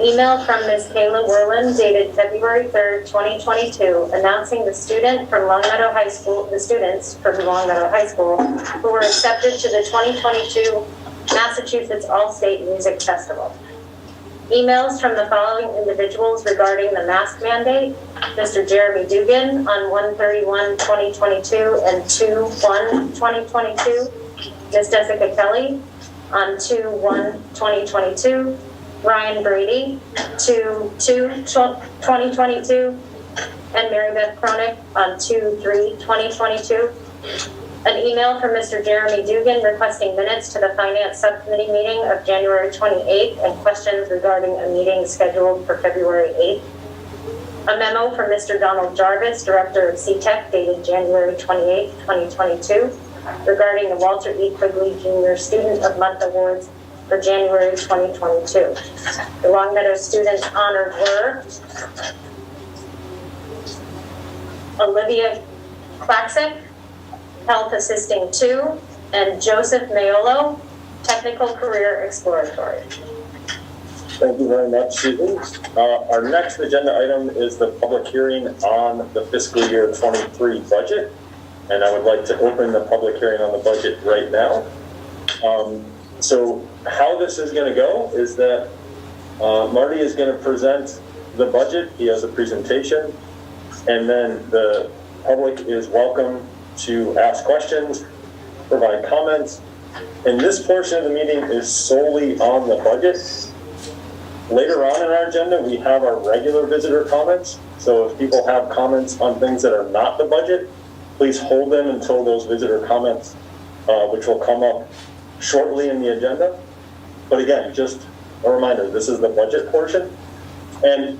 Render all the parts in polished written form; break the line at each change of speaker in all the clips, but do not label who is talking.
Email from Ms. Kayla Werland dated February 3rd, 2022, announcing the students from Long Meadow High School who were accepted to the 2022 Massachusetts All-State Music Festival. Emails from the following individuals regarding the mask mandate: Mr. Jeremy Dugan on 1/31/2022 and 2/1/2022, Ms. Jessica Kelly on 2/1/2022, Ryan Brady 2/2/2022, and Mary Beth Cronick on 2/3/2022. An email from Mr. Jeremy Dugan requesting minutes to the Finance Subcommittee meeting of January 28th and questions regarding a meeting scheduled for February 8th. A memo from Mr. Donald Jarvis, Director of CTEC, dated January 28th, 2022, regarding the Walter E. Quigley Jr. Student of Month Awards for January 2022. The Long Meadow students honored were Olivia Klaxik, Health Assisting 2, and Joseph Mayolo, Technical Career Exploratory.
Thank you very much, Susan. Our next agenda item is the public hearing on the fiscal year 23 budget. And I would like to open the public hearing on the budget right now. So how this is going to go is that Marty is going to present the budget. He has a presentation, and then the public is welcome to ask questions, provide comments. And this portion of the meeting is solely on the budget. Later on in our agenda, we have our regular visitor comments. So if people have comments on things that are not the budget, please hold them until those visitor comments, which will come up shortly in the agenda. But again, just a reminder, this is the budget portion. And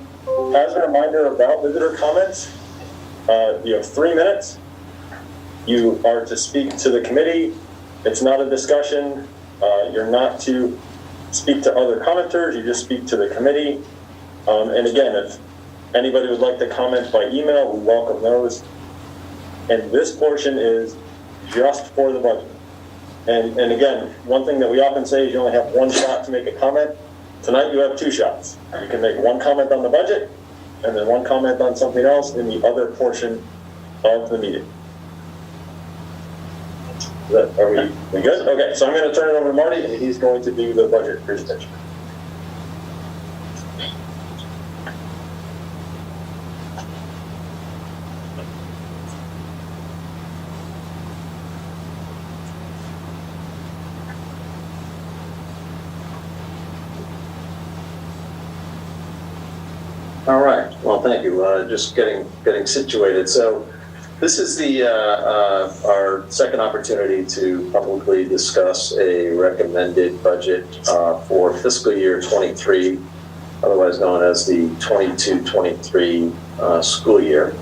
as a reminder about visitor comments, you have 3 minutes. You are to speak to the committee. It's not a discussion. You're not to speak to other commenters. You just speak to the committee. And again, if anybody would like to comment by email, we welcome those. And this portion is just for the budget. And again, one thing that we often say is you only have one shot to make a comment. Tonight you have 2 shots. You can make one comment on the budget and then one comment on something else in the other portion of the meeting. Are we good? Okay, so I'm going to turn it over to Marty, and he's going to do the budget presentation.
All right. Well, thank you. Just getting situated. So this is the our second opportunity to publicly discuss a recommended budget for fiscal year 23, otherwise known as the 22-23 school year.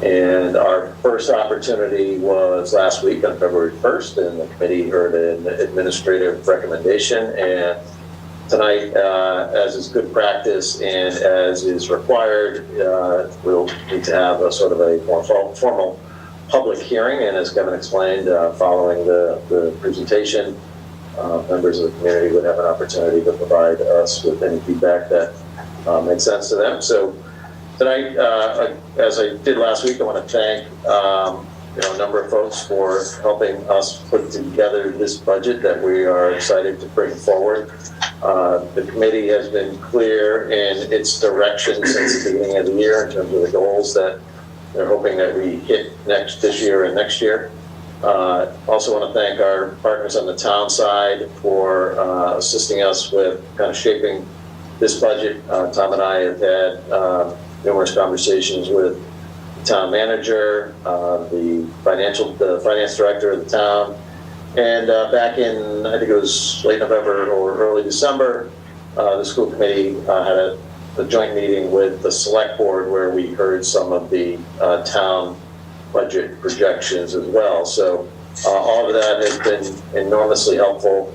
And our first opportunity was last week on February 1st, and the committee heard an administrative recommendation. And tonight, as is good practice and as is required, we'll need to have a sort of a more formal public hearing. And as Kevin explained, following the presentation, members of the community would have an opportunity to provide us with any feedback that makes sense to them. So tonight, as I did last week, I want to thank a number of folks for helping us put together this budget that we are excited to bring forward. The committee has been clear in its direction since the beginning of the year in terms of the goals that they're hoping that we hit this year and next year. Also want to thank our partners on the town side for assisting us with kind of shaping this budget. Tom and I have had numerous conversations with the town manager, the finance director of the town, and back in, I think it was late November or early December, the school committee had a joint meeting with the select board where we heard some of the town budget projections as well. So all of that has been enormously helpful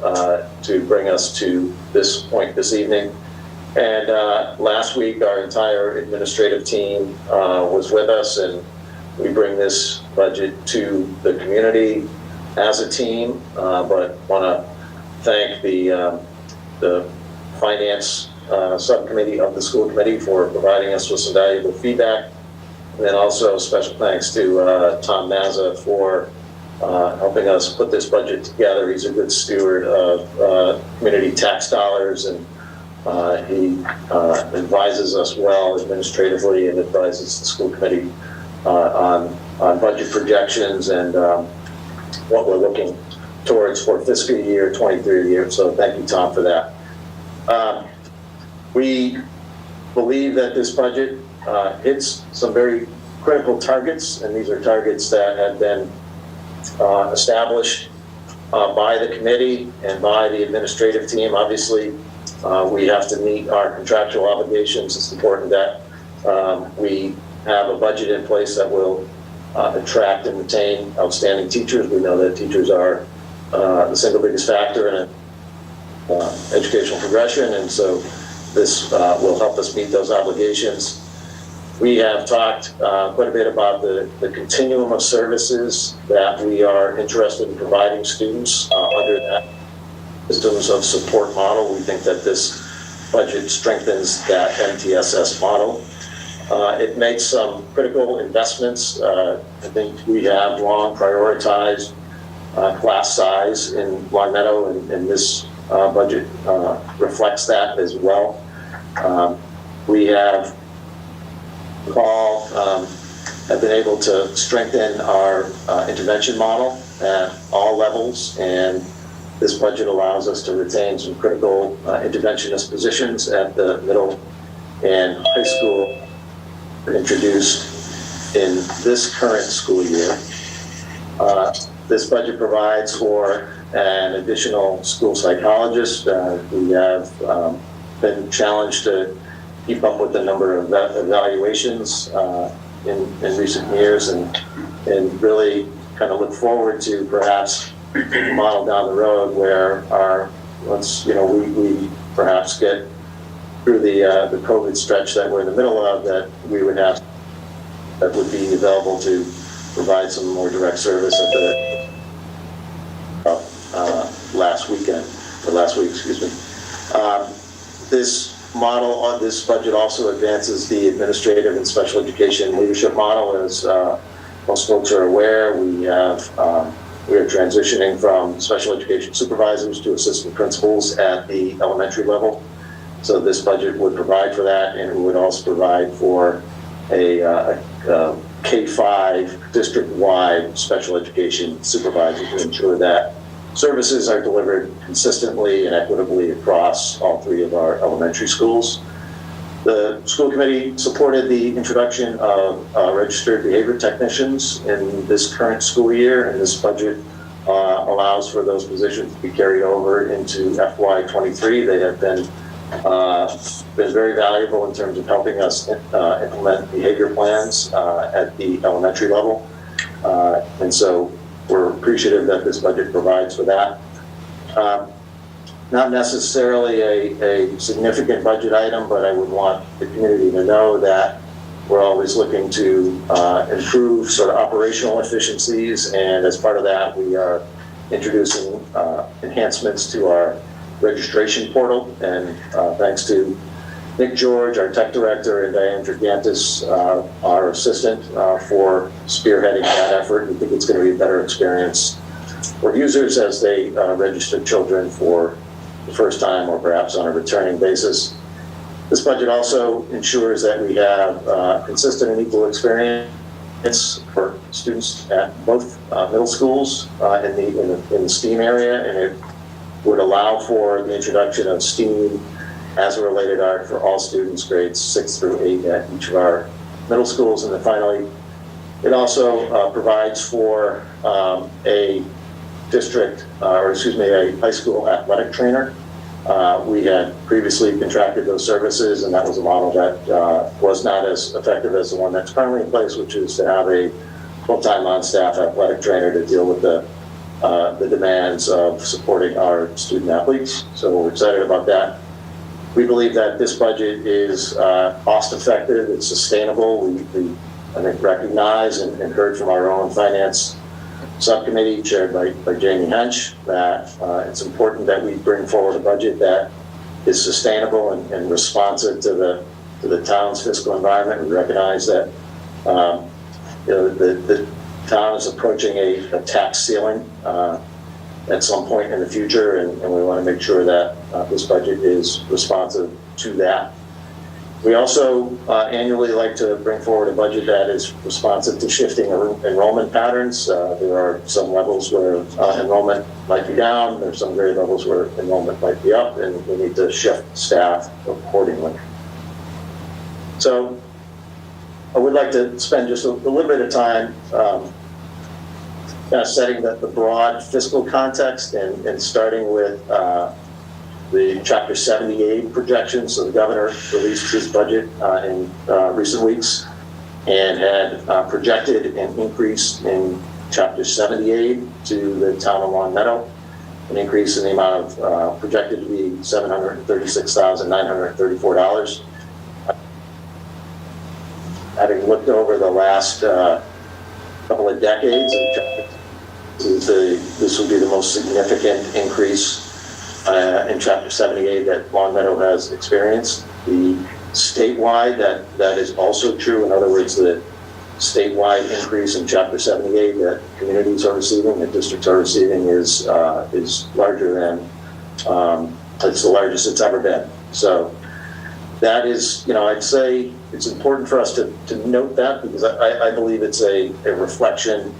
to bring us to this point this evening. And last week, our entire administrative team was with us, and we bring this budget to the community as a team, but want to thank the finance subcommittee of the school committee for providing us with some valuable feedback. And then also special thanks to Tom Mazza for helping us put this budget together. He's a good steward of community tax dollars, and he advises us well administratively and advises the school committee on budget projections and what we're looking towards for fiscal year 23. So thank you, Tom, for that. We believe that this budget hits some very critical targets, and these are targets that have been established by the committee and by the administrative team. Obviously, we have to meet our contractual obligations. It's important that we have a budget in place that will attract and retain outstanding teachers. We know that teachers are the single biggest factor in educational progression, and so this will help us meet those obligations. We have talked quite a bit about the continuum of services that we are interested in providing students under that systems of support model. We think that this budget strengthens that MTSS model. It makes some critical investments. I think we have long prioritized class size in Long Meadow, and this budget reflects that as well. We have been able to strengthen our intervention model at all levels, and this budget allows us to retain some critical interventionist positions at the middle and high school introduced in this current school year. This budget provides for an additional school psychologist. We have been challenged to keep up with the number of evaluations in recent years, and really kind of look forward to perhaps a model down the road where we perhaps get through the COVID stretch that we're in the middle of, that we would have that would be available to provide some more direct service at the last week, excuse me. This model on this budget also advances the administrative and special education leadership model. As most folks are aware, we are transitioning from special education supervisors to assistant principals at the elementary level. So this budget would provide for that, and it would also provide for a K-5 district-wide special education supervisor to ensure that services are delivered consistently and equitably across all three of our elementary schools. The school committee supported the introduction of registered behavior technicians in this current school year, and this budget allows for those positions to be carried over into FY23. They have been very valuable in terms of helping us implement behavior plans at the elementary level, and so we're appreciative that this budget provides for that. Not necessarily a significant budget item, but I would want the community to know that we're always looking to improve sort of operational efficiencies, and as part of that, we are introducing enhancements to our registration portal, and thanks to Nick George, our tech director, and Diane Gigantis, our assistant, for spearheading that effort. We think it's going to be a better experience for users as they register children for the first time or perhaps on a returning basis. This budget also ensures that we have consistent and equal experience for students at both middle schools in the STEAM area, and it would allow for the introduction of STEAM as a related art for all students grades 6 through 8 at each of our middle schools. And then finally, it also provides for a high school athletic trainer. We had previously contracted those services, and that was a model that was not as effective as the one that's currently in place, which is to have a full-time on-staff athletic trainer to deal with the demands of supporting our student athletes. So we're excited about that. We believe that this budget is cost-effective, it's sustainable. We I think, recognize and heard from our own finance subcommittee chaired by Jamie Hench that it's important that we bring forward a budget that is sustainable and responsive to the town's fiscal environment. We recognize that the town is approaching a tax ceiling at some point in the future, and we want to make sure that this budget is responsive to that. We also annually like to bring forward a budget that is responsive to shifting enrollment patterns. There are some levels where enrollment might be down. There's some grade levels where enrollment might be up, and we need to shift staff accordingly. So I would like to spend just a little bit of time kind of setting the broad fiscal context and starting with the Chapter 78 projections. So the governor released his budget in recent weeks and had projected an increase in Chapter 78 to the town of Long Meadow, an increase in the amount of projected to be $736,934. Having looked over the last couple of decades, this will be the most significant increase in Chapter 78 that Long Meadow has experienced. The statewide, that is also true. In other words, the statewide increase in Chapter 78 that communities are receiving, that districts are receiving, is larger than, it's the largest it's ever been. So that is, I'd say it's important for us to note that, because I believe it's a reflection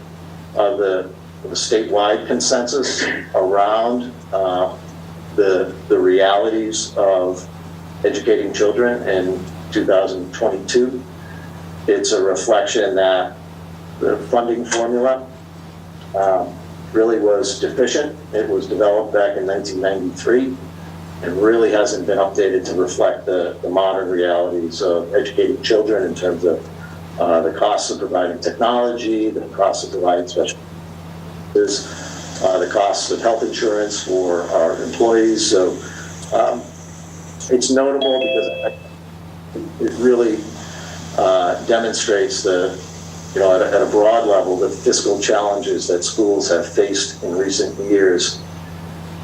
of the statewide consensus around the realities of educating children in 2022. It's a reflection that the funding formula really was deficient. It was developed back in 1993 and really hasn't been updated to reflect the modern realities of educating children in terms of the costs of providing technology, the costs of providing special the costs of health insurance for our employees. So it's notable because it really demonstrates at a broad level, the fiscal challenges that schools have faced in recent years.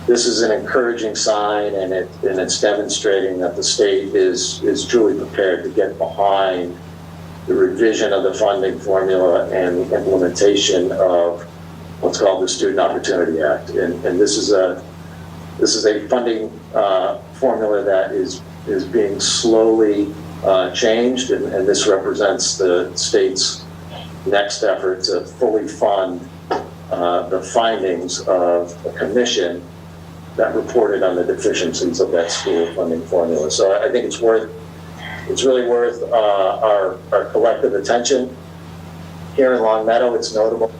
This is an encouraging sign, and it's demonstrating that the state is truly prepared to get behind the revision of the funding formula and the implementation of what's called the Student Opportunity Act. And this is a funding formula that is being slowly changed, and this represents the state's next effort to fully fund the findings of a commission that reported on the deficiencies of that school funding formula. So I think it's really worth our collective attention. Here in Long Meadow, it's notable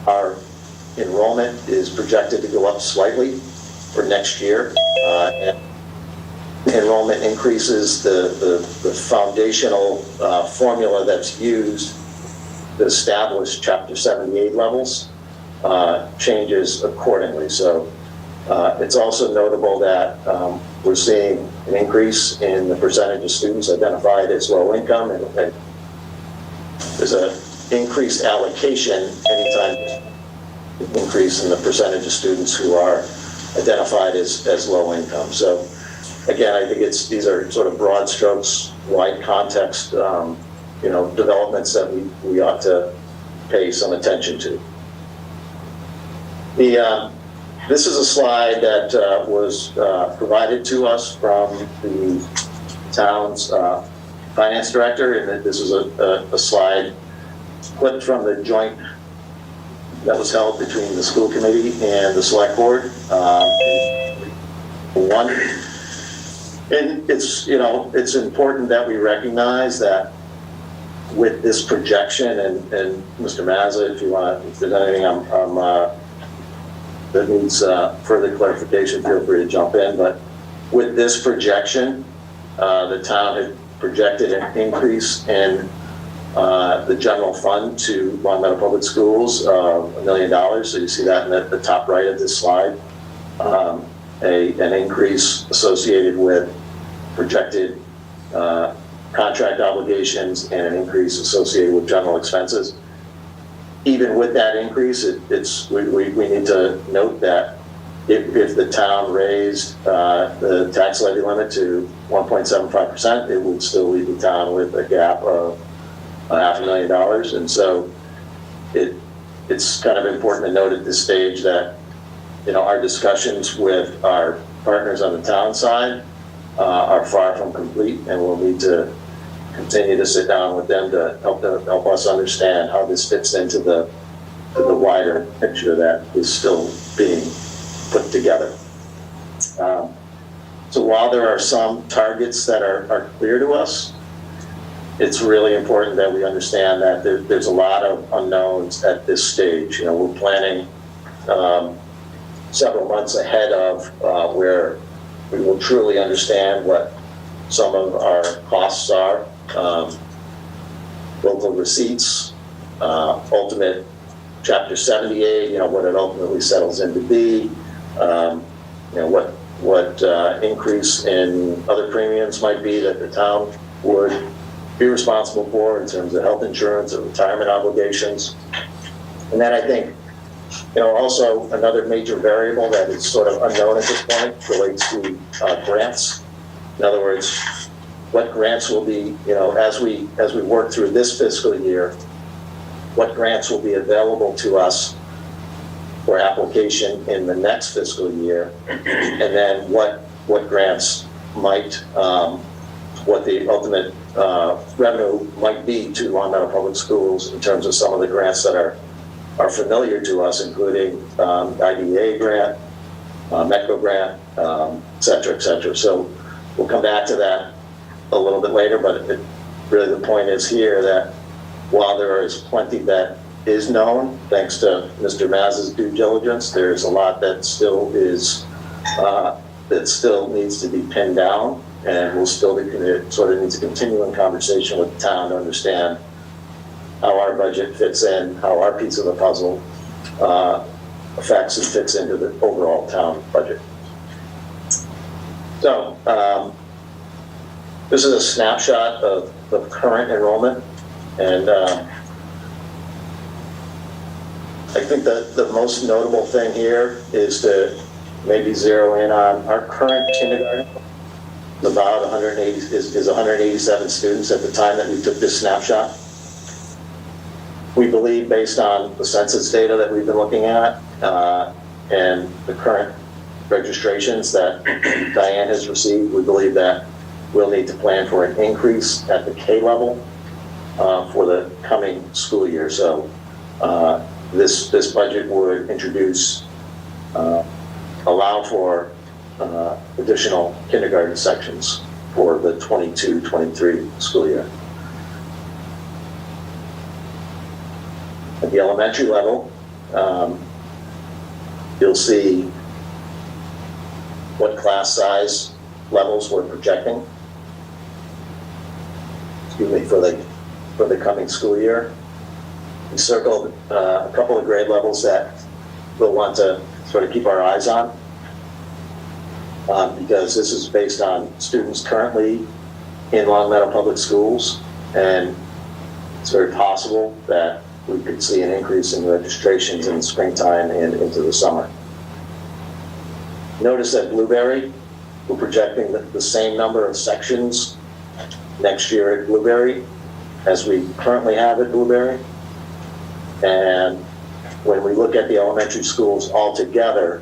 our enrollment is projected to go up slightly for next year. And enrollment increases, the foundational formula that's used to establish Chapter 78 levels changes accordingly. So it's also notable that we're seeing an increase in the percentage of students identified as low income, and there's an increased allocation anytime increase in the percentage of students who are identified as low income. So again, I think these are sort of broad strokes, wide context, developments that we ought to pay some attention to. This is a slide that was provided to us from the town's finance director, and this is a slide clipped from the joint that was held between the school committee and the select board. And it's important that we recognize that with this projection, and Mr. Mazza, if there's anything that needs further clarification, feel free to jump in. But with this projection, the town had projected an increase in the general fund to Long Meadow Public Schools of $1 million. So you see that in the top right of this slide. An increase associated with projected contract obligations and an increase associated with general expenses. Even with that increase, we need to note that if the town raised the tax levy limit to 1.75%, it would still leave the town with a gap of $500,000. And so it's kind of important to note at this stage that, our discussions with our partners on the town side are far from complete, and we'll need to continue to sit down with them to help us understand how this fits into the wider picture that is still being put together. So while there are some targets that are clear to us, it's really important that we understand that there's a lot of unknowns at this stage. We're planning several months ahead of where we will truly understand what some of our costs are, local receipts, ultimate Chapter 78, what it ultimately settles into be, what increase in other premiums might be that the town would be responsible for in terms of health insurance or retirement obligations. And then I think, also another major variable that is sort of unknown at this point relates to grants. In other words, what grants will be, as we work through this fiscal year, what grants will be available to us for application in the next fiscal year, and then what grants might, what the ultimate revenue might be to Long Meadow Public Schools in terms of some of the grants that are familiar to us, including IDEA grant, METCO grant, et cetera, et cetera. So we'll come back to that a little bit later, but really the point is here that while there is plenty that is known, thanks to Mr. Maz's due diligence, there's a lot that still is, that still needs to be pinned down, and we'll still sort of need to continue in conversation with the town to understand how our budget fits in, how our piece of the puzzle affects and fits into the overall town budget. So this is a snapshot of the current enrollment, and I think that the most notable thing here is to maybe zero in on our current kindergarten. About 180 is 187 students at the time that we took this snapshot. We believe, based on the census data that we've been looking at and the current registrations that Diane has received, we believe that we'll need to plan for an increase at the K level for the coming school year. So this budget would introduce, allow for additional kindergarten sections for the 22-23 school year. At the elementary level, you'll see what class size levels we're projecting, for the coming school year. We circled a couple of grade levels that we'll want to sort of keep our eyes on, because this is based on students currently in Long Meadow Public Schools, and it's very possible that we could see an increase in registrations in the springtime and into the summer. Notice that Blueberry, we're projecting the same number of sections next year at Blueberry as we currently have at Blueberry. And when we look at the elementary schools altogether,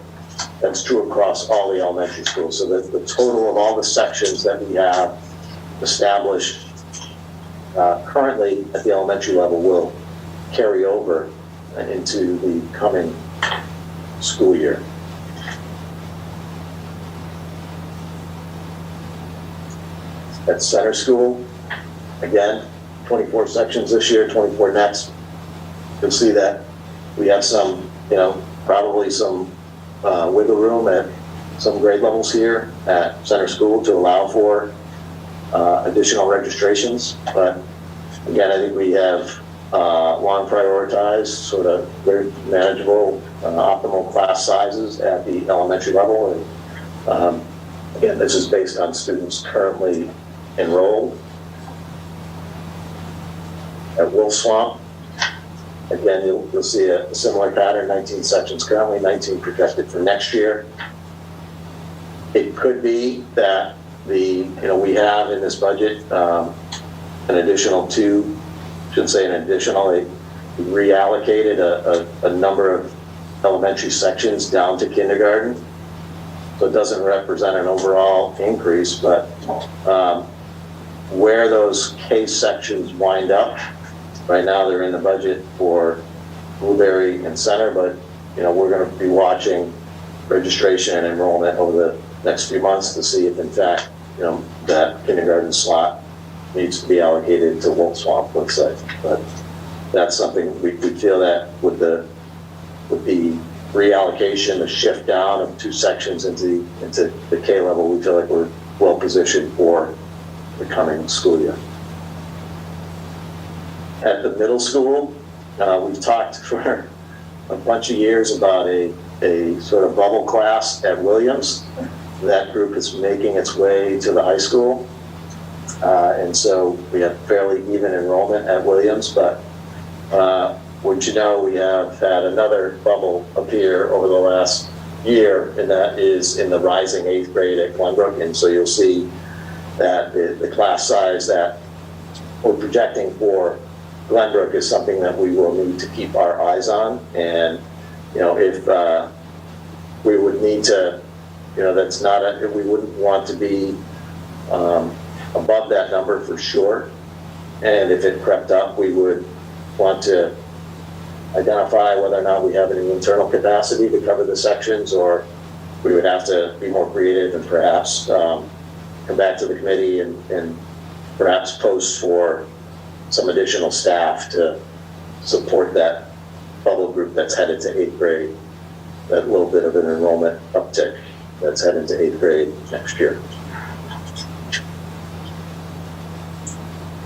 that's true across all the elementary schools. So that the total of all the sections that we have established currently at the elementary level will carry over into the coming school year. At Center School, again, 24 sections this year, 24 next. You'll see that we have some, probably some wiggle room at some grade levels here at Center School to allow for additional registrations. But again, I think we have long prioritized sort of very manageable, optimal class sizes at the elementary level. And again, this is based on students currently enrolled. At Wolf Swamp, Again, you'll see a similar pattern, 19 sections currently, 19 projected for next year. It could be that we have in this budget an additional two, shouldn't say an additional, they reallocated a number of elementary sections down to kindergarten. So it doesn't represent an overall increase, but where those K sections wind up, right now they're in the budget for Blueberry and Center, but we're going to be watching registration and enrollment over the next few months to see if in fact that kindergarten slot needs to be allocated to Wolf Swamp, let's say. But that's something we feel that with the reallocation, the shift down of two sections into the K level, we feel like we're well positioned for the coming school year. At the middle school, we've talked for a bunch of years about a sort of bubble class at Williams. That group is making its way to the high school. And so we have fairly even enrollment at Williams, but would you know, we have had another bubble appear over the last year, and that is in the rising 8th grade at Glenbrook. And so you'll see that the class size that we're projecting for Glenbrook is something that we will need to keep our eyes on. And, if we would need to, that's not we wouldn't want to be above that number for sure. And if it crept up, we would want to identify whether or not we have any internal capacity to cover the sections, or we would have to be more creative and perhaps come back to the committee and perhaps post for some additional staff to support that bubble group that's headed to 8th grade, that little bit of an enrollment uptick that's headed to 8th grade next year.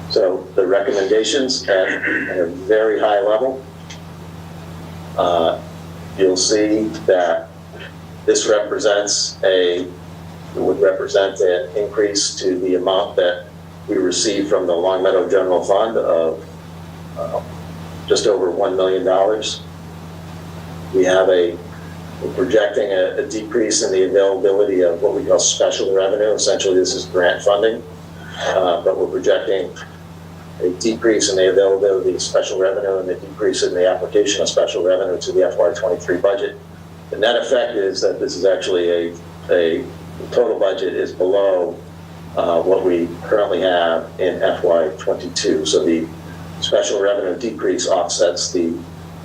So the recommendations at a very high level, you'll see that this would represent an increase to the amount that we receive from the Long Meadow General Fund of just over $1 million. We're projecting a decrease in the availability of what we call special revenue. Essentially, this is grant funding, but we're projecting a decrease in the availability of special revenue and a decrease in the application of special revenue to the FY23 budget. The net effect is that this is actually a total budget is below what we currently have in FY22. So the special revenue decrease offsets the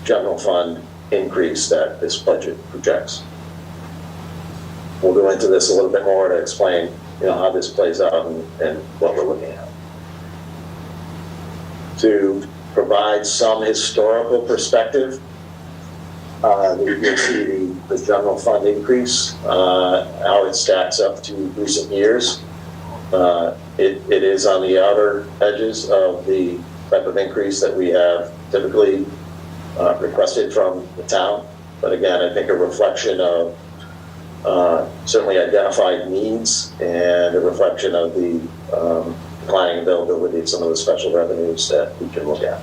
general fund increase that this budget projects. We'll go into this a little bit more to explain, how this plays out and what we're looking at. To provide some historical perspective, you'll see the general fund increase, how it stacks up to recent years. It is on the outer edges of the type of increase that we have typically requested from the town. But again, I think a reflection of certainly identified needs and a reflection of the declining availability of some of the special revenues that we can look at.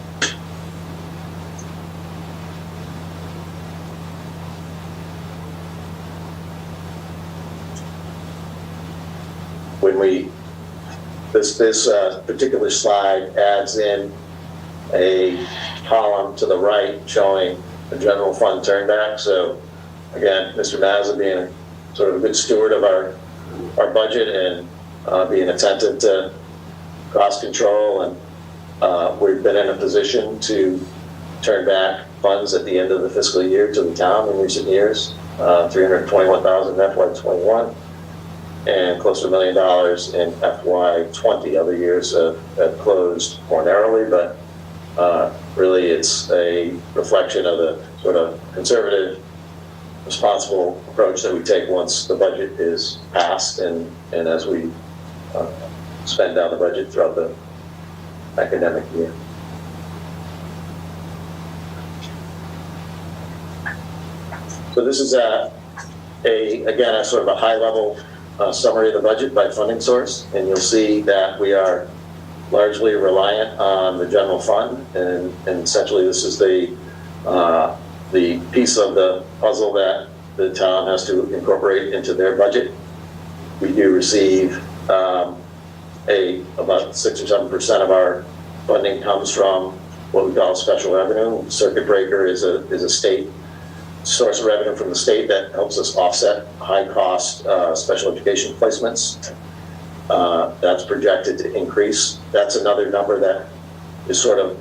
This particular slide adds in a column to the right showing the general fund turnback. So again, Mr. Mazza being sort of a good steward of our budget and being attentive to cost control, and we've been in a position to turn back funds at the end of the fiscal year to the town in recent years, $321,000 in FY21 and close to $1 million in FY20. Other years have closed more narrowly, but really it's a reflection of the sort of conservative, responsible approach that we take once the budget is passed and as we spend down the budget throughout the academic year. So this is again a sort of a high level summary of the budget by funding source, and you'll see that we are largely reliant on the general fund, and essentially this is the the piece of the puzzle that the town has to incorporate into their budget. We do receive about 6 or 7% of our funding comes from what we call special revenue. Circuit breaker is a state source of revenue from the state that helps us offset high cost special education placements. That's projected to increase. That's another number that is sort of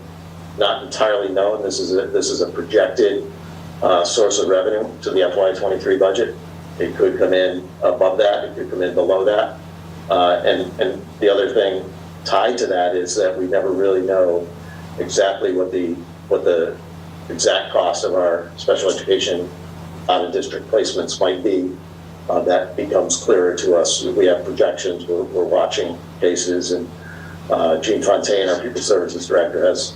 not entirely known. This is a projected source of revenue to the FY23 budget. It could come in above that. It could come in below that. And the other thing tied to that is that we never really know exactly what the exact cost of our special education out-of-district placements might be. That becomes clearer to us. We have projections. We're watching cases, and Jean Fontaine, our Pupil Services Director, has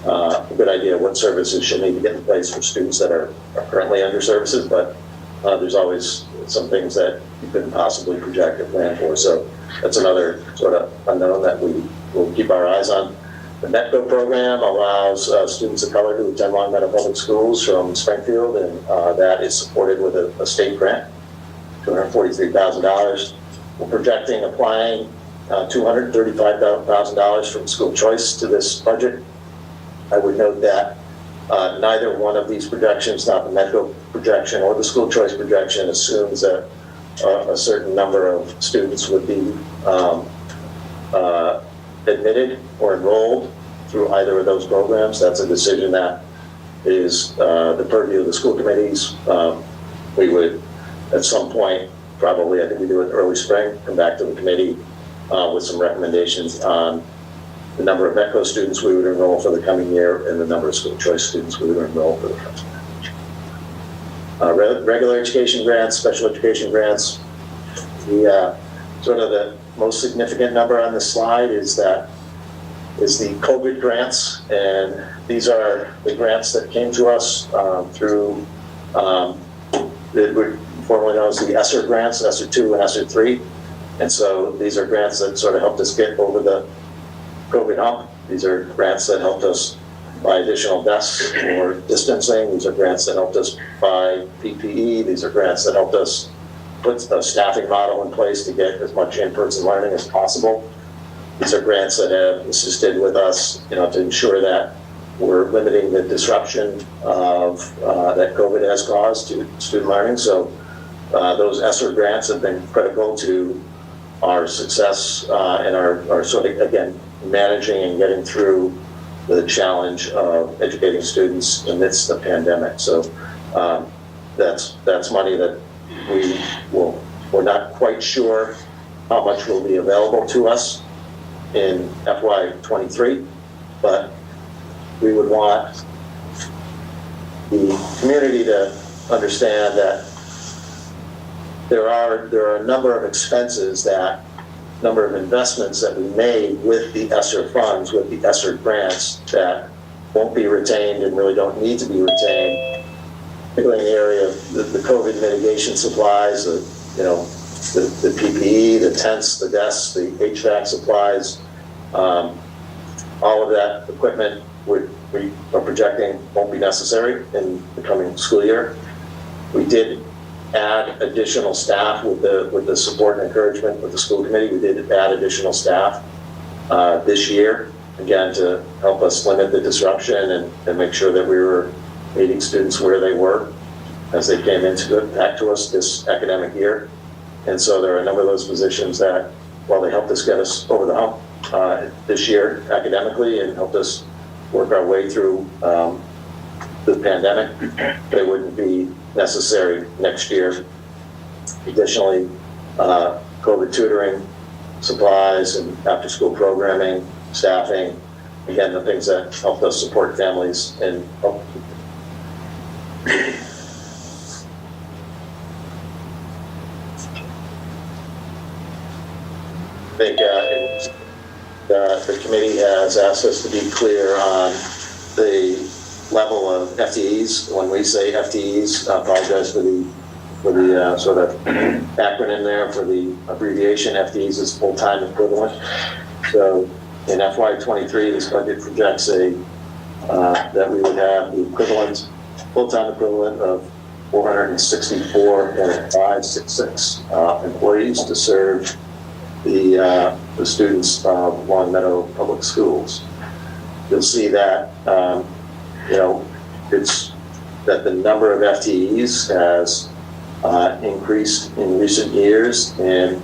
a good idea of what services should need to get in place for students that are currently under services, but there's always some things that you couldn't possibly project or plan for. So that's another sort of unknown that we will keep our eyes on. The METCO program allows students of color to attend Long Meadow Public Schools from Springfield, and that is supported with a state grant, $243,000. We're projecting applying $235,000 from school choice to this budget. I would note that neither one of these projections, not the METCO projection or the school choice projection, assumes that a certain number of students would be admitted or enrolled through either of those programs. That's a decision that is the purview of the school committees. We would, at some point, probably, I think we do it early spring, come back to the committee with some recommendations on the number of METCO students we would enroll for the coming year and the number of school choice students we would enroll for the coming year. Regular education grants, special education grants. Sort of the most significant number on this slide is the COVID grants, and these are the grants that came to us through that were formerly known as the ESSER grants, ESSER 2 and ESSER 3. And so these are grants that sort of helped us get over the COVID hump. These are grants that helped us buy additional desks or distancing. These are grants that helped us buy PPE. These are grants that helped us put a staffing model in place to get as much in-person learning as possible. These are grants that have assisted with us, to ensure that we're limiting the disruption of that COVID has caused to student learning. So those ESSER grants have been critical to our success and our sort of, again, managing and getting through the challenge of educating students amidst the pandemic. So that's money that we're not quite sure how much will be available to us in FY23, but we would want the community to understand that there are a number of expenses number of investments that we made with the ESSER funds, with the ESSER grants, that won't be retained and really don't need to be retained, particularly in the area of the COVID mitigation supplies, the PPE, the tents, the desks, the HVAC supplies, all of that equipment we are projecting won't be necessary in the coming school year. We did add additional staff with the support and encouragement of the school committee. We did add additional staff this year, again, to help us limit the disruption and make sure that we were meeting students where they were as they came back to us this academic year. And so there are a number of those positions that, while they helped us get us over the hump this year academically and helped us work our way through the pandemic, they wouldn't be necessary next year. Additionally, COVID tutoring, supplies, and after-school programming, staffing, again, the things that helped us support families and help. I think the committee has asked us to be clear on the level of FTEs. When we say FTEs, I apologize for the sort of acronym there for the abbreviation. FTEs is full-time equivalent. So in FY23, this budget projects a that we would have the equivalent, full-time equivalent of 464.566 employees to serve the students of Long Meadow Public Schools. You'll see that, it's that the number of FTEs has increased in recent years. And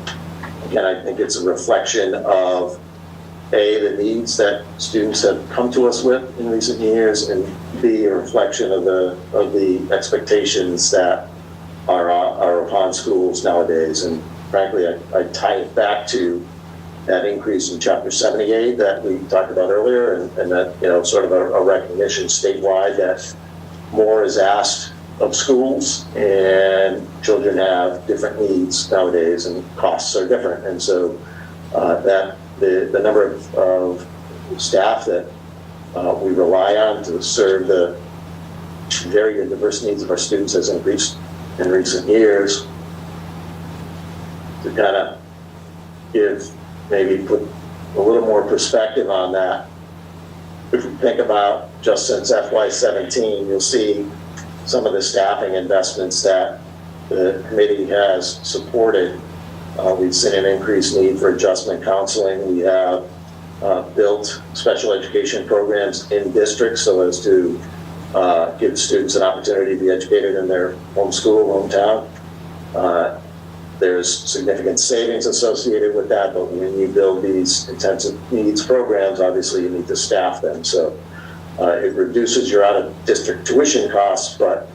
again, I think it's a reflection of the needs that students have come to us with in recent years, and B, a reflection of the expectations that are upon schools nowadays. And frankly, I tie it back to that increase in Chapter 78 that we talked about earlier, and that, sort of a recognition statewide that more is asked of schools, and children have different needs nowadays, and costs are different. And so that the number of staff that we rely on to serve the varied and diverse needs of our students has increased in recent years. To kind of maybe put a little more perspective on that, if we think about just since FY17, you'll see some of the staffing investments that the committee has supported. We've seen an increased need for adjustment counseling. We have built special education programs in districts so as to give students an opportunity to be educated in their home school, hometown. There's significant savings associated with that, but when you build these intensive needs programs, obviously you need to staff them. So it reduces your out-of-district tuition costs, but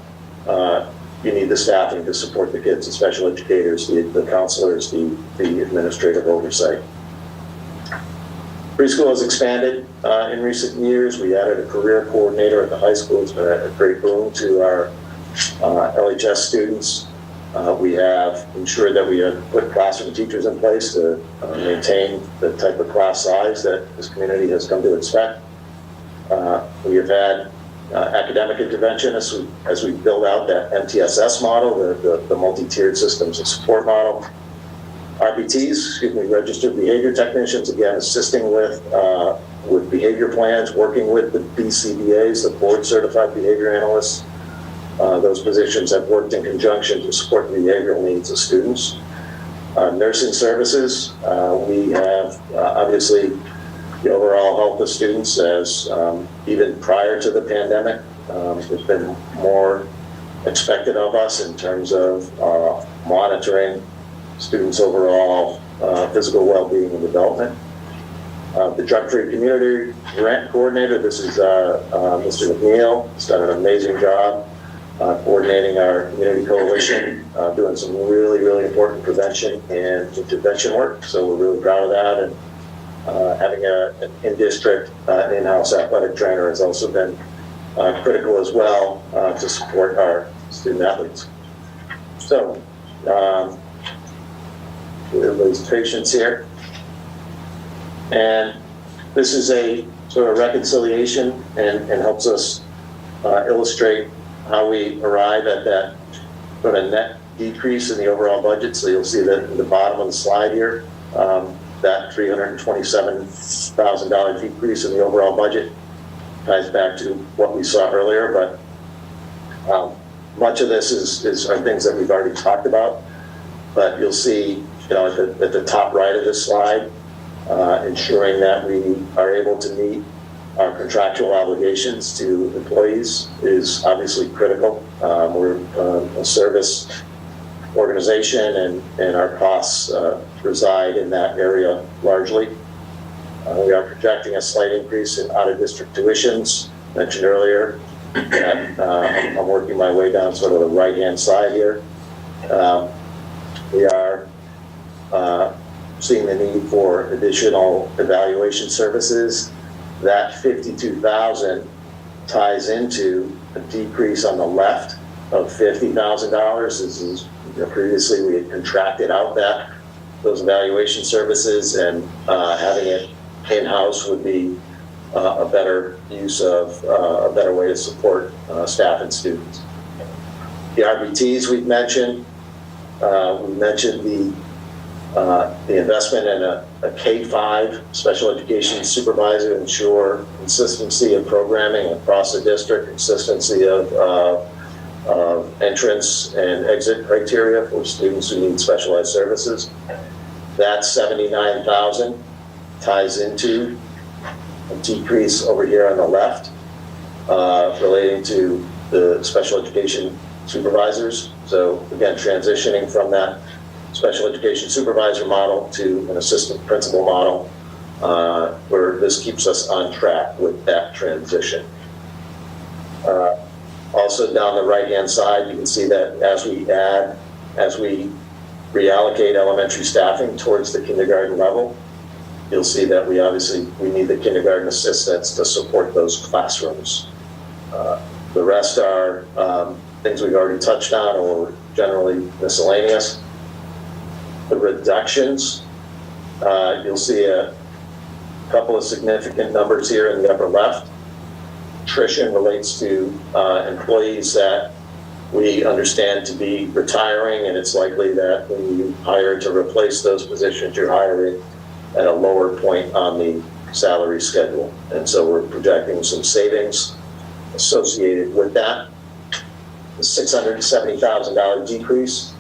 you need the staffing to support the kids, the special educators, the counselors, the administrative oversight. Preschool has expanded in recent years. We added a career coordinator at the high school. It's been a great boon to our LHS students. We have ensured that we have put classroom teachers in place to maintain the type of class size that this community has come to expect. We have had academic intervention as we build out that MTSS model, the multi-tiered systems of support model. RBTs, registered behavior technicians, again, assisting with behavior plans, working with the BCBAs, the board certified behavior analysts. Those positions have worked in conjunction to support the behavioral needs of students. Nursing services, we have obviously the overall health of students as even prior to the pandemic, there's been more expected of us in terms of monitoring students' overall physical well-being and development. The drug-free community grant coordinator, this is Mr. McNeil. He's done an amazing job coordinating our community coalition, doing some really, really important prevention and intervention work. So we're really proud of that. And having an in-district in-house athletic trainer has also been critical as well to support our student athletes. So everybody's patience here. And this is a sort of reconciliation and helps us illustrate how we arrive at that sort of net decrease in the overall budget. So you'll see that at the bottom of the slide here, that $327,000 decrease in the overall budget ties back to what we saw earlier, but much of this are things that we've already talked about. But you'll see, at the top right of this slide, ensuring that we are able to meet our contractual obligations to employees is obviously critical. We're a service organization, and our costs reside in that area largely. We are projecting a slight increase in out-of-district tuitions, mentioned earlier. And, I'm working my way down sort of the right-hand side here. We are seeing the need for additional evaluation services. That $52,000 ties into a decrease on the left of $50,000. This is, previously we had contracted out those evaluation services, and having it in-house would be a better use of a better way to support staff and students. The RBTs we've mentioned. We mentioned the investment in a a K-5 special education supervisor to ensure consistency of programming across the district, consistency of entrance and exit criteria for students who need specialized services. That 79,000 ties into a decrease over here on the left relating to the special education supervisors. So again, transitioning from that special education supervisor model to an assistant principal model, where this keeps us on track with that transition. Also down the right-hand side, you can see that as we reallocate elementary staffing towards the kindergarten level, you'll see that we need the kindergarten assistants to support those classrooms. The rest are things we've already touched on or generally miscellaneous. The reductions, you'll see a couple of significant numbers here in the upper left. Attrition relates to employees that we understand to be retiring, and it's likely that when you hire to replace those positions, you're hiring at a lower point on the salary schedule. And so we're projecting some savings associated with that. The $670,000 decrease,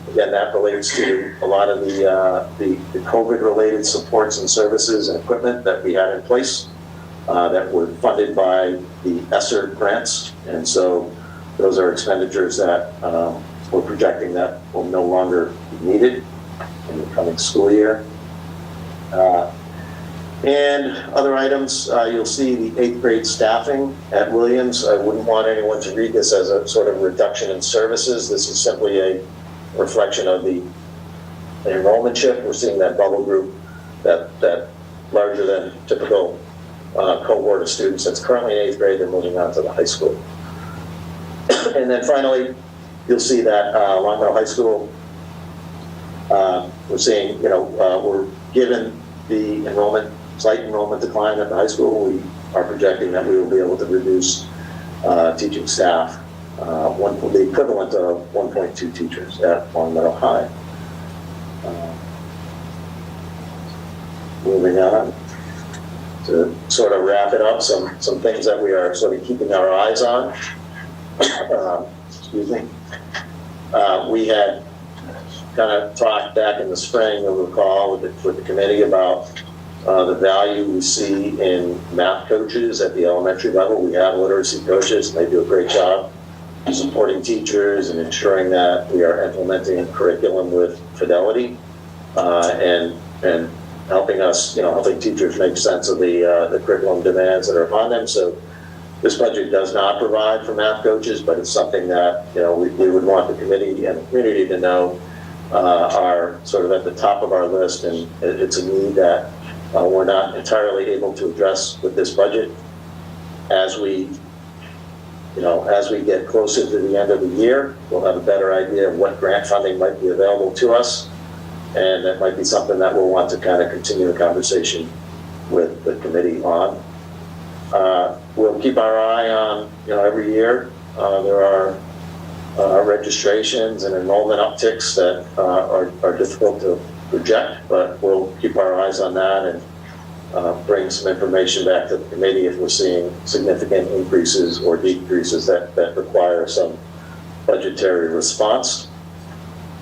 again, that relates to a lot of the COVID-related supports and services and equipment that we had in place that were funded by the ESSER grants. And so those are expenditures that we're projecting that will no longer be needed in the coming school year. And other items, you'll see the 8th grade staffing at Williams. I wouldn't want anyone to read this as a sort of reduction in services. This is simply a reflection of the enrollment shift. We're seeing that bubble group, that larger than typical cohort of students that's currently in 8th grade, they're moving on to the high school. And then finally, you'll see that Long Meadow High School, we're seeing, we're given the slight enrollment decline at the high school, we are projecting that we will be able to reduce teaching staff, the equivalent of 1.2 teachers at Long Meadow High. Moving on to sort of wrap it up, some things that we are sort of keeping our eyes on. Excuse me. We had kind of talked back in the spring, you'll recall, with the committee about the value we see in math coaches at the elementary level. We have literacy coaches, and they do a great job supporting teachers and ensuring that we are implementing a curriculum with fidelity and helping us, helping teachers make sense of the curriculum demands that are upon them. So this budget does not provide for math coaches, but it's something that we would want the committee and the community to know are sort of at the top of our list, and it's a need that we're not entirely able to address with this budget. As we get closer to the end of the year, we'll have a better idea of what grant funding might be available to us, and that might be something that we'll want to kind of continue the conversation with the committee on. We'll keep our eye on, every year there are registrations and enrollment upticks that are difficult to project, but we'll keep our eyes on that and bring some information back to the committee if we're seeing significant increases or decreases that require some budgetary response.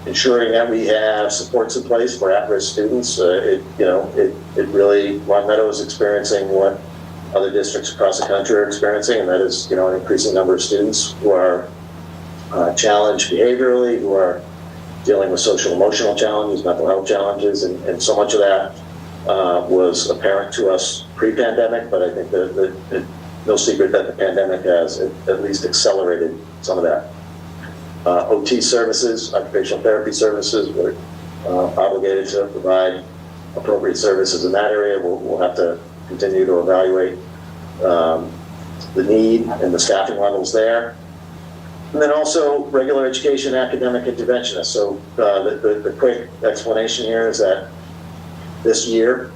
Ensuring that we have supports in place for at-risk students. It really, Long Meadow is experiencing what other districts across the country are experiencing, and that is, an increasing number of students who are challenged behaviorally, who are dealing with social emotional challenges, mental health challenges, and so much of that was apparent to us pre-pandemic, but I think that no secret that the pandemic has at least accelerated some of that. OT services, occupational therapy services, we're obligated to provide appropriate services in that area. We'll have to continue to evaluate the need and the staffing levels there. And then also regular education academic interventionists. So the quick explanation here is that this year,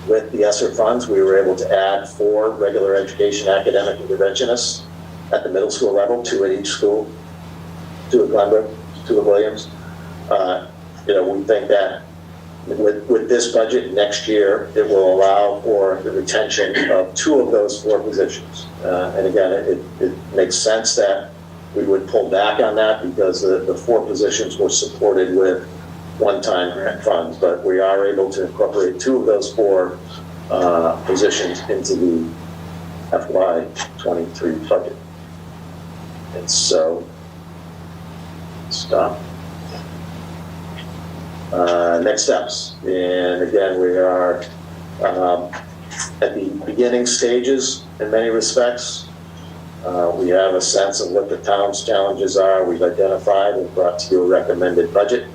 with the ESSER funds, we were able to add 4 regular education academic interventionists at the middle school level, 2 at each school, 2 at Glenbrook, 2 at Williams. We think that with this budget next year, it will allow for the retention of 2 of those 4 positions. And again, it makes sense that we would pull back on that because the 4 positions were supported with one-time grant funds, but we are able to incorporate 2 of those 4 positions into the FY23 budget. And so, stop. Next steps, and again, we are at the beginning stages in many respects. We have a sense of what the town's challenges are. We've identified and brought to you a recommended budget.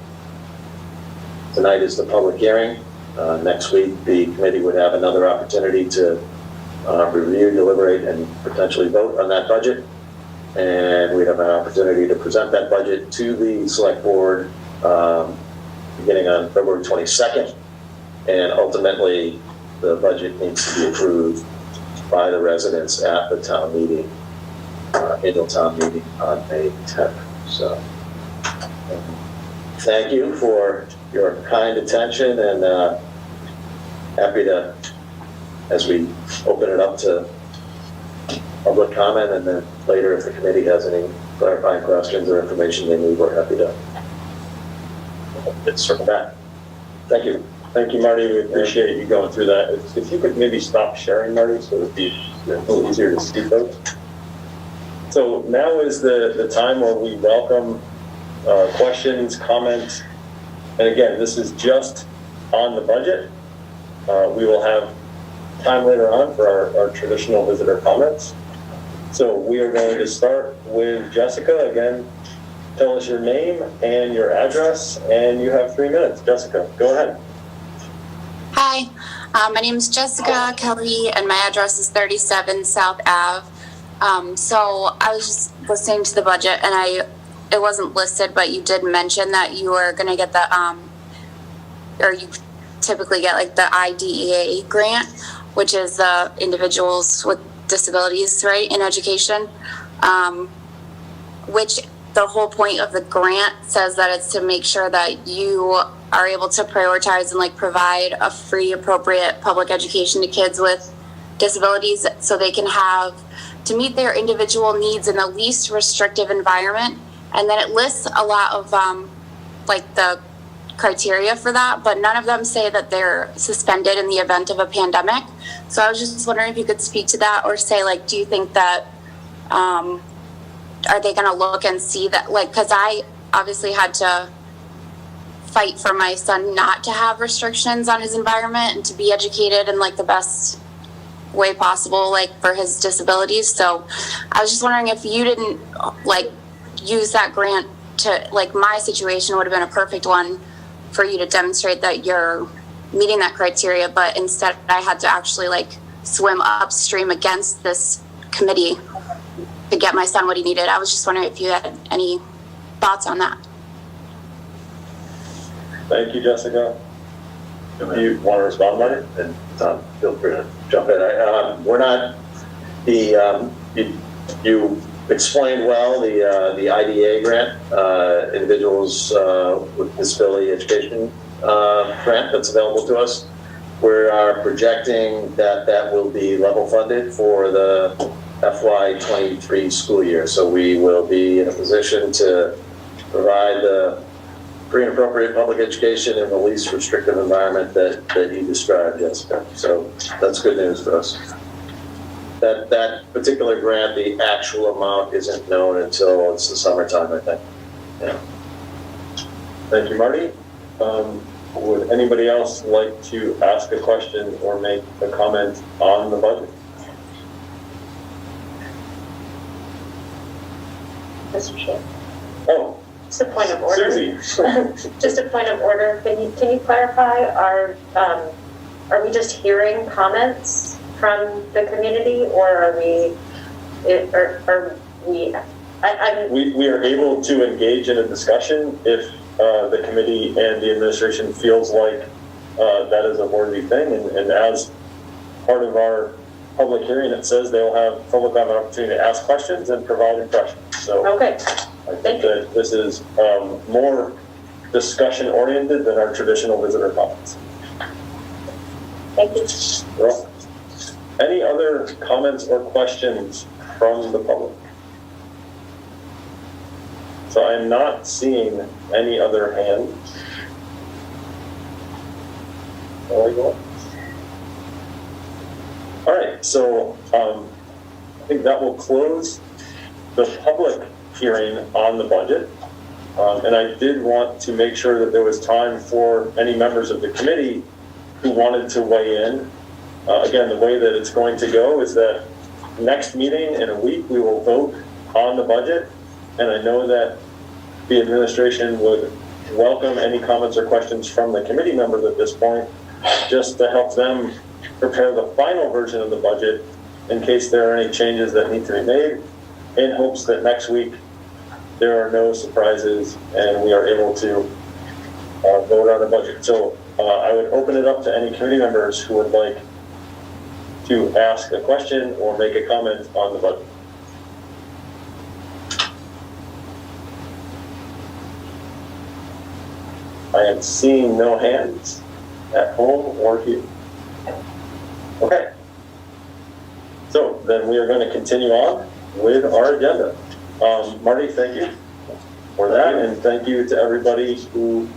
Tonight is the public hearing. Next week, the committee would have another opportunity to review, deliberate, and potentially vote on that budget. And we have an opportunity to present that budget to the select board beginning on February 22nd. And ultimately, the budget needs to be approved by the residents at the town meeting, annual town meeting on May 10th. So thank you for your kind attention, and happy to, as we open it up to public comment, and then later if the committee has any clarifying questions or information they need, we're happy to circle back. Thank you.
Thank you, Marty. We appreciate you going through that. If you could maybe stop sharing, Marty, so it'd be a little easier to see folks. So now is the time where we welcome questions, comments. And again, this is just on the budget. We will have time later on for our traditional visitor comments. So we are going to start with Jessica. Again, tell us your name and your address, and you have 3 minutes. Jessica, go ahead.
Hi, my name is Jessica Kelly, and my address is 37 South Ave. So I was just listening to the budget, and it wasn't listed, but you did mention that you were going to get the, or you typically get like the IDEA grant, which is the individuals with disabilities, right, in education, which the whole point of the grant says that it's to make sure that you are able to prioritize and like provide a free, appropriate public education to kids with disabilities so they can have to meet their individual needs in the least restrictive environment. And then it lists a lot of like the criteria for that, but none of them say that they're suspended in the event of a pandemic. So I was just wondering if you could speak to that, or say, like, do you think that are they going to look and see that, like, because I obviously had to fight for my son not to have restrictions on his environment and to be educated in like the best way possible, like for his disabilities. So I was just wondering if you didn't like use that grant to, like, my situation would have been a perfect one for you to demonstrate that you're meeting that criteria, but instead I had to actually like swim upstream against this committee to get my son what he needed. I was just wondering if you had any thoughts on that.
Thank you, Jessica. Do you want to respond, Marty?
And Tom, feel free to jump in. We're not you explained well the IDA grant, individuals with disability education grant that's available to us. We are projecting that will be level funded for the FY23 school year. So we will be in a position to provide the free and appropriate public education in the least restrictive environment that you described, Jessica. So that's good news for us. That particular grant, the actual amount isn't known until it's the summertime, I think. Yeah.
Thank you, Marty. Would anybody else like to ask a question or make a comment on the budget?
Mr. Chair.
Oh,
Just a point of order.
Susie.
Just a point of order. Can you clarify? Are we just hearing comments from the community, or are we?
We are able to engage in a discussion if the committee and the administration feels like that is a worthy thing, and as part of our public hearing, it says they'll have public have an opportunity to ask questions and provide impressions. So
okay.
I think that this is more discussion oriented than our traditional visitor comments.
Thank you.
Well, any other comments or questions from the public? So I'm not seeing any other hands. There we go. All right, so I think that will close the public hearing on the budget. And I did want to make sure that there was time for any members of the committee who wanted to weigh in. Again, the way that it's going to go is that next meeting in a week, we will vote on the budget. And I know that the administration would welcome any comments or questions from the committee members at this point, just to help them prepare the final version of the budget in case there are any changes that need to be made, in hopes that next week there are no surprises and we are able to vote on the budget. So I would open it up to any committee members who would like to ask a question or make a comment on the budget. I am seeing no hands at home or here. Okay. So then we are going to continue on with our agenda. Marty, thank you for that, and thank you to everybody who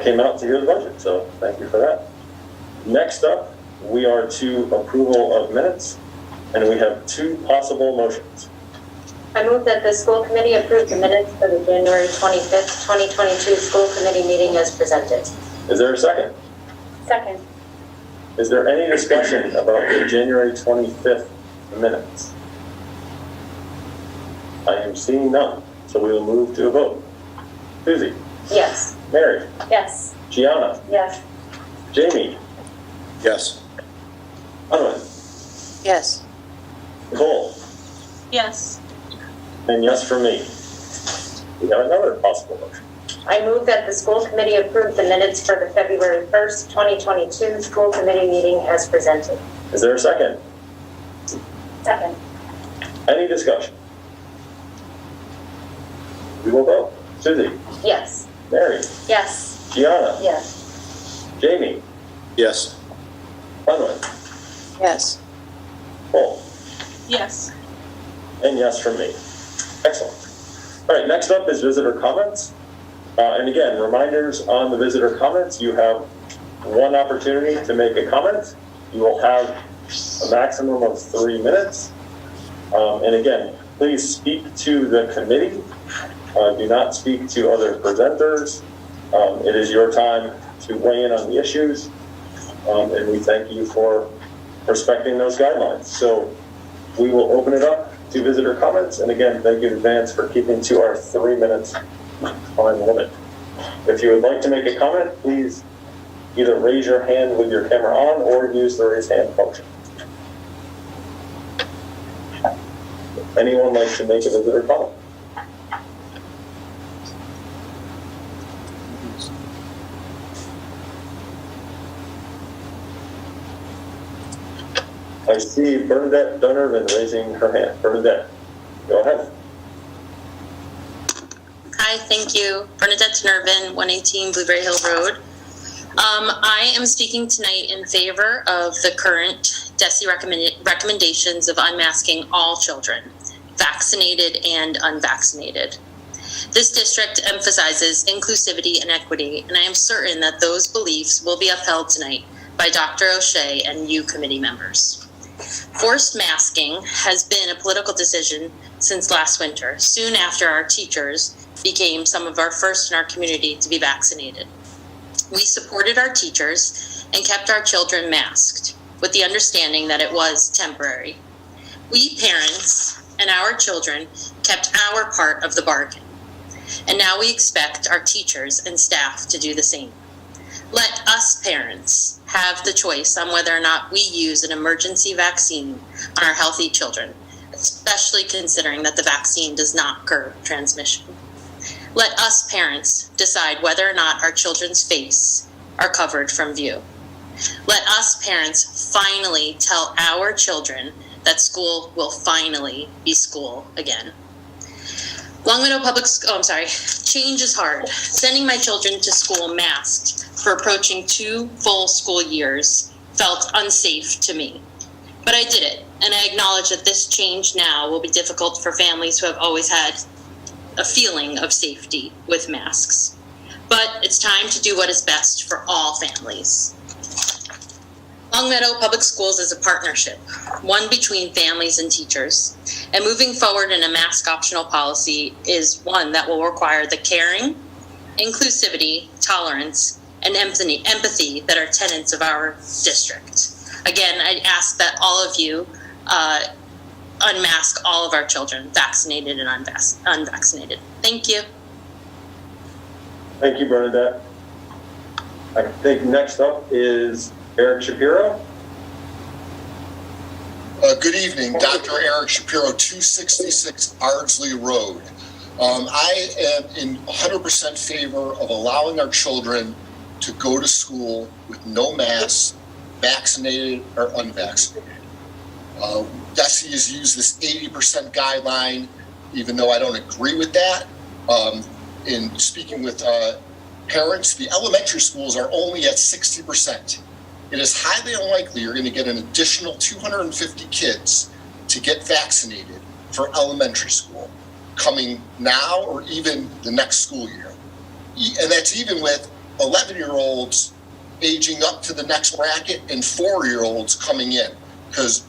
came out to hear the budget. So thank you for that. Next up, we are to approval of minutes, and we have two possible motions.
I move that the school committee approve the minutes for the January 25th, 2022 school committee meeting as presented.
Is there a second?
Second.
Is there any discussion about the January 25th minutes? I am seeing none, so we will move to a vote. Susie?
Yes.
Mary?
Yes.
Gianna?
Yes.
Jamie?
Yes.
Unwin?
Yes.
Nicole?
Yes.
And yes for me. We have another possible motion.
I move that the school committee approve the minutes for the February 1st, 2022 school committee meeting as presented.
Is there a second?
Second.
Any discussion? We will vote. Susie?
Yes.
Mary?
Yes.
Gianna?
Yes.
Jamie?
Yes.
Unwin?
Yes.
Cole?
Yes.
And yes from me. Excellent. All right, next up is visitor comments. And again, reminders on the visitor comments, you have one opportunity to make a comment. You will have a maximum of 3 minutes. And again, please speak to the committee. Do not speak to other presenters. It is your time to weigh in on the issues. And we thank you for respecting those guidelines. So we will open it up to visitor comments. And again, thank you in advance for keeping to our 3 minutes time limit. If you would like to make a comment, please either raise your hand with your camera on or use the raise hand function. Anyone like to make a visitor comment? I see Bernadette Donovan raising her hand. Bernadette, go ahead.
Hi, thank you. Bernadette Nervin, 118 Blueberry Hill Road. I am speaking tonight in favor of the current DESE recommendations of unmasking all children, vaccinated and unvaccinated. This district emphasizes inclusivity and equity, and I am certain that those beliefs will be upheld tonight by Dr. O'Shea and you committee members. Forced masking has been a political decision since last winter, soon after our teachers became some of our first in our community to be vaccinated. We supported our teachers and kept our children masked with the understanding that it was temporary. We parents and our children kept our part of the bargain, and now we expect our teachers and staff to do the same. Let us parents have the choice on whether or not we use an emergency vaccine on our healthy children, especially considering that the vaccine does not curb transmission. Let us parents decide whether or not our children's face are covered from view. Let us parents finally tell our children that school will finally be school again. Change is hard. Sending my children to school masked for approaching 2 full school years felt unsafe to me. But I did it, and I acknowledge that this change now will be difficult for families who have always had a feeling of safety with masks. But it's time to do what is best for all families. Long Meadow Public Schools is a partnership, one between families and teachers. And moving forward in a mask optional policy is one that will require the caring, inclusivity, tolerance, and empathy that are tenets of our district. Again, I ask that all of you unmask all of our children, vaccinated and unvaccinated. Thank you.
Thank you, Bernadette. I think next up is Eric Shapiro.
Good evening, Dr. Eric Shapiro, 266 Ardsley Road. I am in 100% favor of allowing our children to go to school with no masks, vaccinated or unvaccinated. DESE has used this 80% guideline, even though I don't agree with that. In speaking with parents, the elementary schools are only at 60%. It is highly unlikely you're going to get an additional 250 kids to get vaccinated for elementary school coming now or even the next school year. And that's even with 11-year-olds aging up to the next bracket and 4-year-olds coming in. Because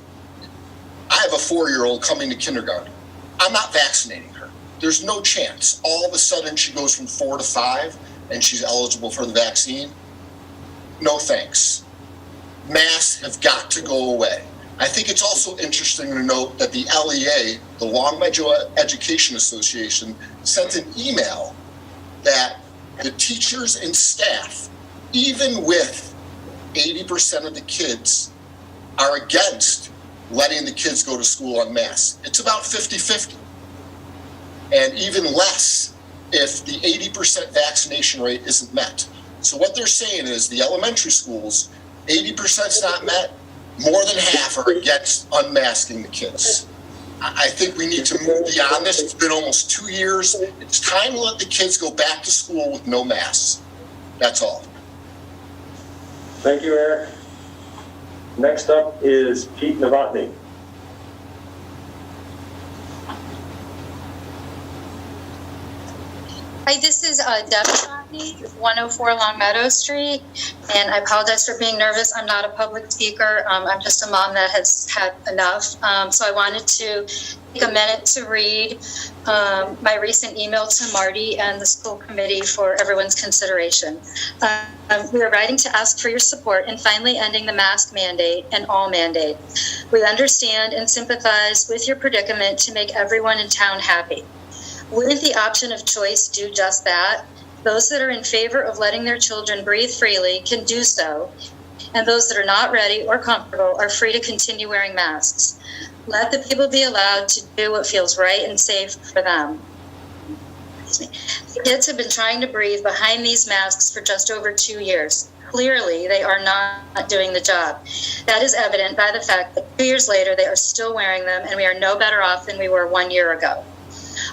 I have a 4-year-old coming to kindergarten. I'm not vaccinating her. There's no chance. All of a sudden she goes from 4 to 5 and she's eligible for the vaccine. No thanks. Masks have got to go away. I think it's also interesting to note that the LEA, the Long Meadow Education Association, sent an email that the teachers and staff, even with 80% of the kids, are against letting the kids go to school unmasked. It's about 50-50. And even less if the 80% vaccination rate isn't met. So what they're saying is the elementary schools, 80% is not met, more than half are against unmasking the kids. I think we need to move beyond this. It's been almost 2 years. It's time to let the kids go back to school with no masks. That's all.
Thank you, Eric. Next up is Pete Novotny.
Hi, this is Debbie Novotny, 104 Long Meadow Street, and I apologize for being nervous. I'm not a public speaker. I'm just a mom that has had enough. So I wanted to take a minute to read my recent email to Marty and the school committee for everyone's consideration. We are writing to ask for your support in finally ending the mask mandate and all mandates. We understand and sympathize with your predicament to make everyone in town happy. Wouldn't the option of choice do just that? Those that are in favor of letting their children breathe freely can do so, and those that are not ready or comfortable are free to continue wearing masks. Let the people be allowed to do what feels right and safe for them. The kids have been trying to breathe behind these masks for just over 2 years. Clearly, they are not doing the job. That is evident by the fact that 2 years later, they are still wearing them, and we are no better off than we were 1 year ago.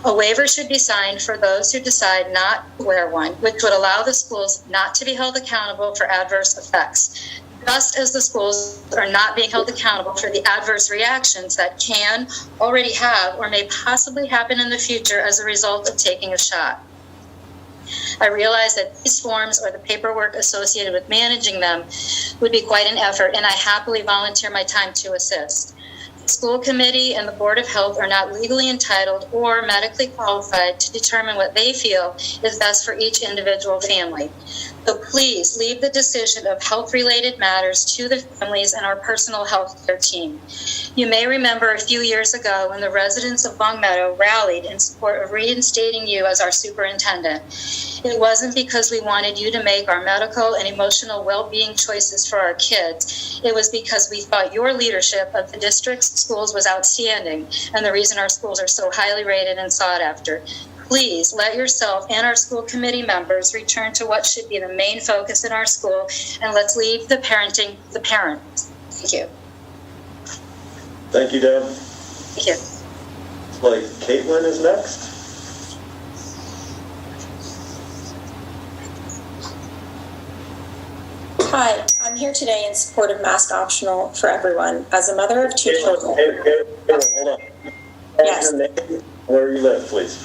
A waiver should be signed for those who decide not to wear one, which would allow the schools not to be held accountable for adverse effects, just as the schools are not being held accountable for the adverse reactions that can, already have, or may possibly happen in the future as a result of taking a shot. I realize that these forms or the paperwork associated with managing them would be quite an effort, and I happily volunteer my time to assist. The school committee and the Board of Health are not legally entitled or medically qualified to determine what they feel is best for each individual family. So please leave the decision of health-related matters to the families and our personal health care team. You may remember a few years ago when the residents of Long Meadow rallied in support of reinstating you as our superintendent. It wasn't because we wanted you to make our medical and emotional well-being choices for our kids. It was because we thought your leadership of the district's schools was outstanding and the reason our schools are so highly rated and sought after. Please let yourself and our school committee members return to what should be the main focus in our school, and let's leave the parenting to the parents. Thank you.
Thank you, Deb.
Thank you.
It's like Caitlin is next.
Hi, I'm here today in support of mask optional for everyone. As a mother of two children.
Hold on.
Yes.
Your name, where you live, please.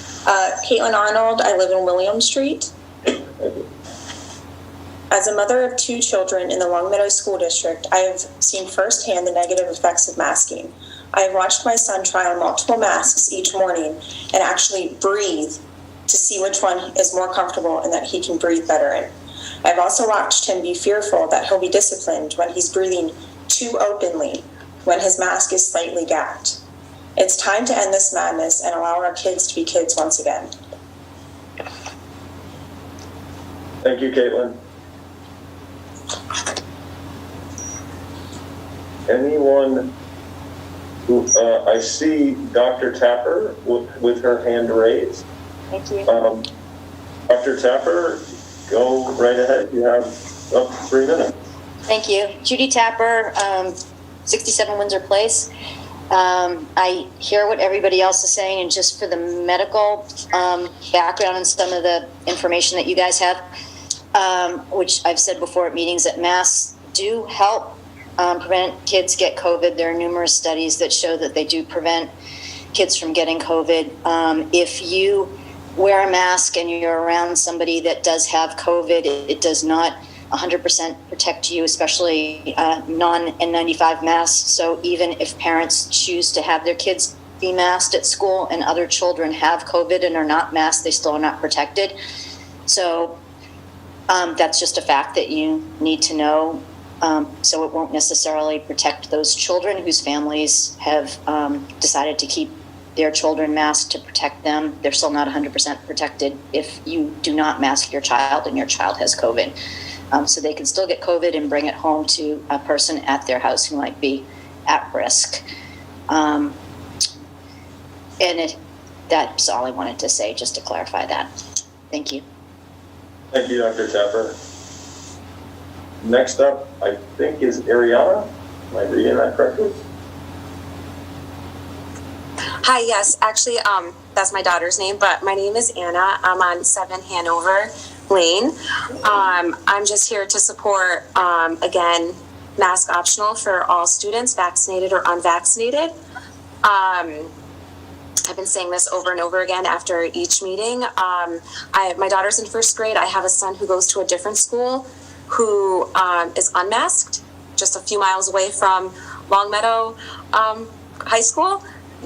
Caitlin Arnold, I live in William Street. As a mother of two children in the Longmeadow School District, I have seen firsthand the negative effects of masking. I have watched my son try on multiple masks each morning and actually breathe to see which one is more comfortable and that he can breathe better in. I've also watched him be fearful that he'll be disciplined when he's breathing too openly when his mask is slightly gapped. It's time to end this madness and allow our kids to be kids once again.
Thank you, Caitlin. Anyone who, I see Dr. Tapper with her hand raised.
Thank you.
Dr. Tapper, go right ahead. You have up to 3 minutes.
Thank you. Judy Tapper, 67 Windsor Place. I hear what everybody else is saying, and just for the medical background and some of the information that you guys have, which I've said before at meetings, that masks do help prevent kids get COVID. There are numerous studies that show that they do prevent kids from getting COVID. If you wear a mask and you're around somebody that does have COVID, it does not 100% protect you, especially non-N95 masks. So even if parents choose to have their kids be masked at school and other children have COVID and are not masked, they still are not protected. So that's just a fact that you need to know. So it won't necessarily protect those children whose families have decided to keep their children masked to protect them. They're still not 100% protected if you do not mask your child and your child has COVID. So they can still get COVID and bring it home to a person at their house who might be at risk. That's all I wanted to say, just to clarify that. Thank you.
Thank you, Dr. Tapper. Next up, I think, is Ariana. Am I reading that correctly?
Hi, yes, actually, that's my daughter's name, but my name is Anna. I'm on 7 Hanover Lane. I'm just here to support, again, mask optional for all students, vaccinated or unvaccinated. I've been saying this over and over again after each meeting. My daughter's in 1st grade. I have a son who goes to a different school who is unmasked, just a few miles away from Longmeadow High School.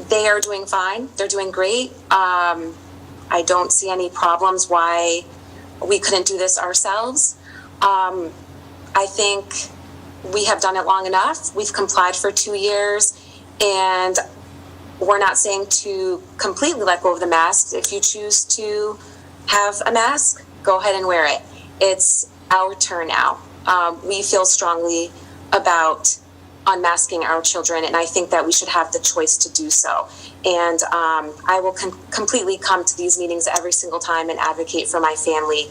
They are doing fine. They're doing great. I don't see any problems why we couldn't do this ourselves. I think we have done it long enough. We've complied for 2 years, and we're not saying to completely let go of the masks. If you choose to have a mask, go ahead and wear it. It's our turn now. We feel strongly about unmasking our children, and I think that we should have the choice to do so. And I will completely come to these meetings every single time and advocate for my family.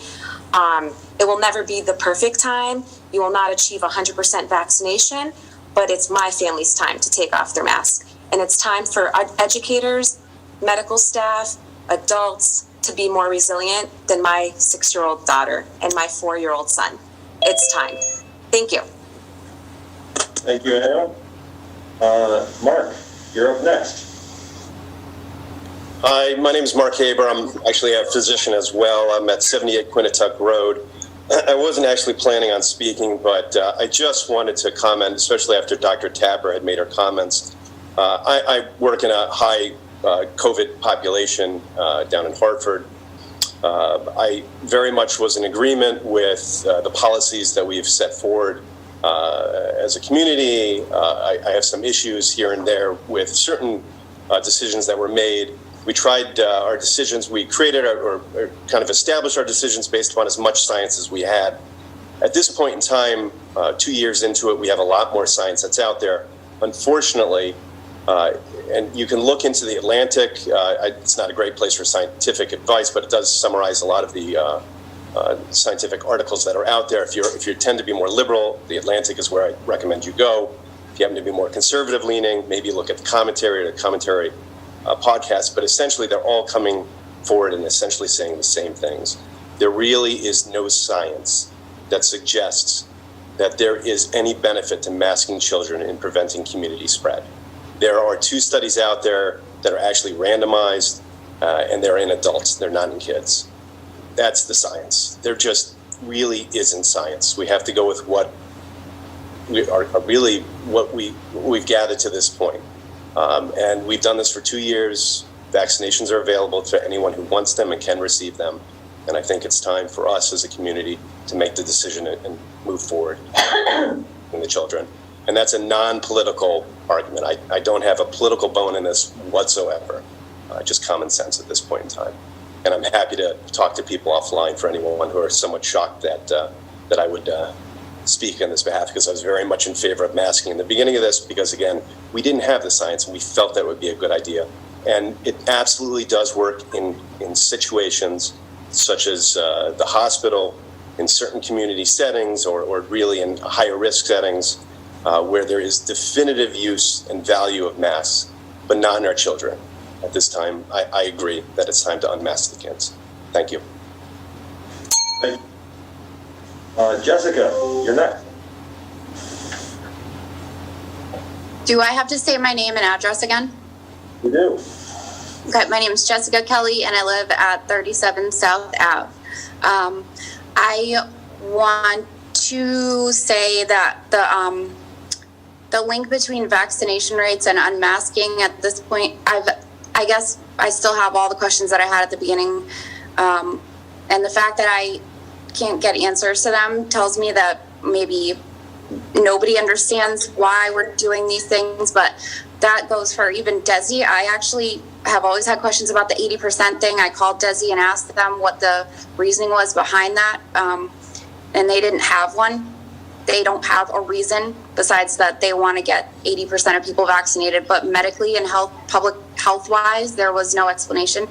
It will never be the perfect time. You will not achieve 100% vaccination, but it's my family's time to take off their mask. And it's time for educators, medical staff, adults to be more resilient than my 6-year-old daughter and my 4-year-old son. It's time. Thank you.
Thank you, Anna. Mark, you're up next.
Hi, my name is Mark Haber. I'm actually a physician as well. I'm at 78 Quinnetuck Road. I wasn't actually planning on speaking, but I just wanted to comment, especially after Dr. Tapper had made her comments. I work in a high COVID population down in Hartford. I very much was in agreement with the policies that we've set forward as a community. I have some issues here and there with certain decisions that were made. We tried our decisions, we created or kind of established our decisions based upon as much science as we had. At this point in time, 2 years into it, we have a lot more science that's out there. Unfortunately, and you can look into the Atlantic. It's not a great place for scientific advice, but it does summarize a lot of the scientific articles that are out there. If you tend to be more liberal, the Atlantic is where I recommend you go. If you happen to be more conservative leaning, maybe look at the commentary podcast. But essentially, they're all coming forward and essentially saying the same things. There really is no science that suggests that there is any benefit to masking children in preventing community spread. There are 2 studies out there that are actually randomized, and they're in adults, they're not in kids. That's the science. There just really isn't science. We have to go with what we are really what we've gathered to this point. And we've done this for 2 years. Vaccinations are available to anyone who wants them and can receive them. And I think it's time for us as a community to make the decision and move forward in the children. And that's a non-political argument. I don't have a political bone in this whatsoever, just common sense at this point in time. And I'm happy to talk to people offline for anyone who are somewhat shocked that I would speak on this behalf, because I was very much in favor of masking in the beginning of this, because again, we didn't have the science and we felt that would be a good idea. And it absolutely does work in situations such as the hospital, in certain community settings, or really in higher risk settings, where there is definitive use and value of masks, but not in our children. At this time, I agree that it's time to unmask the kids. Thank you.
Thank you. Jessica, you're next.
Do I have to say my name and address again?
You do.
Okay, my name is Jessica Kelly, and I live at 37 South Ave. I want to say that the link between vaccination rates and unmasking at this point, I guess I still have all the questions that I had at the beginning, and the fact that I can't get answers to them tells me that maybe nobody understands why we're doing these things, but that goes for even Desi. I actually have always had questions about the 80% thing. I called Desi and asked them what the reasoning was behind that, and they didn't have one. They don't have a reason besides that they want to get 80% of people vaccinated, but medically and public health-wise, there was no explanation.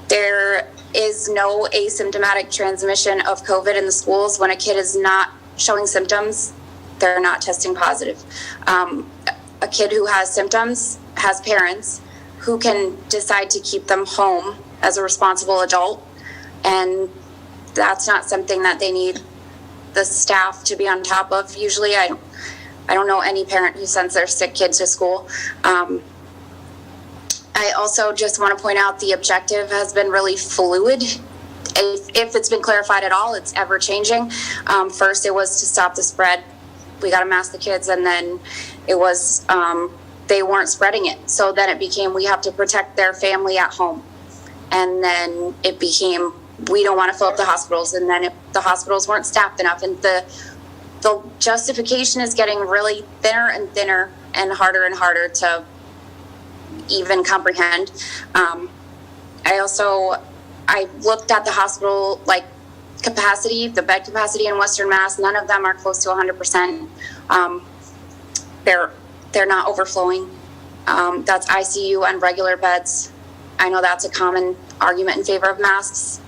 There is no asymptomatic transmission of COVID in the schools. When a kid is not showing symptoms, they're not testing positive. A kid who has symptoms has parents who can decide to keep them home as a responsible adult, and that's not something that they need the staff to be on top of. Usually I don't know any parent who sends their sick kid to school. I also just want to point out the objective has been really fluid. If it's been clarified at all, it's ever changing. First it was to stop the spread. We got to mask the kids, and then it was they weren't spreading it. So then it became we have to protect their family at home. And then it became we don't want to fill up the hospitals, and then the hospitals weren't staffed enough, and the justification is getting really thinner and thinner and harder to even comprehend. I looked at the hospital capacity, the bed capacity in Western Mass. None of them are close to 100%. They're not overflowing. That's ICU and regular beds. I know that's a common argument in favor of masks.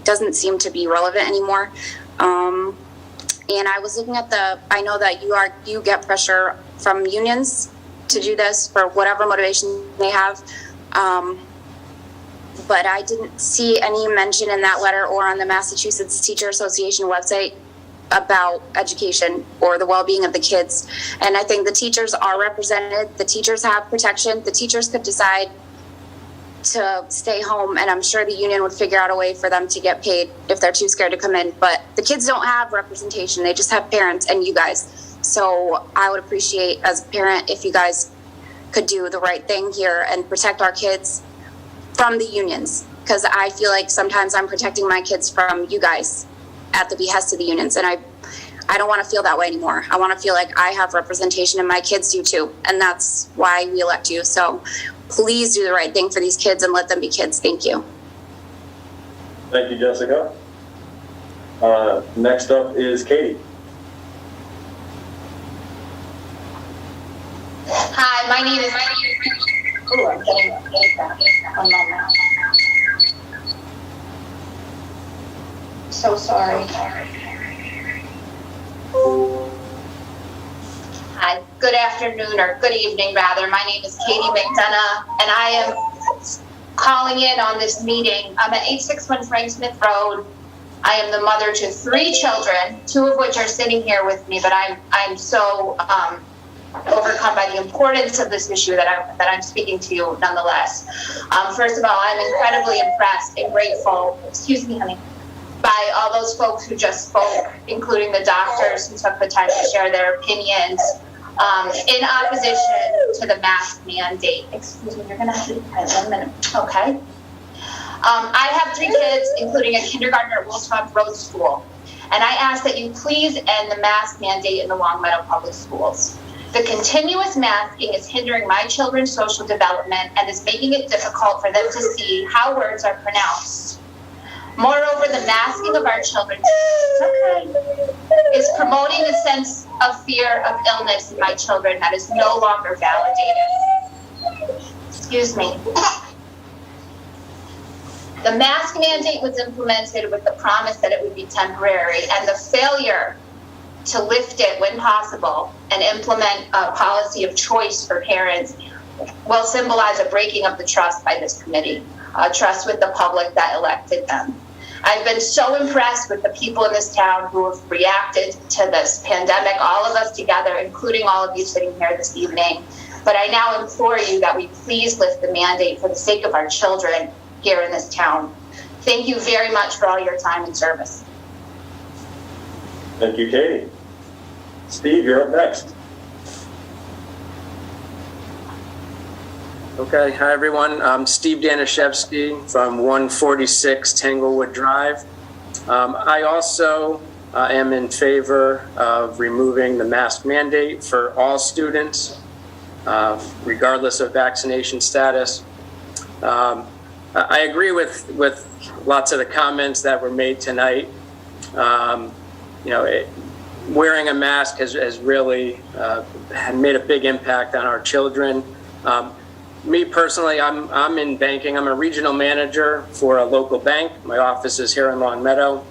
Doesn't seem to be relevant anymore. And I was looking at I know that you get pressure from unions to do this for whatever motivation they have. But I didn't see any mention in that letter or on the Massachusetts Teacher Association website about education or the well-being of the kids. And I think the teachers are represented. The teachers have protection. The teachers could decide to stay home, and I'm sure the union would figure out a way for them to get paid if they're too scared to come in. But the kids don't have representation. They just have parents and you guys. So I would appreciate, as a parent, if you guys could do the right thing here and protect our kids from the unions, because I feel like sometimes I'm protecting my kids from you guys at the behest of the unions, and I don't want to feel that way anymore. I want to feel like I have representation and my kids do too, and that's why we elect you. So please do the right thing for these kids and let them be kids. Thank you.
Thank you, Jessica. Next up is Katie.
Hi, my name is. Oh, I'm getting feedback. One moment. So sorry. Hi, good afternoon or good evening rather. My name is Katie McDonough, and I am calling in on this meeting. I'm at 861 Frank Smith Road, I am the mother to 3 children, 2 of which are sitting here with me, but I'm so overcome by the importance of this issue that I'm speaking to you nonetheless. First of all, I'm incredibly impressed and grateful, excuse me, honey, by all those folks who just spoke, including the doctors who took the time to share their opinions in opposition to the mask mandate. Excuse me, you're gonna have to be quiet 1 minute, okay? I have 3 kids, including a kindergartner at Wiltshire Road School, and I ask that you please end the mask mandate in the Longmeadow Public Schools. The continuous masking is hindering my children's social development and is making it difficult for them to see how words are pronounced. Moreover, the masking of our children is promoting a sense of fear of illness in my children that is no longer validated. Excuse me. The mask mandate was implemented with the promise that it would be temporary, and the failure to lift it when possible and implement a policy of choice for parents will symbolize a breaking of the trust by this committee, trust with the public that elected them. I've been so impressed with the people in this town who have reacted to this pandemic, all of us together, including all of you sitting here this evening. But I now implore you that we please lift the mandate for the sake of our children here in this town. Thank you very much for all your time and service.
Thank you, Katie. Steve, you're up next.
Okay, hi everyone. I'm Steve Danishevsky from 146 Tanglewood Drive. I also am in favor of removing the mask mandate for all students, regardless of vaccination status. I agree with lots of the comments that were made tonight. Wearing a mask has really made a big impact on our children. Me personally, I'm in banking. I'm a regional manager for a local bank. My office is here in Longmeadow.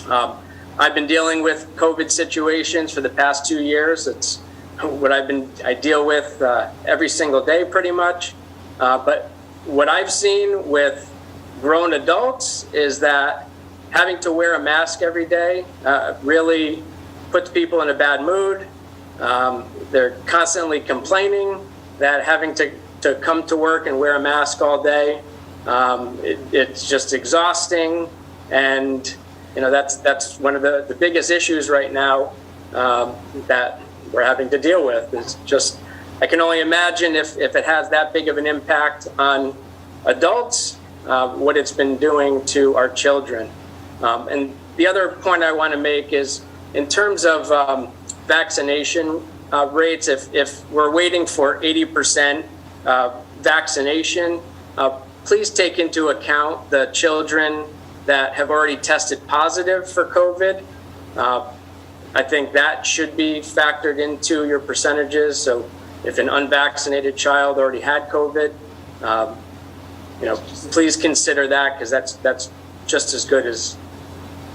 I've been dealing with COVID situations for the past 2 years. It's what I deal with every single day pretty much. But what I've seen with grown adults is that having to wear a mask every day really puts people in a bad mood. They're constantly complaining that having to come to work and wear a mask all day, it's just exhausting. And that's one of the biggest issues right now that we're having to deal with. It's just, I can only imagine if it has that big of an impact on adults, what it's been doing to our children. And the other point I want to make is in terms of vaccination rates, if we're waiting for 80% vaccination, please take into account the children that have already tested positive for COVID. I think that should be factored into your percentages. So if an unvaccinated child already had COVID, please consider that, because that's just as good as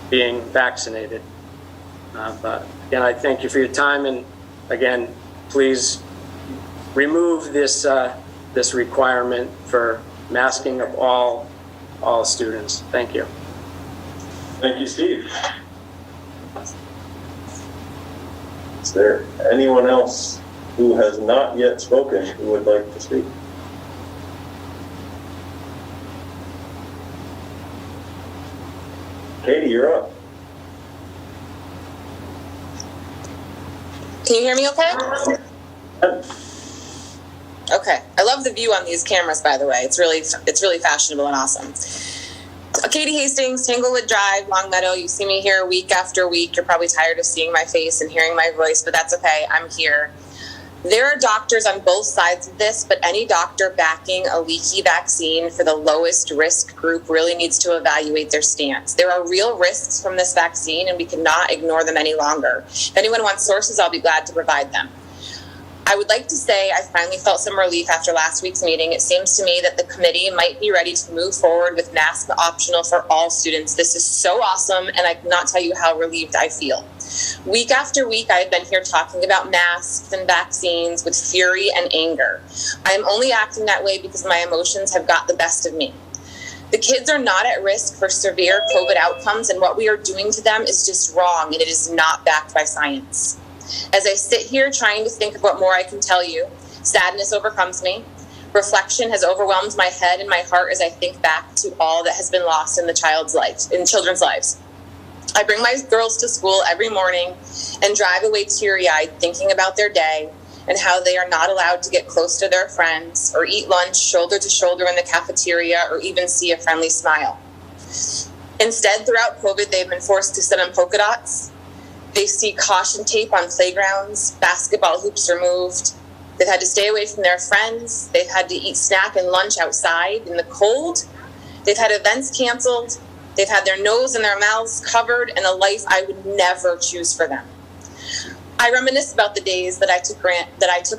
being vaccinated. But again, I thank you for your time, and again, please remove this requirement for masking of all students. Thank you.
Thank you, Steve. Is there anyone else who has not yet spoken who would like to speak? Katie, you're up.
Can you hear me okay? Okay. I love the view on these cameras, by the way. It's really fashionable and awesome. Katie Hastings, Tanglewood Drive, Longmeadow. You see me here week after week. You're probably tired of seeing my face and hearing my voice, but that's okay. I'm here. There are doctors on both sides of this, but any doctor backing a leaky vaccine for the lowest risk group really needs to evaluate their stance. There are real risks from this vaccine, and we cannot ignore them any longer. If anyone wants sources, I'll be glad to provide them. I would like to say I finally felt some relief after last week's meeting. It seems to me that the committee might be ready to move forward with mask optional for all students. This is so awesome, and I cannot tell you how relieved I feel. Week after week, I have been here talking about masks and vaccines with fury and anger. I am only acting that way because my emotions have got the best of me. The kids are not at risk for severe COVID outcomes, and what we are doing to them is just wrong, and it is not backed by science. As I sit here trying to think of what more I can tell you, sadness overcomes me. Reflection has overwhelmed my head and my heart as I think back to all that has been lost in children's lives. I bring my girls to school every morning and drive away teary-eyed thinking about their day and how they are not allowed to get close to their friends or eat lunch shoulder to shoulder in the cafeteria or even see a friendly smile. Instead, throughout COVID, they've been forced to sit on polka dots. They see caution tape on playgrounds, basketball hoops removed. They've had to stay away from their friends. They've had to eat snack and lunch outside in the cold. They've had events canceled. They've had their nose and their mouths covered in a life I would never choose for them. I reminisce about the days that I took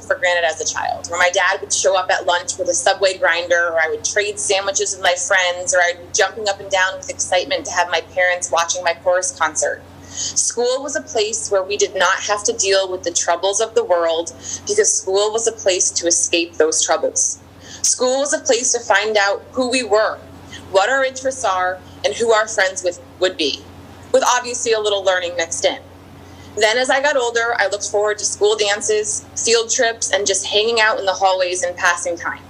for granted as a child, where my dad would show up at lunch with a Subway grinder, or I would trade sandwiches with my friends, or I'd be jumping up and down with excitement to have my parents watching my chorus concert. School was a place where we did not have to deal with the troubles of the world because school was a place to escape those troubles. School was a place to find out who we were, what our interests are, and who our friends would be, with obviously a little learning mixed in. Then as I got older, I looked forward to school dances, field trips, and just hanging out in the hallways and passing time.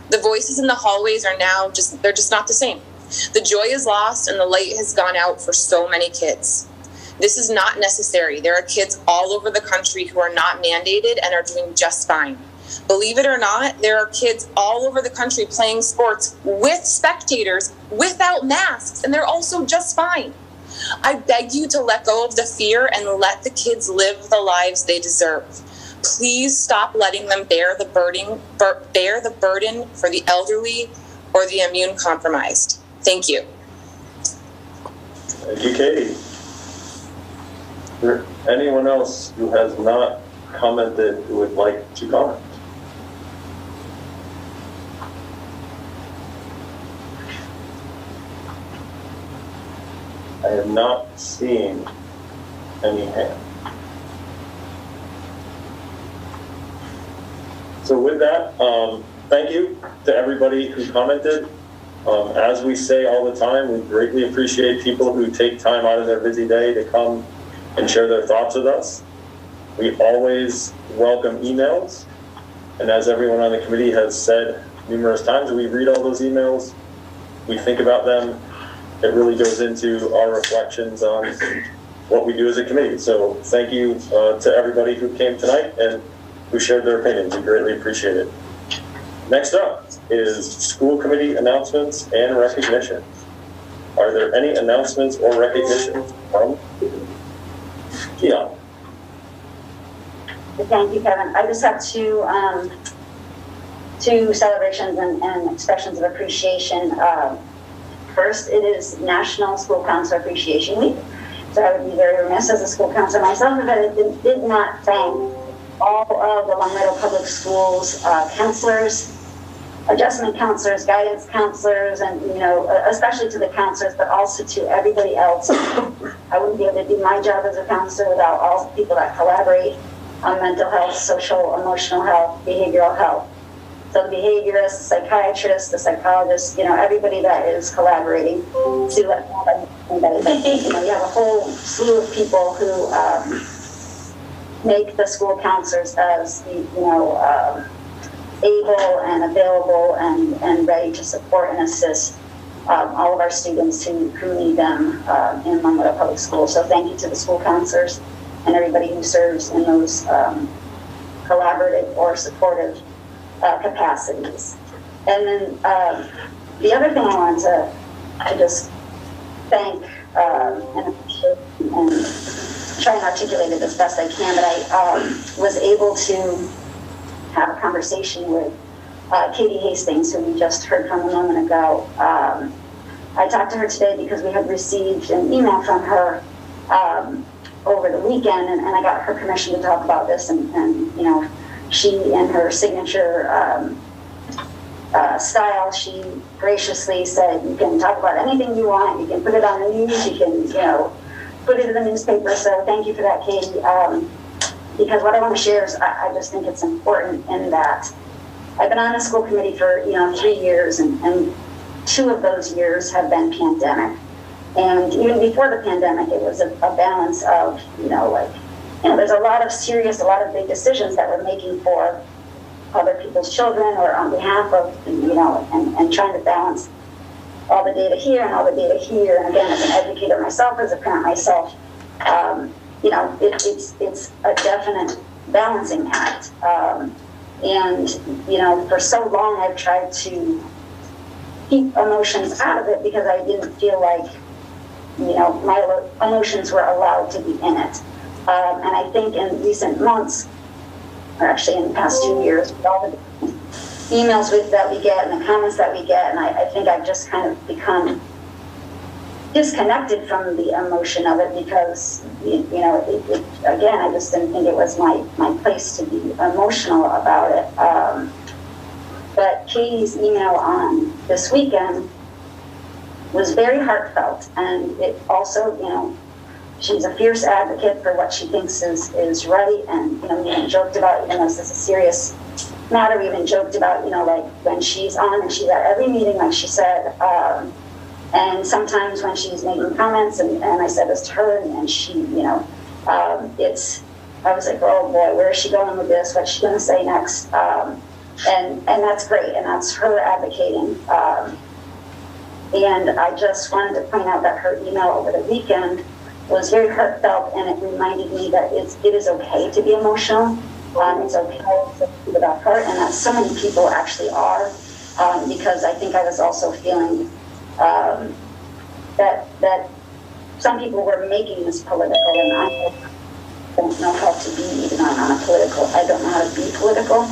The voices in the hallways are now they're just not the same. The joy is lost and the light has gone out for so many kids. This is not necessary. There are kids all over the country who are not mandated and are doing just fine. Believe it or not, there are kids all over the country playing sports with spectators without masks, and they're also just fine. I beg you to let go of the fear and let the kids live the lives they deserve. Please stop letting them bear the burden for the elderly or the immune compromised. Thank you.
Thank you, Katie. Is there anyone else who has not commented who would like to comment? I have not seen any hands. So with that, thank you to everybody who commented. As we say all the time, we greatly appreciate people who take time out of their busy day to come and share their thoughts with us. We always welcome emails. And as everyone on the committee has said numerous times, we read all those emails, we think about them. It really goes into our reflections on what we do as a committee. So thank you to everybody who came tonight and who shared their opinions. We greatly appreciate it. Next up is school committee announcements and recognition. Are there any announcements or recognitions from Keon?
Thank you, Kevin. I just have two celebrations and expressions of appreciation. First, it is National School Counselor Appreciation Week. So I would be very remiss as a school counselor myself if I did not thank all of the Long Meadow Public Schools counselors, adjustment counselors, guidance counselors, and, especially to the counselors, but also to everybody else. I wouldn't be able to do my job as a counselor without all the people that collaborate on mental health, social, emotional health, behavioral health. So the behaviorists, the psychiatrists, the psychologists, everybody that is collaborating to let everybody that you have a whole slew of people who make the school counselors as able and available and ready to support and assist all of our students who need them in Long Meadow Public Schools. So thank you to the school counselors and everybody who serves in those collaborative or supportive capacities. And then the other thing I wanted to just thank and appreciate and try and articulate it as best I can, but I was able to have a conversation with Katie Hastings, who we just heard from a moment ago. I talked to her today because we had received an email from her over the weekend, and I got her permission to talk about this, and she, in her signature style, she graciously said, you can talk about anything you want, you can put it on the news, you can, put it in the newspaper. So thank you for that, Katie. Because what I want to share is I just think it's important in that I've been on the school committee for, 3 years, and 2 of those years have been pandemic. And even before the pandemic, it was a balance of, there's a lot of big decisions that we're making for other people's children or on behalf of, and trying to balance all the data here and all the data here. And again, as an educator myself, as a parent myself, it's a definite balancing act. For so long I've tried to keep emotions out of it because I didn't feel like, my emotions were allowed to be in it. And I think in recent months, or actually in the past 2 years, with all the emails that we get and the comments that we get, and I think I've just kind of become disconnected from the emotion of it because, again, I just didn't think it was my place to be emotional about it. But Katie's email on this weekend was very heartfelt, and it also, she's a fierce advocate for what she thinks is right, and, we even joked about, even though this is a serious matter, we even joked about, like when she's on and she's at every meeting, like she said, and sometimes when she's making comments, and I said this to her, and she, I was like, oh boy, where is she going with this? What's she going to say next? And that's great, and that's her advocating. And I just wanted to point out that her email over the weekend was very heartfelt, and it reminded me that it is okay to be emotional. It's okay to feel about hurt, and that so many people actually are, because I think I was also feeling that some people were making this political, and I don't know how to be, even though I'm not political. I don't know how to be political.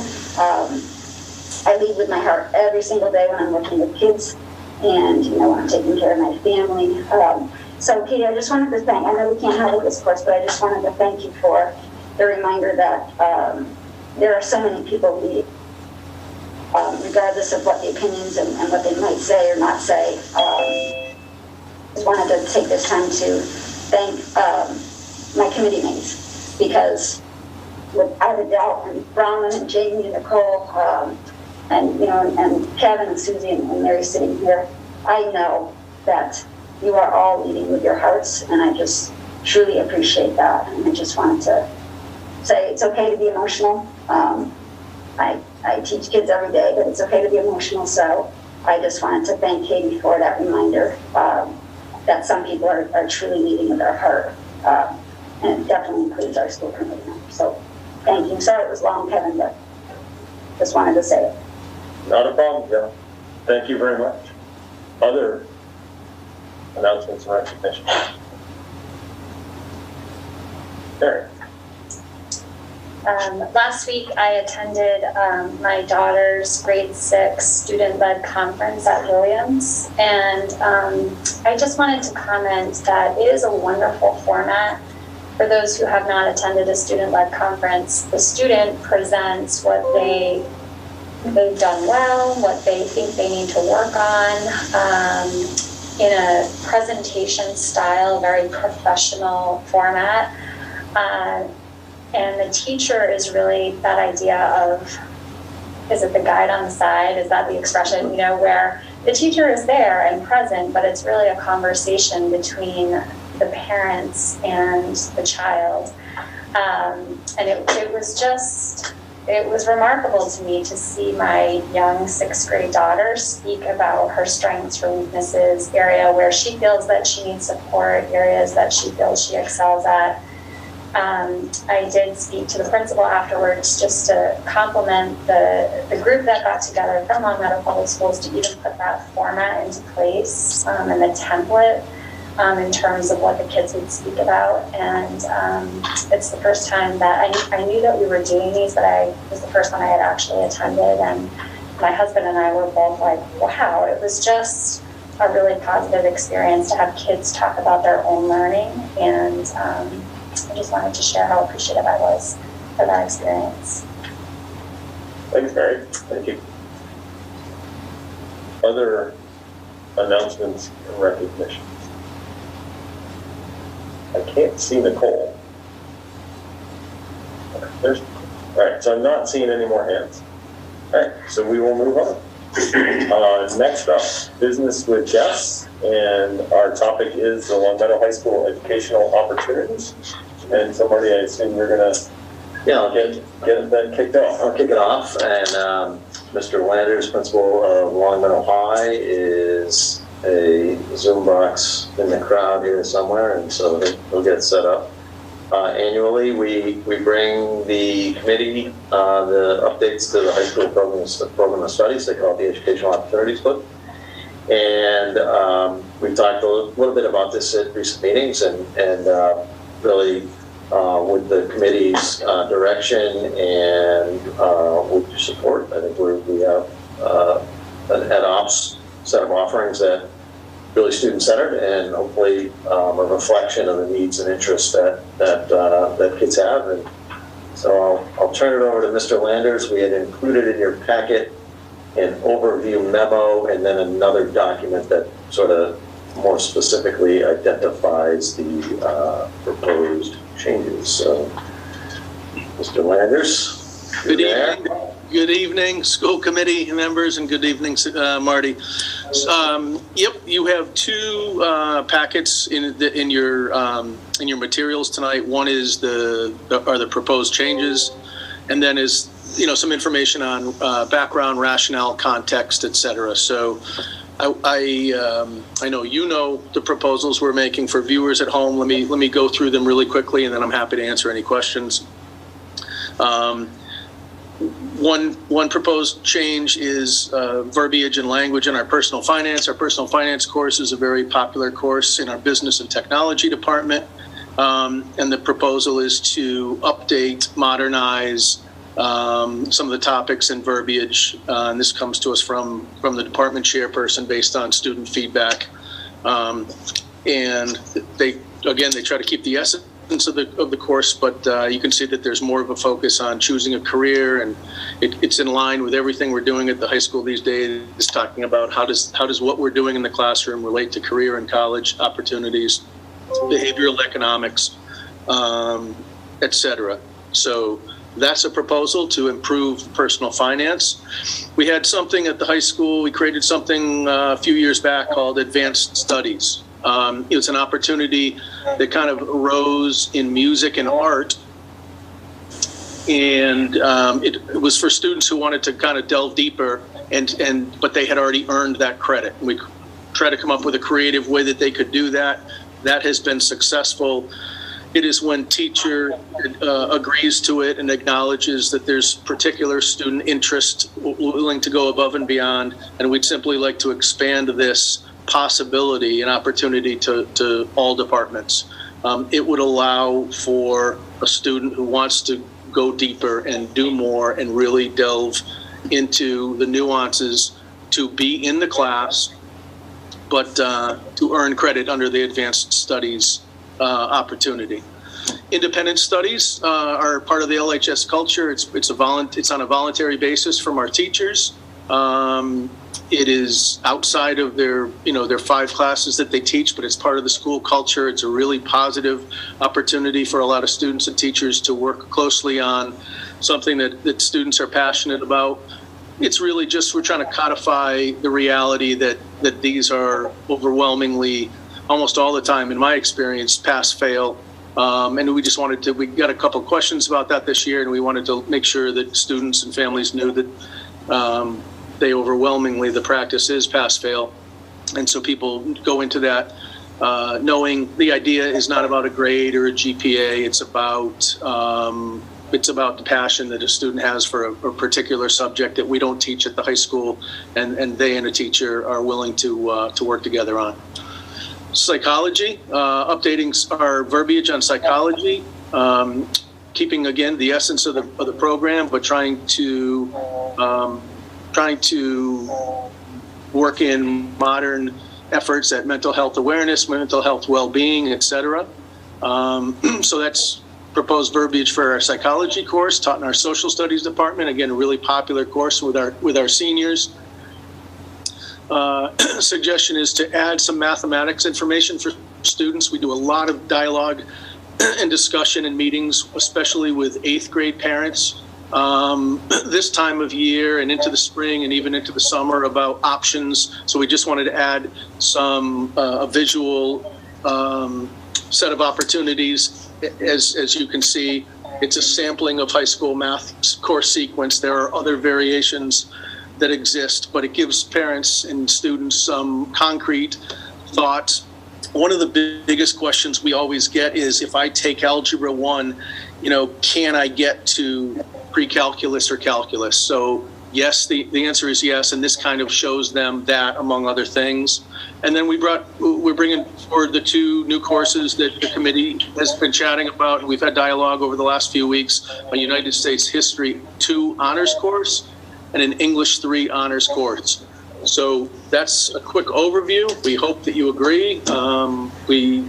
I lead with my heart every single day when I'm working with kids, and when I'm taking care of my family. So, Katie, I just wanted to thank. I know we can't have a discourse, but I just wanted to thank you for the reminder that there are so many people leading, regardless of what the opinions and what they might say or not say. Just wanted to take this time to thank my committee mates, because without a doubt, and Bronwyn and Jamie and Nicole, and Kevin and Susie and Mary sitting here, I know that you are all leading with your hearts, and I just truly appreciate that. And I just wanted to say it's okay to be emotional. I teach kids every day, but it's okay to be emotional. So I just wanted to thank Katie for that reminder that some people are truly leading with their heart. And it definitely includes our school committee members. So thank you. Sorry it was long, Kevin, but just wanted to say it.
Not a problem, Joe. Thank you very much. Other announcements and recognition? Mary.
Last week I attended my daughter's grade 6 student-led conference at Williams, and I just wanted to comment that it is a wonderful format. For those who have not attended a student-led conference, the student presents what they've done well, what they think they need to work on, in a presentation style, very professional format. And the teacher is really that idea of, is it the guide on the side? Is that the expression, where the teacher is there and present, but it's really a conversation between the parents and the child. And it was remarkable to me to see my young 6th grade daughter speak about her strengths, her weaknesses, area where she feels that she needs support, areas that she feels she excels at. I did speak to the principal afterwards just to compliment the group that got together from Long Meadow Public Schools to even put that format into place, and the template in terms of what the kids would speak about. And it's the first time that I knew that we were doing these, but it was the first one I had actually attended. And my husband and I were both like, wow, it was just a really positive experience to have kids talk about their own learning. And I just wanted to share how appreciative I was for that experience.
Thanks, Mary. Thank you. Other announcements and recognitions? I can't see Nicole. All right, so I'm not seeing any more hands. All right, so we will move on. Next up, business with guests, and our topic is the Long Meadow High School educational opportunities. And so, Marty, I assume you're gonna
I'll
get that kicked off.
I'll kick it off, and Mr. Landers, principal of Long Meadow High, is a Zoom box in the crowd here somewhere, and so he'll get set up. Annually, we bring the committee the updates to the high school program of studies. They call it the Educational Opportunities Book. And we've talked a little bit about this at recent meetings, and really with the committee's direction and with your support, I think we have an ed ops set of offerings that really student-centered and hopefully a reflection of the needs and interests that kids have. And so I'll turn it over to Mr. Landers. We had included in your packet an overview memo and then another document that sort of more specifically identifies the proposed changes. So, Mr. Landers.
Good evening. Good evening, school committee members, and good evening, Marty. Yep, you have two packets in your materials tonight. One is the proposed changes, and then is some information on background, rationale, context, etc. So I know the proposals we're making. For viewers at home, let me go through them really quickly, and then I'm happy to answer any questions. One proposed change is verbiage and language in our personal finance. Our personal finance course is a very popular course in our business and technology department, and the proposal is to update, modernize some of the topics and verbiage, and this comes to us from the department chairperson based on student feedback. And they try to keep the essence of the course, but you can see that there's more of a focus on choosing a career, and it's in line with everything we're doing at the high school these days, talking about how does what we're doing in the classroom relate to career and college opportunities, behavioral economics, etc. So that's a proposal to improve personal finance. We had something at the high school. We created something a few years back called Advanced Studies. It was an opportunity that kind of arose in music and art, and it was for students who wanted to kind of delve deeper, but they had already earned that credit. We try to come up with a creative way that they could do that. That has been successful. It is when teacher agrees to it and acknowledges that there's particular student interest, willing to go above and beyond, and we'd simply like to expand this possibility and opportunity to all departments. It would allow for a student who wants to go deeper and do more and really delve into the nuances to be in the class, but to earn credit under the Advanced Studies opportunity. Independent studies are part of the LHS culture. It's on a voluntary basis from our teachers. It is outside of their 5 classes that they teach, but it's part of the school culture. It's a really positive opportunity for a lot of students and teachers to work closely on something that students are passionate about. It's really just, we're trying to codify the reality that these are overwhelmingly, almost all the time, in my experience, pass, fail. And we got a couple questions about that this year, and we wanted to make sure that students and families knew that they overwhelmingly, the practice is pass, fail. And so people go into that knowing the idea is not about a grade or a GPA. It's about the passion that a student has for a particular subject that we don't teach at the high school, and they and a teacher are willing to work together on. Psychology, updating our verbiage on psychology, keeping again the essence of the program, but trying to work in modern efforts at mental health awareness, mental health well-being, etc. So that's proposed verbiage for our psychology course taught in our social studies department. Again, a really popular course with our seniors. Suggestion is to add some mathematics information for students. We do a lot of dialogue and discussion and meetings, especially with 8th grade parents this time of year and into the spring and even into the summer about options. So we just wanted to add some a visual set of opportunities. As you can see, it's a sampling of high school math course sequence. There are other variations that exist, but it gives parents and students some concrete thoughts. One of the biggest questions we always get is, if I take Algebra 1, can I get to pre-calculus or calculus? So yes, the answer is yes, and this kind of shows them that, among other things. And then we're bringing forward the 2 new courses that the committee has been chatting about, and we've had dialogue over the last few weeks: a United States History 2 honors course and an English 3 honors course. So that's a quick overview. We hope that you agree. We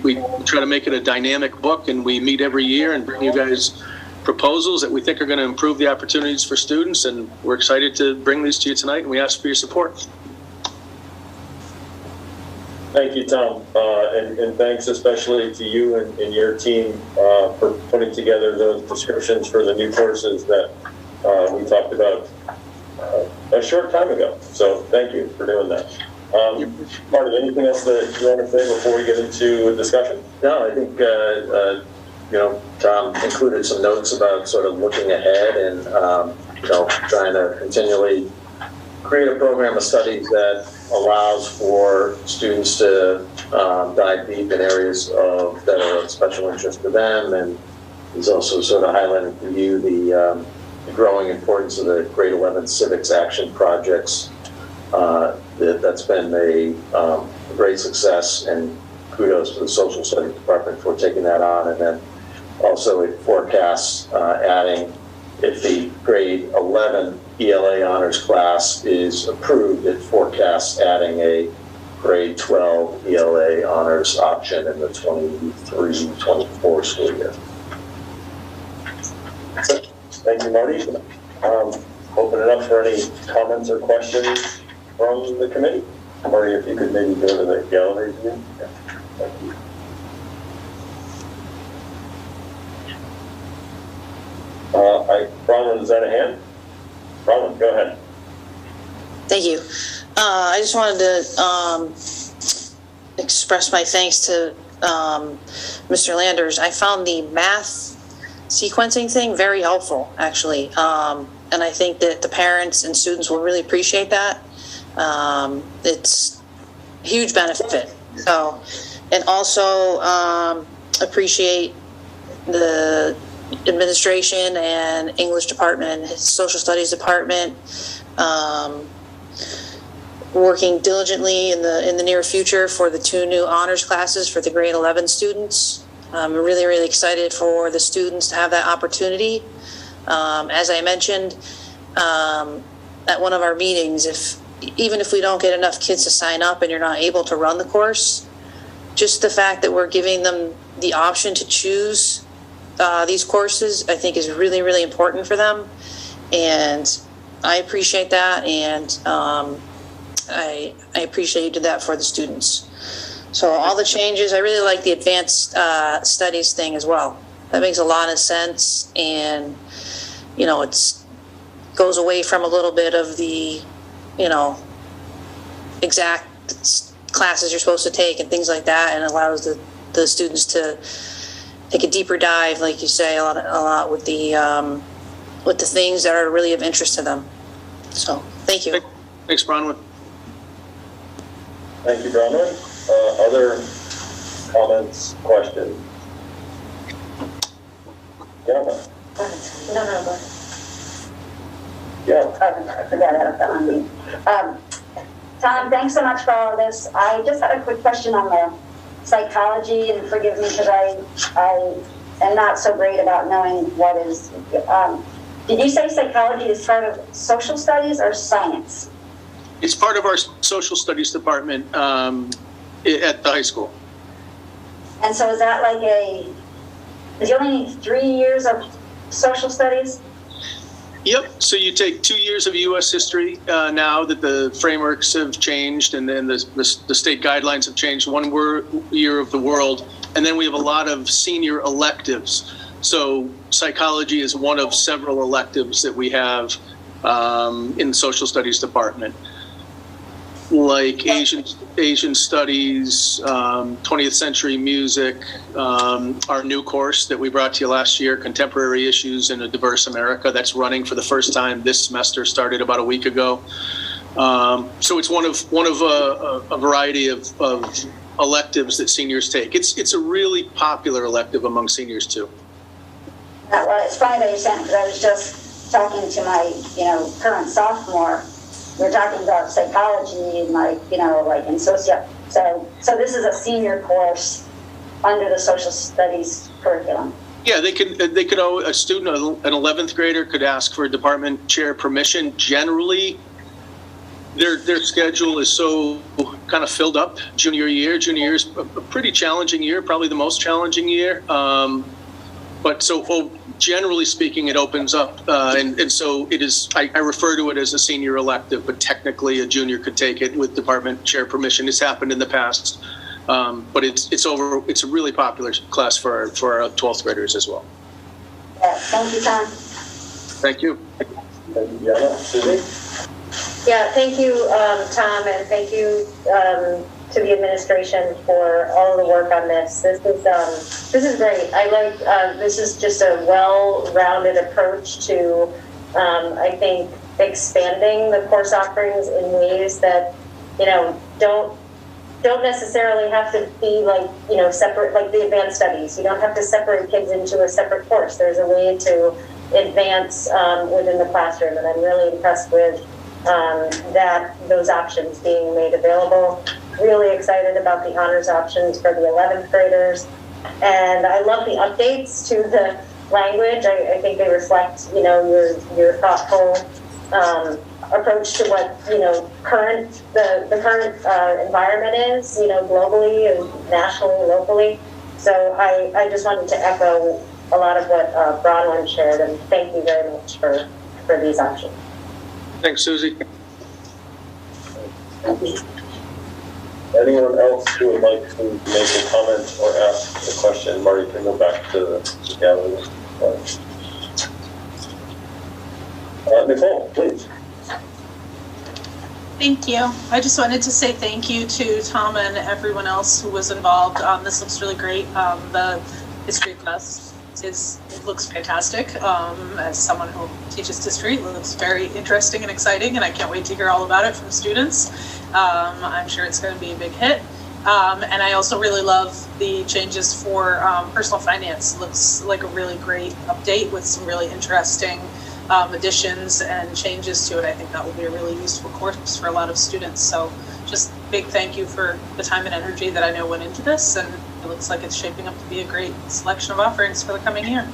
try to make it a dynamic book, and we meet every year and bring you guys proposals that we think are going to improve the opportunities for students, and we're excited to bring these to you tonight, and we ask for your support.
Thank you, Tom, and thanks especially to you and your team for putting together those descriptions for the new courses that we talked about a short time ago. So thank you for doing that. Marty, anything else that you want to say before we get into a discussion?
No, I think Tom included some notes about sort of looking ahead and trying to continually create a program of studies that allows for students to dive deep in areas that are of special interest to them. And he's also sort of highlighting for you the growing importance of the grade 11 civics action projects. That's been a great success, and kudos to the social studies department for taking that on. And then also it forecasts adding, if the grade 11 ELA honors class is approved, it forecasts adding a grade 12 ELA honors option in the 23-24 school year.
Thank you, Marty. Open it up for any comments or questions from the committee. Marty, if you could maybe go to the gallery view. Yeah. Thank you. Bronwyn, is that a hand? Bronwyn, go ahead.
Thank you. I just wanted to express my thanks to Mr. Landers. I found the math sequencing thing very helpful, actually. And I think that the parents and students will really appreciate that. It's a huge benefit. So, and also appreciate the administration and English department, social studies department, working diligently in the near future for the 2 new honors classes for the grade 11 students. I'm really, really excited for the students to have that opportunity. As I mentioned at one of our meetings, even if we don't get enough kids to sign up and you're not able to run the course, just the fact that we're giving them the option to choose these courses, I think, is really, really important for them. And I appreciate that, and I appreciate you did that for the students. So all the changes, I really like the advanced studies thing as well. That makes a lot of sense, and it's goes away from a little bit of the exact classes you're supposed to take and things like that, and allows the students to take a deeper dive, like you say, a lot with the things that are really of interest to them. So thank you.
Thanks, Bronwyn.
Thank you, Bronwyn. Other comments, questions? Yeah.
No.
Yeah.
I forgot how to unmute. Tom, thanks so much for all of this. I just had a quick question on the psychology, and forgive me because I am not so great about knowing what is. Did you say psychology is part of social studies or science?
It's part of our social studies department at the high school.
And so is that like do you only need 3 years of social studies?
Yep. So you take 2 years of U.S. history now that the frameworks have changed, and then the state guidelines have changed. 1 year of the world, and then we have a lot of senior electives. So psychology is one of several electives that we have in the social studies department, like Asian studies, 20th century music, our new course that we brought to you last year, Contemporary Issues in a Diverse America, that's running for the first time this semester, started about a week ago. So it's one of a variety of electives that seniors take. It's a really popular elective among seniors too.
Well, it's funny that you're saying, because I was just talking to my, current sophomore. We're talking about psychology and in socio. So this is a senior course under the social studies curriculum.
Yeah, a student, an 11th grader could ask for department chair permission. Generally, their schedule is so kind of filled up. Junior year is a pretty challenging year, probably the most challenging year. But generally speaking, it opens up, and so it is. I refer to it as a senior elective, but technically a junior could take it with department chair permission. It's happened in the past, but it's a really popular class for our 12th graders as well.
Yeah, thank you, Tom.
Thank you.
Thank you, Jenna. Susie?
Yeah, thank you, Tom, and thank you to the administration for all of the work on this. This is great. I like this is just a well-rounded approach to I think expanding the course offerings in ways that don't necessarily have to be separate, like the advanced studies. You don't have to separate kids into a separate course. There's a way to advance within the classroom, and I'm really impressed with those options being made available. Really excited about the honors options for the 11th graders, and I love the updates to the language. I think they reflect your thoughtful approach to what the current environment is, globally and nationally, locally. So I just wanted to echo a lot of what Bronwyn shared, and thank you very much for these options.
Thanks, Susie.
Anyone else who would like to make a comment or ask a question? Marty, can go back to the gallery. Nicole, please.
Thank you. I just wanted to say thank you to Tom and everyone else who was involved. This looks really great. The history class looks fantastic. As someone who teaches history, it looks very interesting and exciting, and I can't wait to hear all about it from students. I'm sure it's going to be a big hit. And I also really love the changes for personal finance. It looks like a really great update with some really interesting additions and changes to it. I think that will be a really useful course for a lot of students. So just big thank you for the time and energy that I know went into this, and it looks like it's shaping up to be a great selection of offerings for the coming year.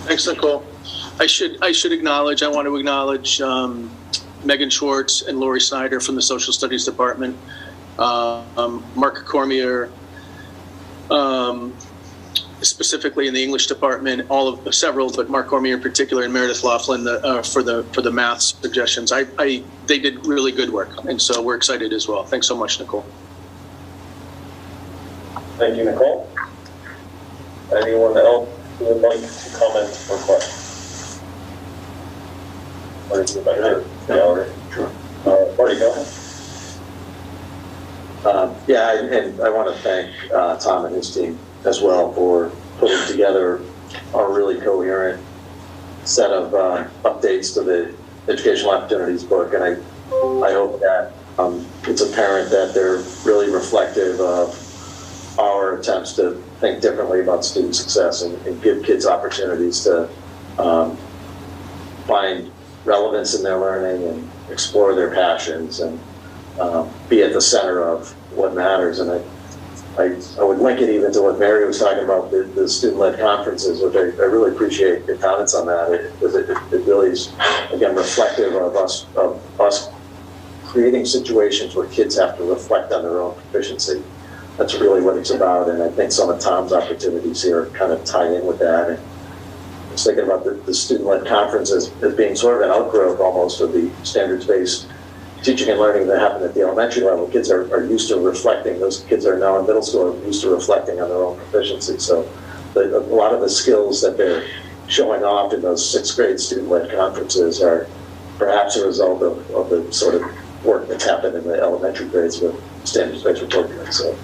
Thanks, Nicole. I want to acknowledge Megan Schwartz and Lori Snyder from the Social Studies Department, Mark Cormier, specifically in the English department, several, but Mark Cormier in particular, and Meredith Laughlin for the math suggestions. They did really good work, and so we're excited as well. Thanks so much, Nicole.
Thank you, Nicole. Anyone else who would like to comment or question? Marty, go back to the gallery. Sure. Marty, go ahead.
And I want to thank Tom and his team as well for putting together a really coherent set of updates to the Educational Opportunities book. And I hope that it's apparent that they're really reflective of our attempts to think differently about student success and give kids opportunities to find relevance in their learning and explore their passions and be at the center of what matters. And I would link it even to what Mary was talking about, the student-led conferences, which I really appreciate your comments on that. It really is, again, reflective of us creating situations where kids have to reflect on their own proficiency. That's really what it's about, and I think some of Tom's opportunities here kind of tie in with that. And I was thinking about the student-led conferences as being sort of an outgrowth almost of the standards-based teaching and learning that happened at the elementary level. Kids are used to reflecting. Those kids are now in middle school are used to reflecting on their own proficiency. So a lot of the skills that they're showing off in those sixth grade student-led conferences are perhaps a result of the sort of work that's happened in the elementary grades with standards-based reporting. So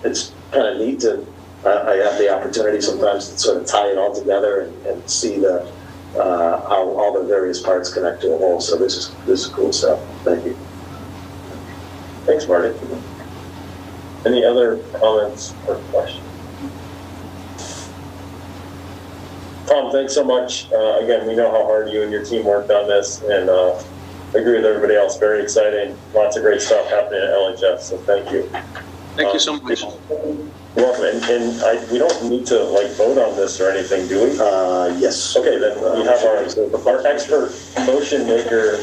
it's kind of neat to, I have the opportunity sometimes to sort of tie it all together and see how all the various parts connect to a whole. So this is cool stuff. Thank you.
Thanks, Marty. Any other comments or questions? Tom, thanks so much. Again, we know how hard you and your team worked on this, and I agree with everybody else. Very exciting. Lots of great stuff happening at LHS, so thank you.
Thank you so much.
You're welcome. And we don't need to vote on this or anything, do we?
Yes.
Okay, then we have our expert motion maker,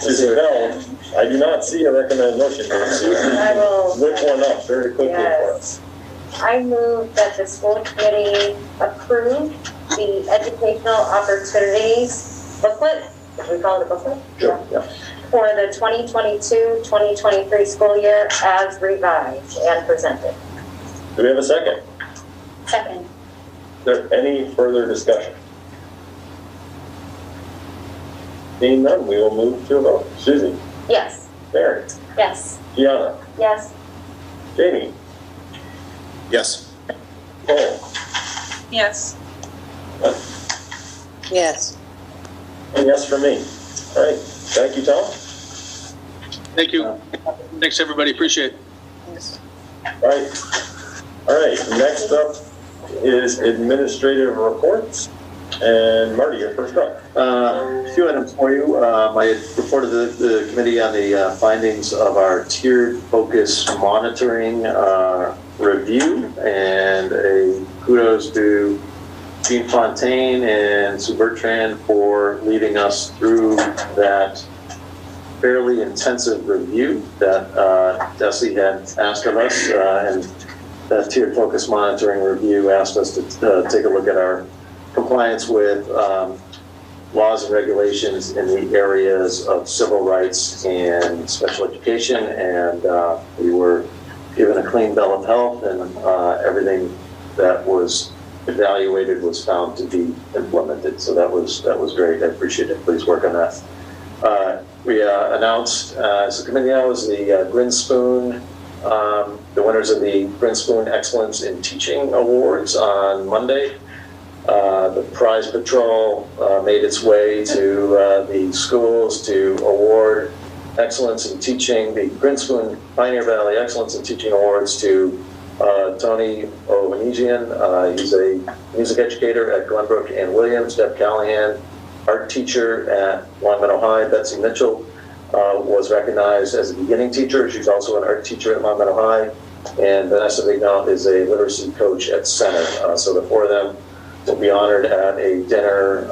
Susan Bell. I do not see a recommended motion. Susan,
I will
whip one up very quickly for us.
I move that the school committee approve the educational opportunities booklet. Did we call it a booklet?
Sure. Yeah.
For the 2022-2023 school year as revised and presented.
Do we have a second?
Second.
Is there any further discussion? Seeing none, we will move to a vote. Susie?
Yes.
Mary?
Yes.
Gianna?
Yes.
Jamie?
Yes.
Cole?
Yes.
Yes.
And yes for me. All right. Thank you, Tom.
Thank you. Thanks, everybody. Appreciate it.
All right. All right. Next up is administrative reports. And Marty, you're first up.
A few items for you. I reported the committee on the findings of our tiered focus monitoring review, and a kudos to Jean Fontaine and Sue Bertrand for leading us through that fairly intensive review that Desi had asked of us, and that tiered focus monitoring review asked us to take a look at our compliance with laws and regulations in the areas of civil rights and special education, and we were given a clean bill of health, and everything that was evaluated was found to be implemented. So that was great. I appreciate it. Please work on that. We announced, as the committee knows, the Grinspoon, the winners of the Grinspoon Excellence in Teaching Awards on Monday. The prize patrol made its way to the schools to award excellence in teaching, the Grinspoon Pioneer Valley Excellence in Teaching Awards to Tony O'Hanigian. He's a music educator at Glenbrook and Williams. Deb Callahan, art teacher at Long Meadow High. Betsy Mitchell was recognized as a beginning teacher. She's also an art teacher at Long Meadow High. And Vanessa Vignal is a literacy coach at Center. So the four of them will be honored at a dinner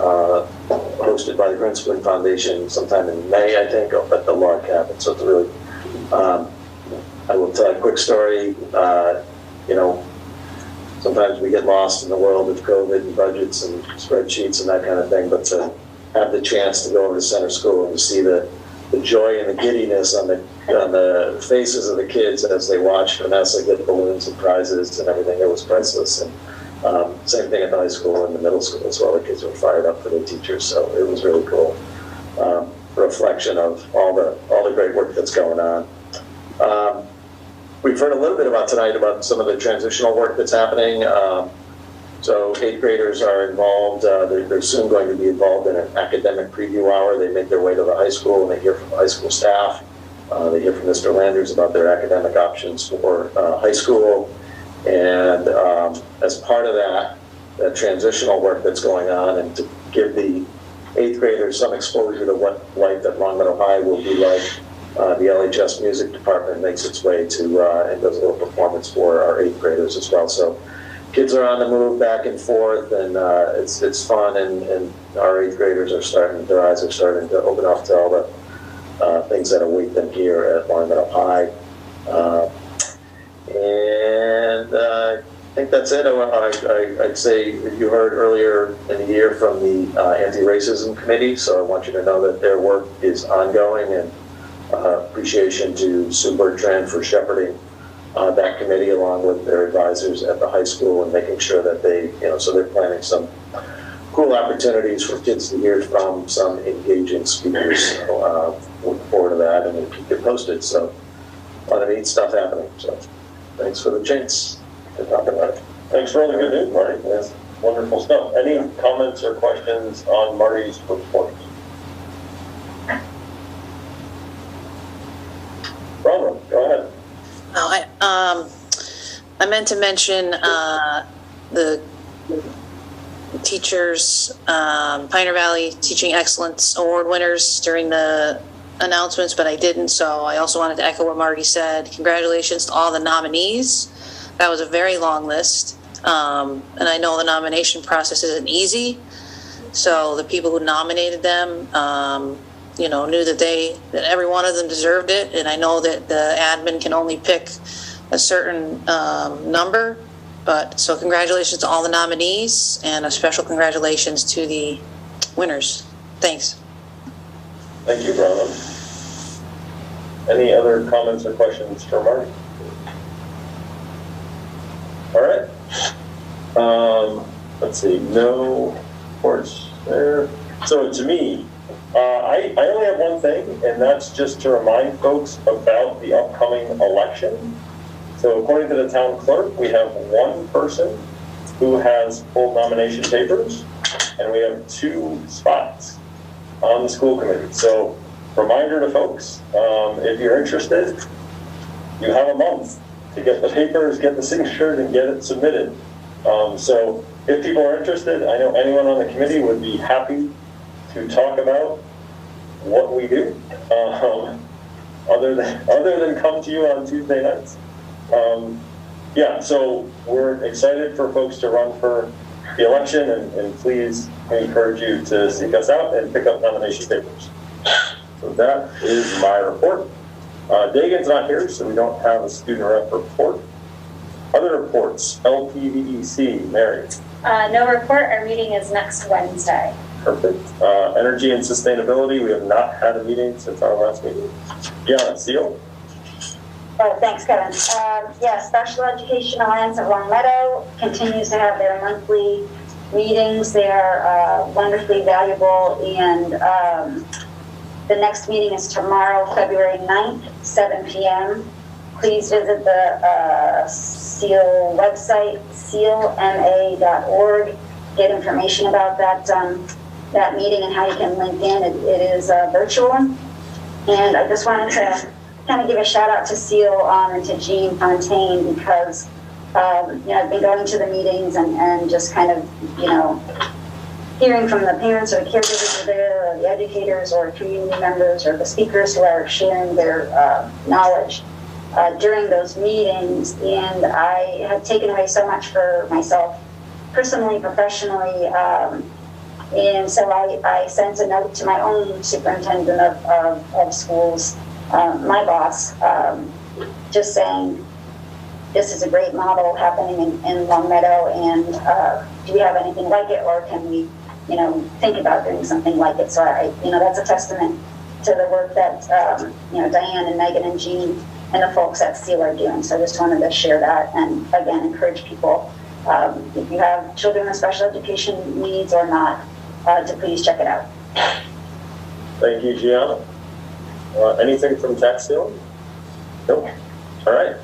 hosted by the Grinspoon Foundation sometime in May, I think, up at the Log Cabin. So it's really, I will tell a quick story. Sometimes we get lost in the world of COVID and budgets and spreadsheets and that kind of thing, but to have the chance to go over to Center School and to see the joy and the giddiness on the faces of the kids as they watch Vanessa get balloons and prizes and everything, it was priceless. And same thing at the high school and the middle school as well. The kids were fired up for their teachers, so it was really cool. Reflection of all the great work that's going on. We've heard a little bit tonight about some of the transitional work that's happening. So 8th graders are involved. They're soon going to be involved in an academic preview hour. They make their way to the high school and they hear from the high school staff. They hear from Mr. Landers about their academic options for high school. And as part of that transitional work that's going on, and to give the 8th graders some exposure to what life at Long Meadow High will be like, the LHS music department makes its way to and does a little performance for our 8th graders as well. So kids are on the move back and forth, and it's fun, and our 8th graders their eyes are starting to open up to all the things that await them here at Long Meadow High. And I think that's it. I'd say you heard earlier in the year from the Anti-Racism Committee, so I want you to know that their work is ongoing, and appreciation to Sue Bertrand for shepherding that committee along with their advisors at the high school and making sure that they, so they're planning some cool opportunities for kids to hear from some engaging speakers. So, look forward to that and we'll keep it posted. So a lot of neat stuff happening. So thanks for the chance to talk about it.
Thanks for all the good news, Marty. That's wonderful stuff. Any comments or questions on Marty's report? Ronald, go ahead.
I meant to mention the teachers, Pioneer Valley Teaching Excellence Award winners during the announcements, but I didn't. So I also wanted to echo what Marty said. Congratulations to all the nominees. That was a very long list. And I know the nomination process isn't easy. So the people who nominated them, knew that every one of them deserved it. And I know that the admin can only pick a certain number. But so congratulations to all the nominees and a special congratulations to the winners. Thanks.
Thank you, Ronald. Any other comments or questions for Marty? All right. Let's see, no reports there. So to me, I only have one thing, and that's just to remind folks about the upcoming election. So according to the town clerk, we have one person who has full nomination papers, and we have 2 spots on the school committee. So reminder to folks, if you're interested, you have a month to get the papers, get the signatures, and get it submitted. So if people are interested, I know anyone on the committee would be happy to talk about what we do, other than come to you on Tuesday nights. So we're excited for folks to run for the election, and please, I encourage you to seek us out and pick up nomination papers. So that is my report. Dagan's not here, so we don't have a student rep report. Other reports, LPVEC, Mary.
No report. Our meeting is next Wednesday.
Perfect. Energy and sustainability, we have not had a meeting since our last meeting. Yeah, Seal?
Oh, thanks, Kevin. Special Education Alliance of Long Meadow continues to have their monthly meetings. They are wonderfully valuable, and the next meeting is tomorrow, February 9th, 7 p.m. Please visit the SEAL website, sealma.org. Get information about that meeting and how you can link in. It is virtual. And I just wanted to kind of give a shout out to SEAL and to Jean Fontaine, because I've been going to the meetings and just kind of, hearing from the parents or the caregivers who are there, or the educators or community members or the speakers who are sharing their knowledge during those meetings. And I have taken away so much for myself, personally, professionally. And so I sent a note to my own superintendent of schools, my boss, just saying, this is a great model happening in Long Meadow, and do we have anything like it, or can we, think about doing something like it? So that's a testament to the work that, Diane and Megan and Jean and the folks at SEAL are doing. So I just wanted to share that, and again, encourage people, if you have children with special education needs or not, to please check it out.
Thank you, Gianna. Anything from Tax Seal? Nope. All right.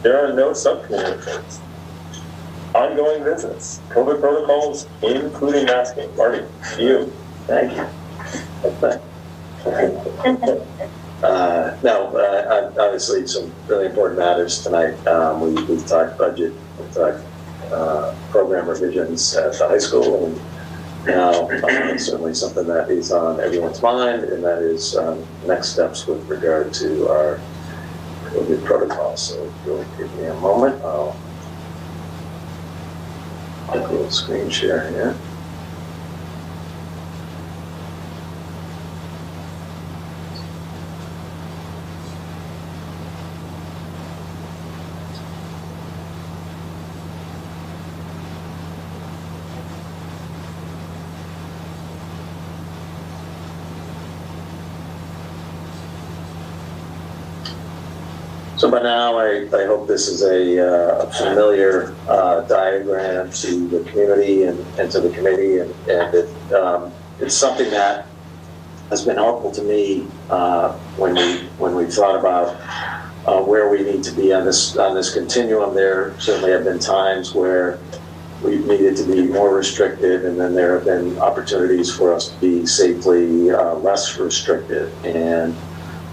There are no subcommittee reports. Ongoing business, COVID protocols, including masking. Marty, to you.
Thank you. Obviously some really important matters tonight. We've talked budget, we've talked program revisions at the high school, and now certainly something that is on everyone's mind, and that is next steps with regard to our COVID protocol. So if you'll give me a moment, I'll do a little screen share here. So So by now, I hope this is a familiar diagram to the community and to the committee, and it's something that has been helpful to me when we thought about where we need to be on this continuum. There certainly have been times where we've needed to be more restrictive, and then there have been opportunities for us to be safely less restrictive. And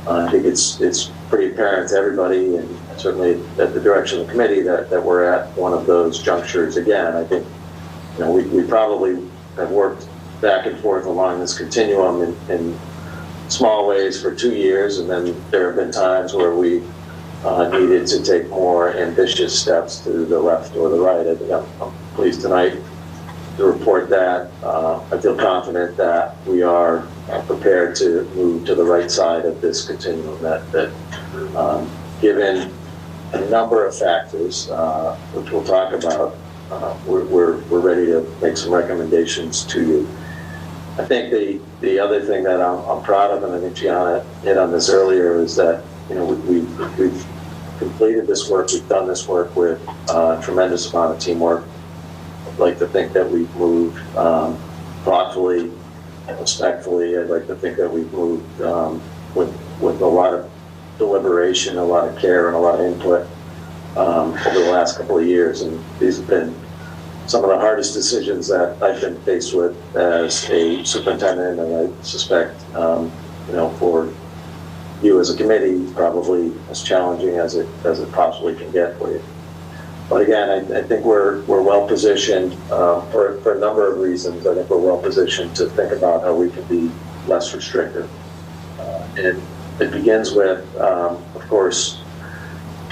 I think it's pretty apparent to everybody, and certainly at the direction of the committee, that we're at one of those junctures again. I think we probably have worked back and forth along this continuum in small ways for 2 years, and then there have been times where we needed to take more ambitious steps to the left or the right. I think I'm pleased tonight to report that I feel confident that we are prepared to move to the right side of this continuum, that given a number of factors, which we'll talk about, we're ready to make some recommendations to you. I think the other thing that I'm proud of, and I think Gianna hit on this earlier, is that we've completed this work, we've done this work with a tremendous amount of teamwork. I'd like to think that we've moved thoughtfully, respectfully. I'd like to think that we've moved with a lot of deliberation, a lot of care, and a lot of input over the last couple of years. And these have been some of the hardest decisions that I've been faced with as a superintendent, and I suspect, for you as a committee, probably as challenging as it possibly can get for you. But again, I think we're well positioned for a number of reasons. I think we're well positioned to think about how we can be less restrictive. And it begins with, of course,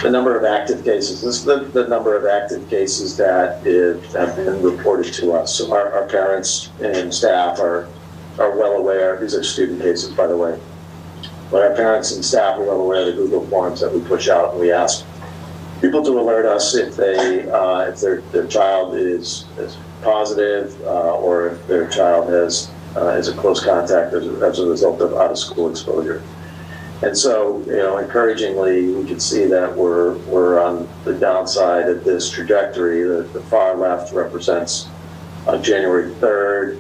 the number of active cases. This is the number of active cases that have been reported to us. So our parents and staff are well aware. These are student cases, by the way. But our parents and staff are well aware of the Google Forms that we push out, and we ask people to alert us if their child is positive or if their child is a close contact as a result of out-of-school exposure. And so, encouragingly, we can see that we're on the downside of this trajectory. The far left represents January 3rd.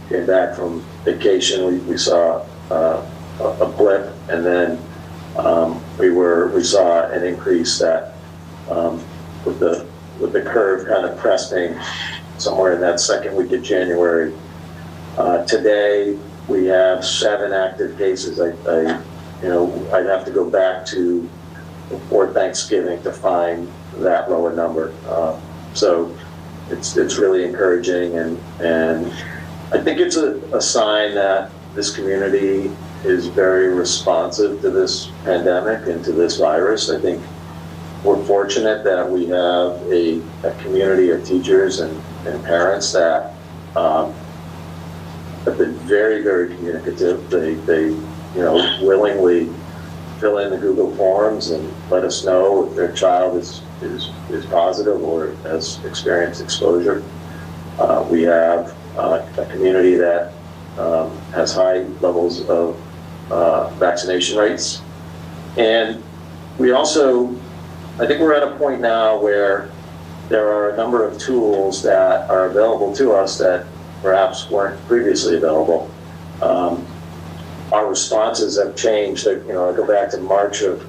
Came back from vacation, we saw a blip, and then we saw an increase that with the curve kind of cresting somewhere in that second week of January. Today we have 7 active cases. I'd have to go back to before Thanksgiving to find that lower number. So it's really encouraging, and I think it's a sign that this community is very responsive to this pandemic and to this virus. I think we're fortunate that we have a community of teachers and parents that have been very, very communicative. They willingly fill in the Google Forms and let us know if their child is positive or has experienced exposure. We have a community that has high levels of vaccination rates. And we also, I think we're at a point now where there are a number of tools that are available to us that perhaps weren't previously available. Our responses have changed. I go back to March of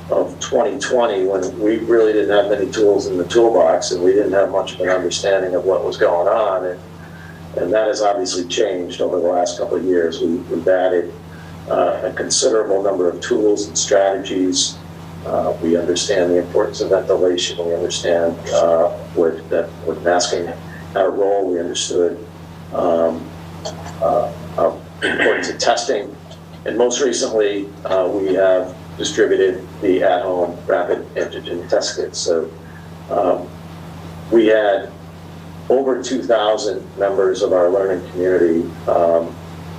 2020 when we really didn't have many tools in the toolbox, and we didn't have much of an understanding of what was going on. And that has obviously changed over the last couple of years. We've added a considerable number of tools and strategies. We understand the importance of ventilation. We understand what masking had a role. We understood importance of testing. And most recently, we have distributed the at-home rapid antigen test kits. So we had over 2,000 members of our learning community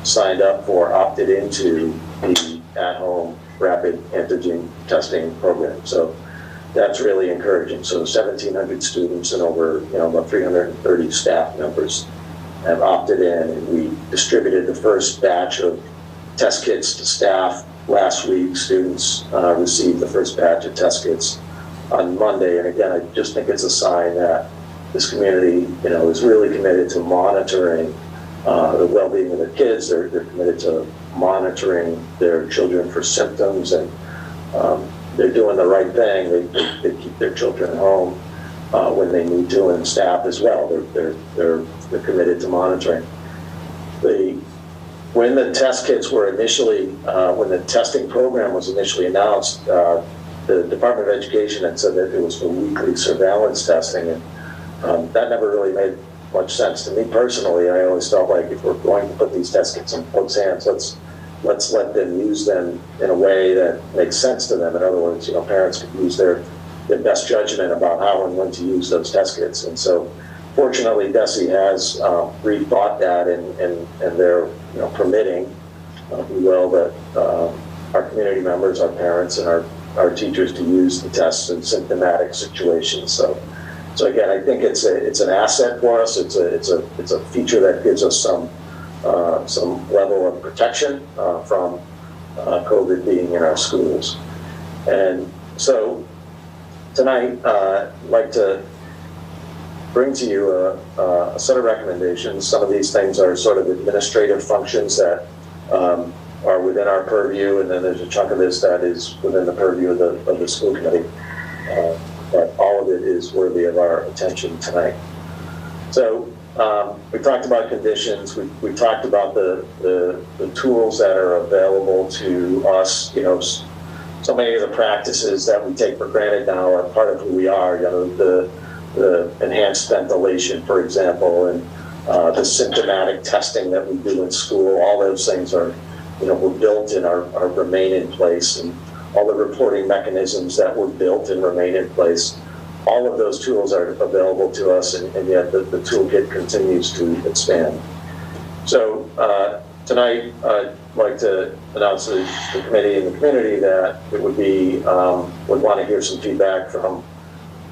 signed up for, opted into the at-home rapid antigen testing program. So that's really encouraging. So 1,700 students and over about 330 staff members have opted in, and we distributed the first batch of test kits to staff last week, students received the first batch of test kits on Monday. And again, I just think it's a sign that this community, is really committed to monitoring the well-being of their kids. They're committed to monitoring their children for symptoms, and they're doing the right thing. They keep their children home when they need to, and staff as well. They're committed to monitoring. When the test kits were initially, when the testing program was initially announced, the Department of Education had said that it was for weekly surveillance testing, and that never really made much sense to me personally. I always felt like if we're going to put these test kits in folks' hands, let's let them use them in a way that makes sense to them. In other words, parents can use their best judgment about how and when to use those test kits. And so, fortunately, DESE has rethought that, and they're permitting, if you will, that our community members, our parents, and our teachers to use the tests in symptomatic situations. So again, I think it's an asset for us. It's a feature that gives us some level of protection from COVID being in our schools. And so tonight, I'd like to bring to you a set of recommendations. Some of these things are sort of administrative functions that are within our purview, and then there's a chunk of this that is within the purview of the school committee. But all of it is worthy of our attention tonight. So we talked about conditions. We talked about the tools that are available to us. So many of the practices that we take for granted now are part of who we are. The enhanced ventilation, for example, and the symptomatic testing that we do in school. All those things are, were built and are remain in place, and all the reporting mechanisms that were built and remain in place. All of those tools are available to us, and yet the toolkit continues to expand. So tonight, I'd like to announce to the committee and the community that it would want to hear some feedback from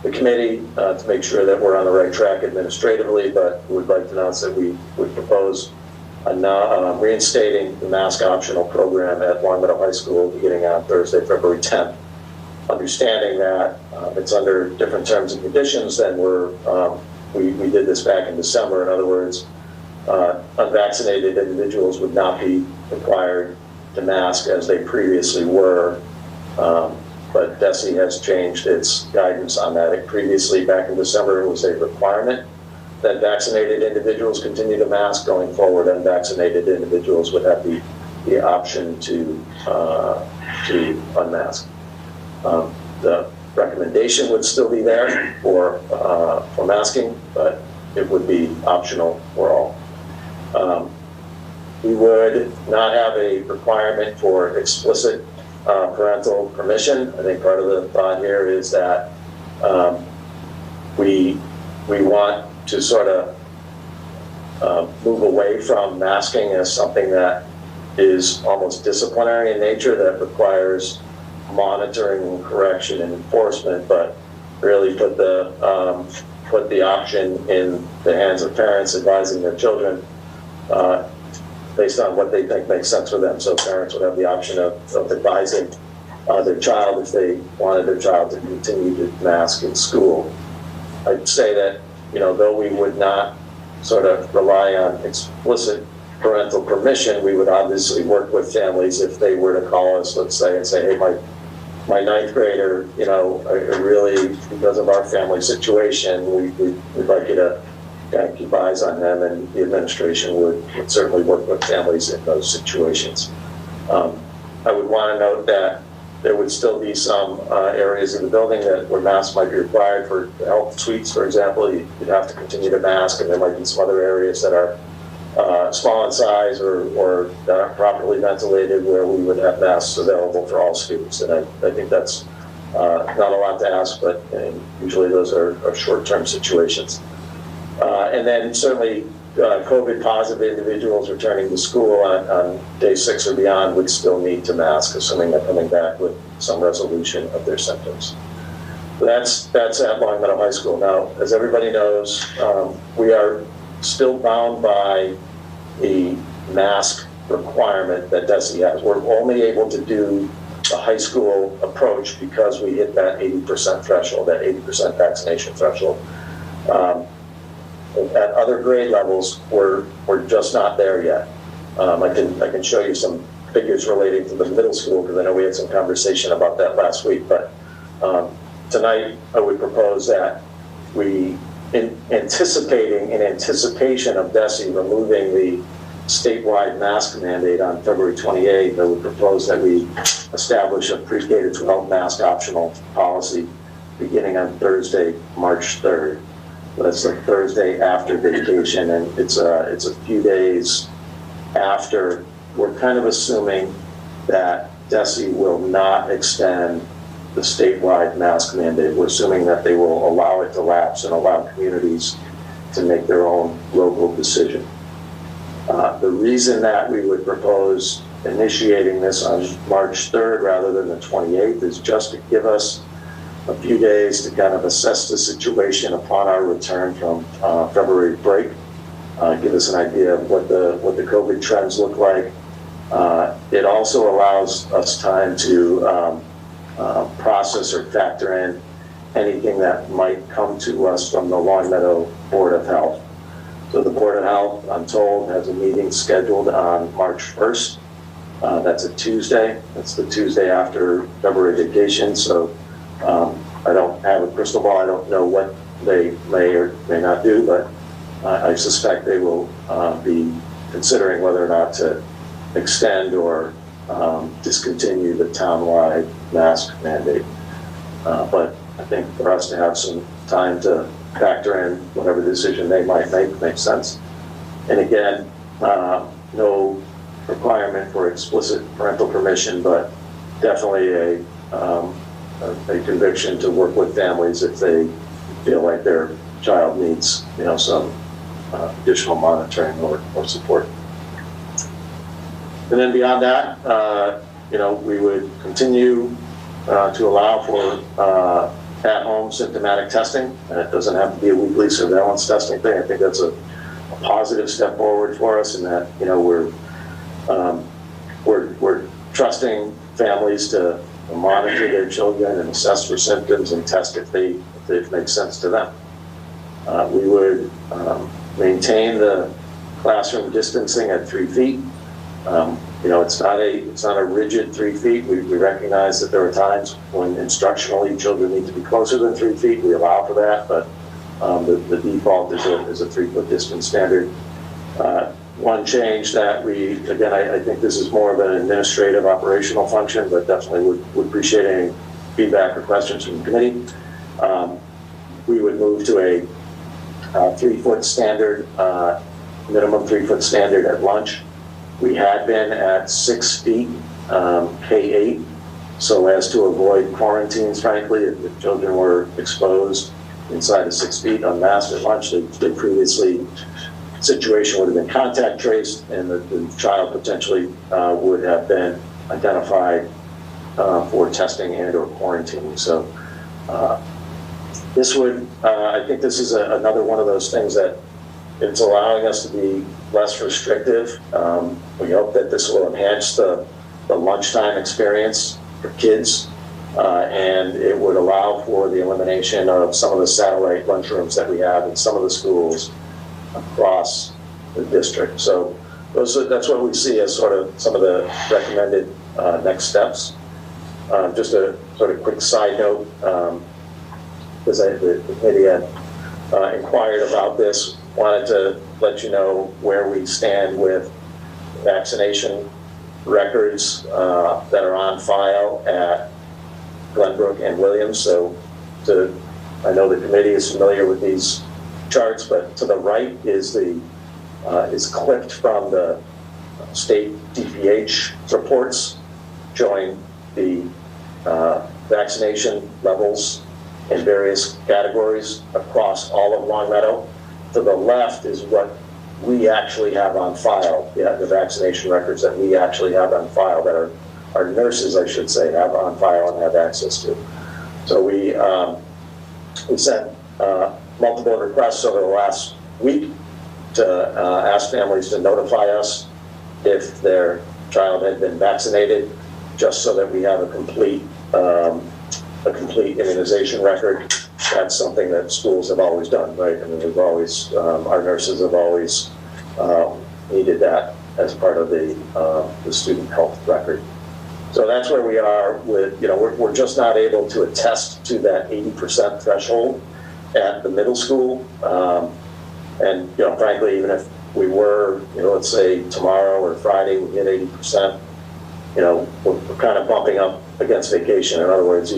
the committee to make sure that we're on the right track administratively, but we would like to announce that we would propose reinstating the mask optional program at Long Meadow High School beginning on Thursday, February 10th. Understanding that it's under different terms and conditions than we did this back in December. In other words, unvaccinated individuals would not be required to mask as they previously were. But DESE has changed its guidance on that. Previously, back in December, it was a requirement that vaccinated individuals continue to mask. Going forward, unvaccinated individuals would have the option to unmask. The recommendation would still be there for masking, but it would be optional for all. We would not have a requirement for explicit parental permission. I think part of the thought here is that we want to sort of move away from masking as something that is almost disciplinary in nature, that requires monitoring and correction and enforcement, but really put the option in the hands of parents advising their children based on what they think makes sense for them. So parents would have the option of advising their child if they wanted their child to continue to mask in school. I'd say that, though we would not sort of rely on explicit parental permission, we would obviously work with families if they were to call us, let's say, and say, hey, my ninth grader, really, because of our family situation, we'd like you to kind of keep eyes on them, and the administration would certainly work with families in those situations. I would want to note that there would still be some areas in the building where masks might be required. For health suites, for example, you'd have to continue to mask, and there might be some other areas that are small in size or not properly ventilated where we would have masks available for all students. And I think that's not a lot to ask, but usually those are short-term situations. And then certainly COVID positive individuals returning to school on day 6 or beyond would still need to mask, assuming they're coming back with some resolution of their symptoms. That's at Long Meadow High School. Now, as everybody knows, we are still bound by the mask requirement that DESE has. We're only able to do the high school approach because we hit that 80% threshold, that 80% vaccination threshold. At other grade levels, we're just not there yet. I can show you some figures relating to the middle school because I know we had some conversation about that last week. But tonight, I would propose that we, in anticipation of DESE removing the statewide mask mandate on February 28th, I would propose that we establish a pre-K to 12 mask optional policy beginning on Thursday, March 3rd. That's the Thursday after vacation, and it's a few days after. We're kind of assuming that DESE will not extend the statewide mask mandate. We're assuming that they will allow it to lapse and allow communities to make their own local decision. The reason that we would propose initiating this on March 3rd rather than the 28th is just to give us a few days to kind of assess the situation upon our return from February break, give us an idea of what the COVID trends look like. It also allows us time to process or factor in anything that might come to us from the Longmeadow Board of Health. So the Board of Health, I'm told, has a meeting scheduled on March 1st. That's a Tuesday. That's the Tuesday after February vacation. So I don't have a crystal ball. I don't know what they may or may not do, but I suspect they will be considering whether or not to extend or discontinue the townwide mask mandate. But I think for us to have some time to factor in whatever decision they might make makes sense. And again, no requirement for explicit parental permission, but definitely a conviction to work with families if they feel like their child needs, some additional monitoring or support. And then beyond that, we would continue to allow for at-home symptomatic testing. And it doesn't have to be a weekly surveillance testing thing. I think that's a positive step forward for us in that, we're trusting families to monitor their children and assess for symptoms and test if it makes sense to them. We would maintain the classroom distancing at 3 feet. It's not a rigid 3 feet. We recognize that there are times when instructionally children need to be closer than 3 feet. We allow for that, but the default is a 3 foot distance standard. One change that I think this is more of an administrative operational function, but definitely would appreciate any feedback or questions from the committee. We would move to a 3 foot standard, minimum 3 foot standard at lunch. We had been at 6 feet, K-8, so as to avoid quarantines, frankly, if children were exposed inside of 6 feet unmasked at lunch, they previously, situation would have been contact traced and the child potentially would have been identified for testing and or quarantining. So this would, I think this is another one of those things that it's allowing us to be less restrictive. We hope that this will enhance the lunchtime experience for kids, and it would allow for the elimination of some of the satellite lunchrooms that we have in some of the schools across the district. So that's what we see as sort of some of the recommended next steps. Just a sort of quick side note, because the committee had inquired about this, wanted to let you know where we stand with vaccination records that are on file at Glenbrook and Williams. So I know the committee is familiar with these charts, but to the right is clipped from the state DPH reports showing the vaccination levels in various categories across all of Longmeadow. To the left is what we actually have on file, the vaccination records that we actually have on file that our nurses, I should say, have on file and have access to. So we sent multiple requests over the last week to ask families to notify us if their child had been vaccinated, just so that we have a complete immunization record. That's something that schools have always done, right? I mean, we've always, our nurses have always needed that as part of the student health record. So that's where we are with, we're just not able to attest to that 80% threshold at the middle school. And, frankly, even if we were, let's say tomorrow or Friday, we hit 80%, we're kind of bumping up against vacation. In other words,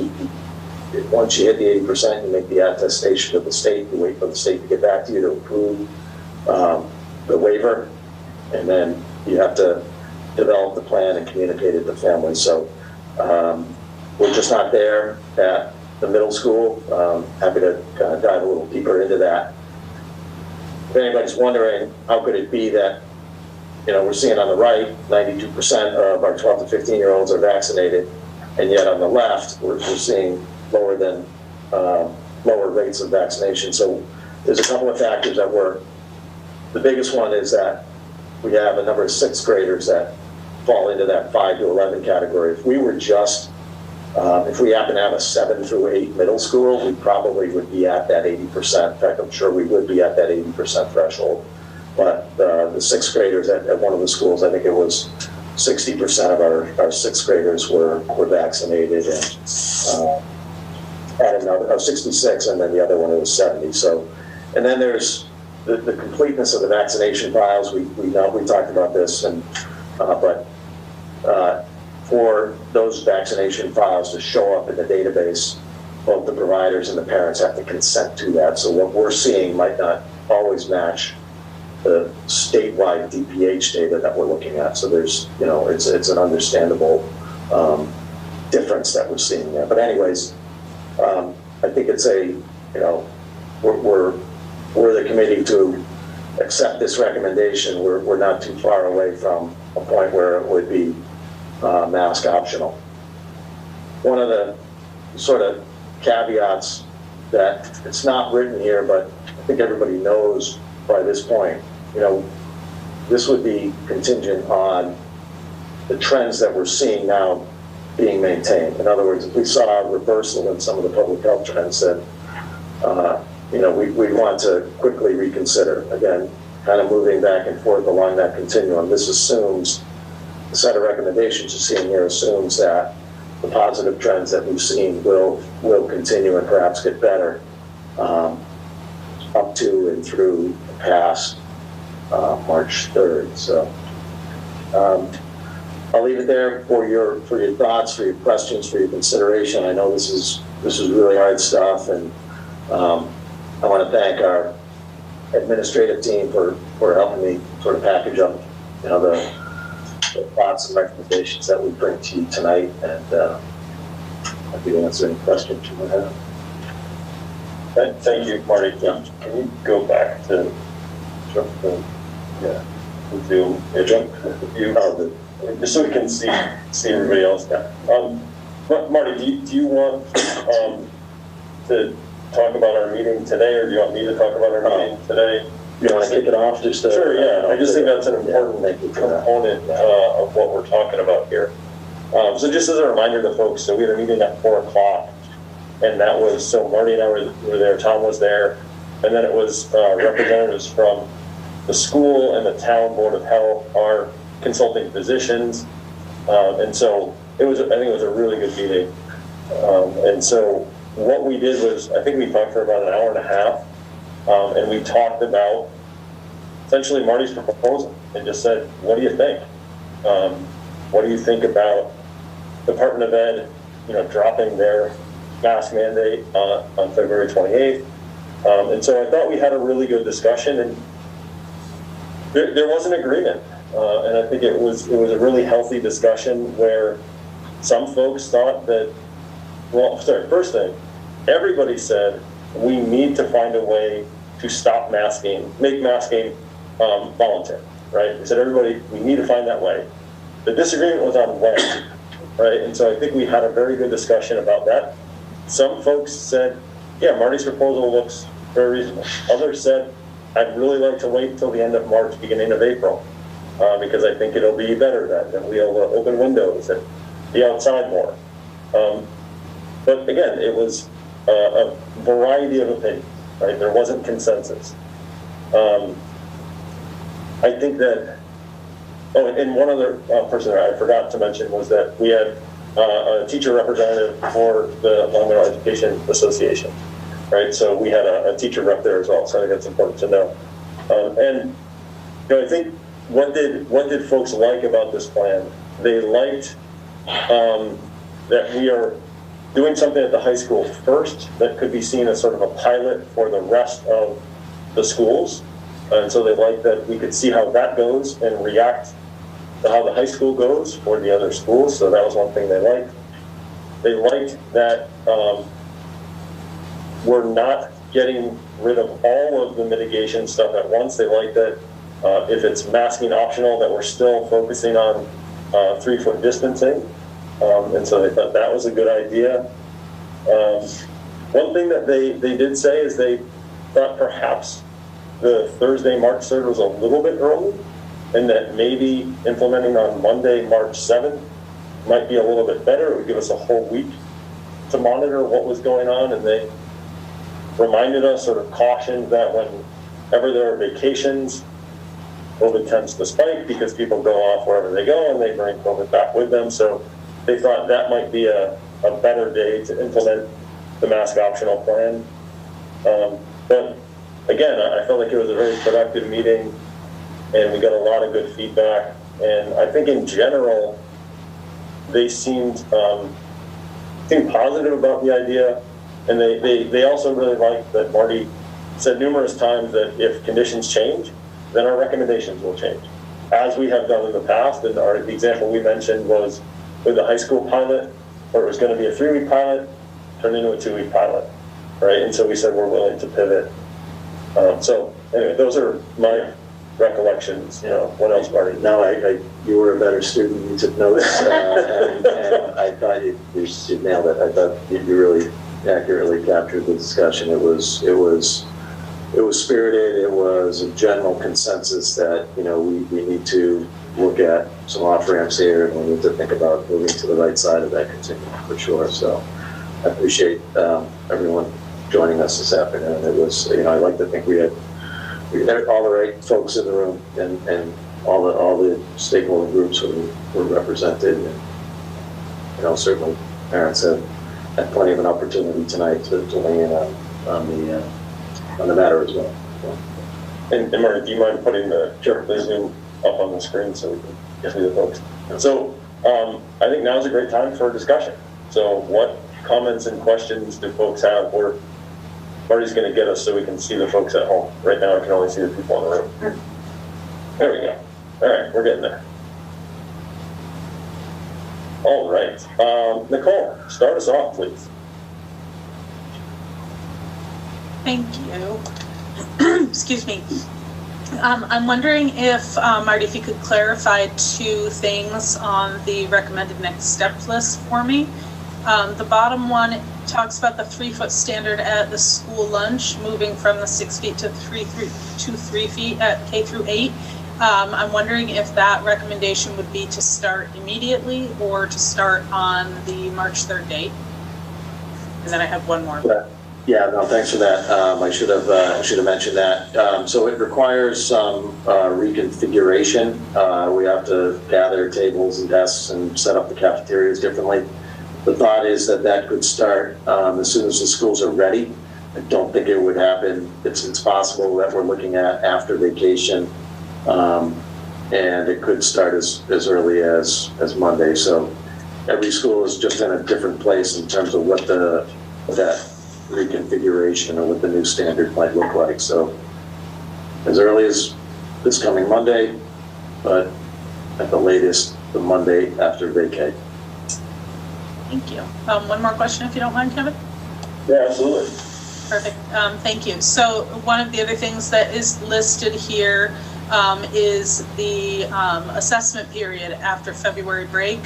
once you hit the 80%, you make the attestation to the state, you wait for the state to get back to you to approve the waiver, and then you have to develop the plan and communicate it to families. So we're just not there at the middle school. Happy to kind of dive a little deeper into that. If anybody's wondering, how could it be that, we're seeing on the right, 92% of our 12 to 15-year-olds are vaccinated, and yet on the left, we're seeing lower rates of vaccination. So there's a couple of factors at work. The biggest one is that we have a number of sixth graders that fall into that 5 to 11 category. If we were just, if we happen to have a 7 through 8 middle school, we probably would be at that 80%. In fact, I'm sure we would be at that 80% threshold. But the sixth graders at one of the schools, I think it was 60% of our sixth graders were vaccinated, and at another 66, and then the other one was 70. So, and then there's the completeness of the vaccination files. We talked about this, and but for those vaccination files to show up in the database, both the providers and the parents have to consent to that. So what we're seeing might not always match the statewide DPH data that we're looking at. So there's, it's an understandable difference that we're seeing there. But anyways, I think it's we're the committee to accept this recommendation. We're not too far away from a point where it would be mask optional. One of the sort of caveats that it's not written here, but I think everybody knows by this point, this would be contingent on the trends that we're seeing now being maintained. In other words, if we saw a reversal in some of the public health trends, then we want to quickly reconsider. Again, kind of moving back and forth along that continuum. This assumes, the set of recommendations you're seeing here assumes that the positive trends that we've seen will continue and perhaps get better up to and through past March 3rd. So I'll leave it there for your thoughts, for your questions, for your consideration. I know this is really hard stuff, and I want to thank our administrative team for helping me sort of package up, the thoughts and recommendations that we bring to you tonight, and happy to answer any questions you might have.
Thank you, Marty. Can you go back to the Zoom? Just so we can see everybody else. Marty, do you want to talk about our meeting today, or do you want me to talk about our meeting today?
You want to kick it off?
Sure, yeah. I just think that's an important component of what we're talking about here. So just as a reminder to folks, so we had a meeting at 4 o'clock, and that was, so Marty and I were there, Tom was there, and then it was representatives from the school and the town board of health, our consulting physicians, and so I think it was a really good meeting. And so what we did was, I think we talked for about an hour and a half, and we talked about essentially Marty's proposal and just said, what do you think? What do you think about Department of Ed, dropping their mask mandate on February 28th? And so I thought we had a really good discussion, and there was an agreement. And I think it was a really healthy discussion where some folks thought that, first thing, everybody said we need to find a way to stop masking, make masking voluntary, right? They said, everybody, we need to find that way. The disagreement was on when, right? And so I think we had a very good discussion about that. Some folks said, yeah, Marty's proposal looks very reasonable. Others said, I'd really like to wait until the end of March, beginning of April. because I think it'll be better that we'll open windows and be outside more. But again, it was a variety of opinions, right? There wasn't consensus. I think that, and one other person that I forgot to mention was that we had a teacher representative for the Long Meadow Education Association, right? So we had a teacher rep there as well, so I think that's important to know. And I think what did folks like about this plan? They liked that we are doing something at the high school first that could be seen as sort of a pilot for the rest of the schools. And so they liked that we could see how that goes and react to how the high school goes for the other schools. So that was one thing they liked. They liked that we're not getting rid of all of the mitigation stuff at once. They liked that if it's masking optional, that we're still focusing on 3-foot distancing. And so they thought that was a good idea. One thing that they did say is they thought perhaps the Thursday, March 3rd was a little bit early, and that maybe implementing on Monday, March 7th might be a little bit better. It would give us a whole week to monitor what was going on, and they reminded us, sort of cautioned that whenever there are vacations, COVID tends to spike because people go off wherever they go and they bring COVID back with them. So they thought that might be a better day to implement the mask optional plan. But again, I felt like it was a very productive meeting and we got a lot of good feedback. And I think in general, they seemed positive about the idea. And they also really liked that Marty said numerous times that if conditions change, then our recommendations will change, as we have done in the past. And the example we mentioned was with the high school pilot, where it was going to be a 3-week pilot, turned into a 2-week pilot, right? And so we said we're willing to pivot. So anyway, those are my recollections. What else, Marty?
No, you were a better student. You took notes, and I thought you nailed it. I thought you really accurately captured the discussion. It was spirited. It was a general consensus that we need to look at some off ramps here, and we need to think about moving to the right side of that continuum for sure. So I appreciate everyone joining us this afternoon. It was, I like to think we had all the right folks in the room, and all the stakeholder groups were represented, and certainly parents had plenty of an opportunity tonight to weigh in on the matter as well. So.
And Marty, do you mind putting the Zoom up on the screen so we can get to the folks? So I think now's a great time for a discussion. So what comments and questions do folks have? Or Marty's going to get us so we can see the folks at home. Right now I can only see the people in the room. There we go. All right, we're getting there. All right. Nicole, start us off, please.
Thank you. Excuse me. I'm wondering if, Marty, if you could clarify 2 things on the recommended next step list for me. The bottom one talks about the 3-foot standard at the school lunch, moving from the 6 feet to 3 feet at K through 8. I'm wondering if that recommendation would be to start immediately or to start on the March 3rd date. And then I have one more.
Yeah, no, thanks for that. I should have mentioned that. So it requires some reconfiguration. We have to gather tables and desks and set up the cafeterias differently. The thought is that could start as soon as the schools are ready. I don't think it would happen. It's possible that we're looking at after vacation, and it could start as early as Monday. So every school is just in a different place in terms of what that reconfiguration or what the new standard might look like. So as early as this coming Monday, but at the latest, the Monday after vacay.
Thank you. One more question, if you don't mind, Kevin?
Yeah, absolutely.
Perfect. Thank you. So one of the other things that is listed here is the assessment period after February break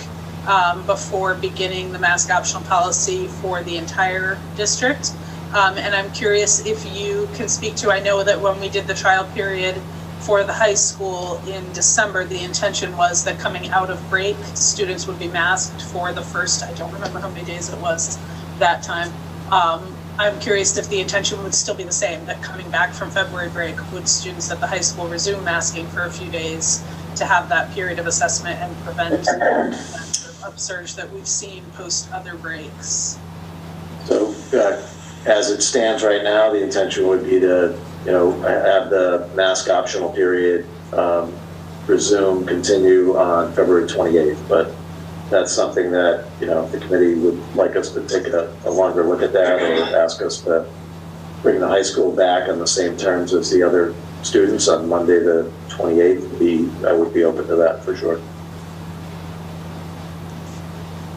before beginning the mask optional policy for the entire district. And I'm curious if you can speak to, I know that when we did the trial period for the high school in December, the intention was that coming out of break, students would be masked for the first, I don't remember how many days it was that time. I'm curious if the intention would still be the same, that coming back from February break, would students at the high school resume masking for a few days to have that period of assessment and prevent the upsurge that we've seen post other breaks?
So as it stands right now, the intention would be to, have the mask optional period resume, continue on February 28th. But that's something that, if the committee would like us to take a longer look at that, or ask us to bring the high school back on the same terms as the other students on Monday the 28th, I would be open to that for sure.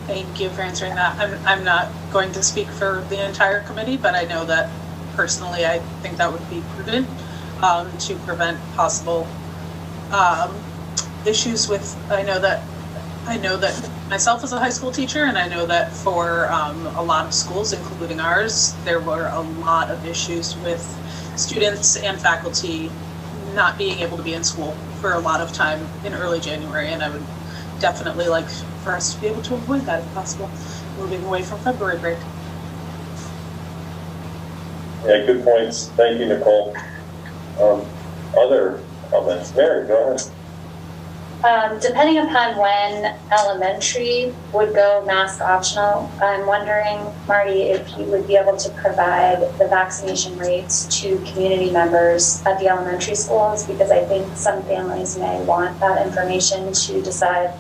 Thank you for answering that. I'm not going to speak for the entire committee, but I know that personally, I think that would be prudent to prevent possible issues with, I know that myself as a high school teacher, and I know that for a lot of schools, including ours, there were a lot of issues with students and faculty not being able to be in school for a lot of time in early January, and I would definitely like for us to be able to avoid that if possible, moving away from February break.
Yeah, good points. Thank you, Nicole. Other comments? Mary, go ahead.
Depending upon when elementary would go mask optional, I'm wondering, Marty, if you would be able to provide the vaccination rates to community members at the elementary schools, because I think some families may want that information to decide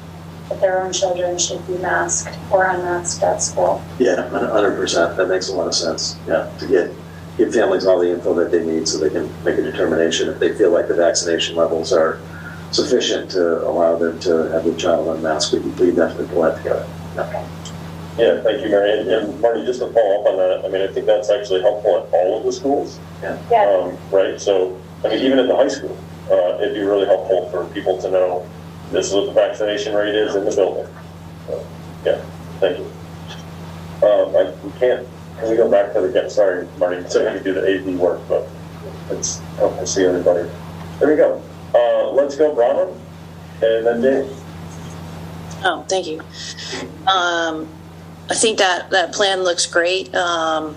if their own children should be masked or unmasked at school.
Yeah, 100%. That makes a lot of sense. Yeah, to give families all the info that they need so they can make a determination if they feel like the vaccination levels are sufficient to allow them to have their child unmasked. We definitely pull that together.
Okay.
Yeah, thank you, Mary. And Marty, just to follow up on that, I mean, I think that's actually helpful at all of the schools.
Yeah.
Right. So, I mean, even at the high school, it'd be really helpful for people to know this is what the vaccination rate is in the building. So, yeah, thank you. Can we go back to the, sorry, Marty, so we can do the AV work, but it's helpful to see everybody. There we go. Let's go Bronwyn, and then Dave.
Oh, thank you. I think that plan looks great. I'm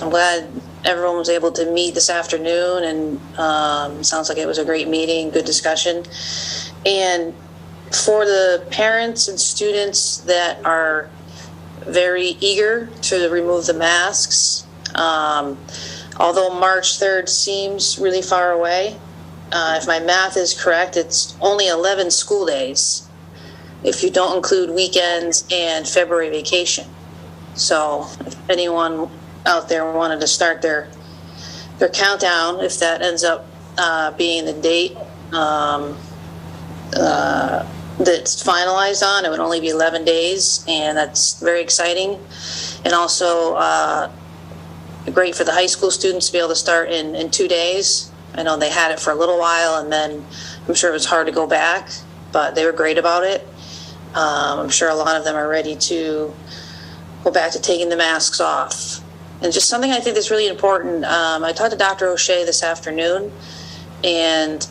glad everyone was able to meet this afternoon, and sounds like it was a great meeting, good discussion. And for the parents and students that are very eager to remove the masks, although March 3rd seems really far away, if my math is correct, it's only 11 school days if you don't include weekends and February vacation. So if anyone out there wanted to start their countdown, if that ends up being the date that's finalized on, it would only be 11 days, and that's very exciting. And also great for the high school students to be able to start in 2 days. I know they had it for a little while, and then I'm sure it was hard to go back, but they were great about it. I'm sure a lot of them are ready to go back to taking the masks off. And just something I think that's really important, I talked to Dr. O'Shea this afternoon, and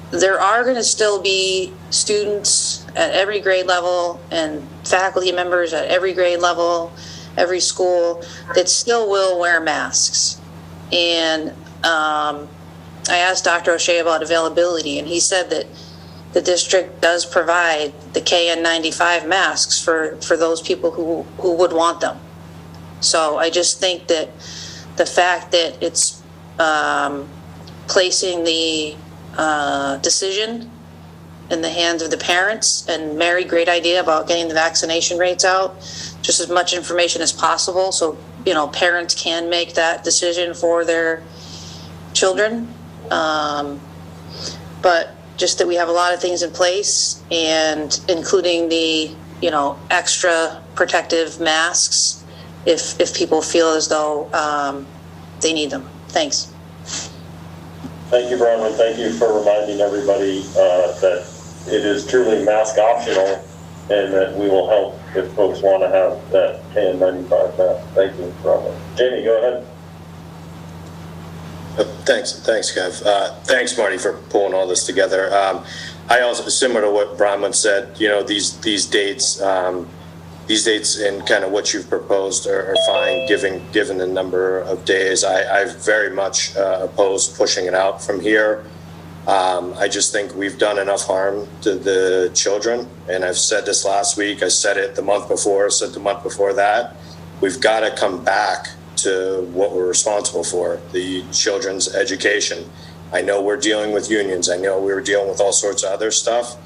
there are going to still be students at every grade level and faculty members at every grade level, every school, that still will wear masks. And I asked Dr. O'Shea about availability, and he said that the district does provide the KN95 masks for those people who would want them. So I just think that the fact that it's placing the decision in the hands of the parents, and Mary, great idea about getting the vaccination rates out, just as much information as possible, so parents can make that decision for their children. But just that we have a lot of things in place, and including the extra protective masks if people feel as though they need them. Thanks.
Thank you, Bronwyn. Thank you for reminding everybody that it is truly mask optional, and that we will help if folks want to have that KN95 mask. Thank you, Bronwyn. Jamie, go ahead.
Thanks, Kev. Thanks, Marty, for pulling all this together. I also, similar to what Bronwyn said, these dates and kind of what you've proposed are fine, given the number of days. I very much oppose pushing it out from here. I just think we've done enough harm to the children, and I've said this last week. I said it the month before. Said the month before that. We've got to come back to what we're responsible for: the children's education. I know we're dealing with unions. I know we were dealing with all sorts of other stuff.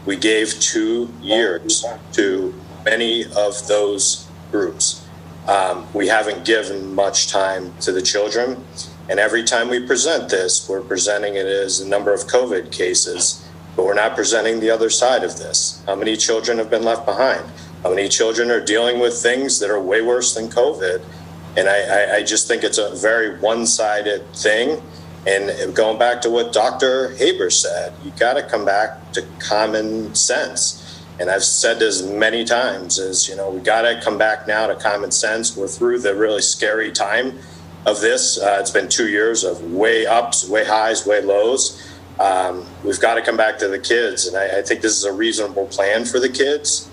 We gave 2 years to many of those groups. We haven't given much time to the children. And every time we present this, we're presenting it as a number of COVID cases, but we're not presenting the other side of this. How many children have been left behind? How many children are dealing with things that are way worse than COVID? And I just think it's a very one-sided thing. And going back to what Dr. Haber said, you got to come back to common sense. And I've said this many times, we got to come back now to common sense. We're through the really scary time of this. It's been 2 years of way ups, way highs, way lows. We've got to come back to the kids. And I think this is a reasonable plan for the kids.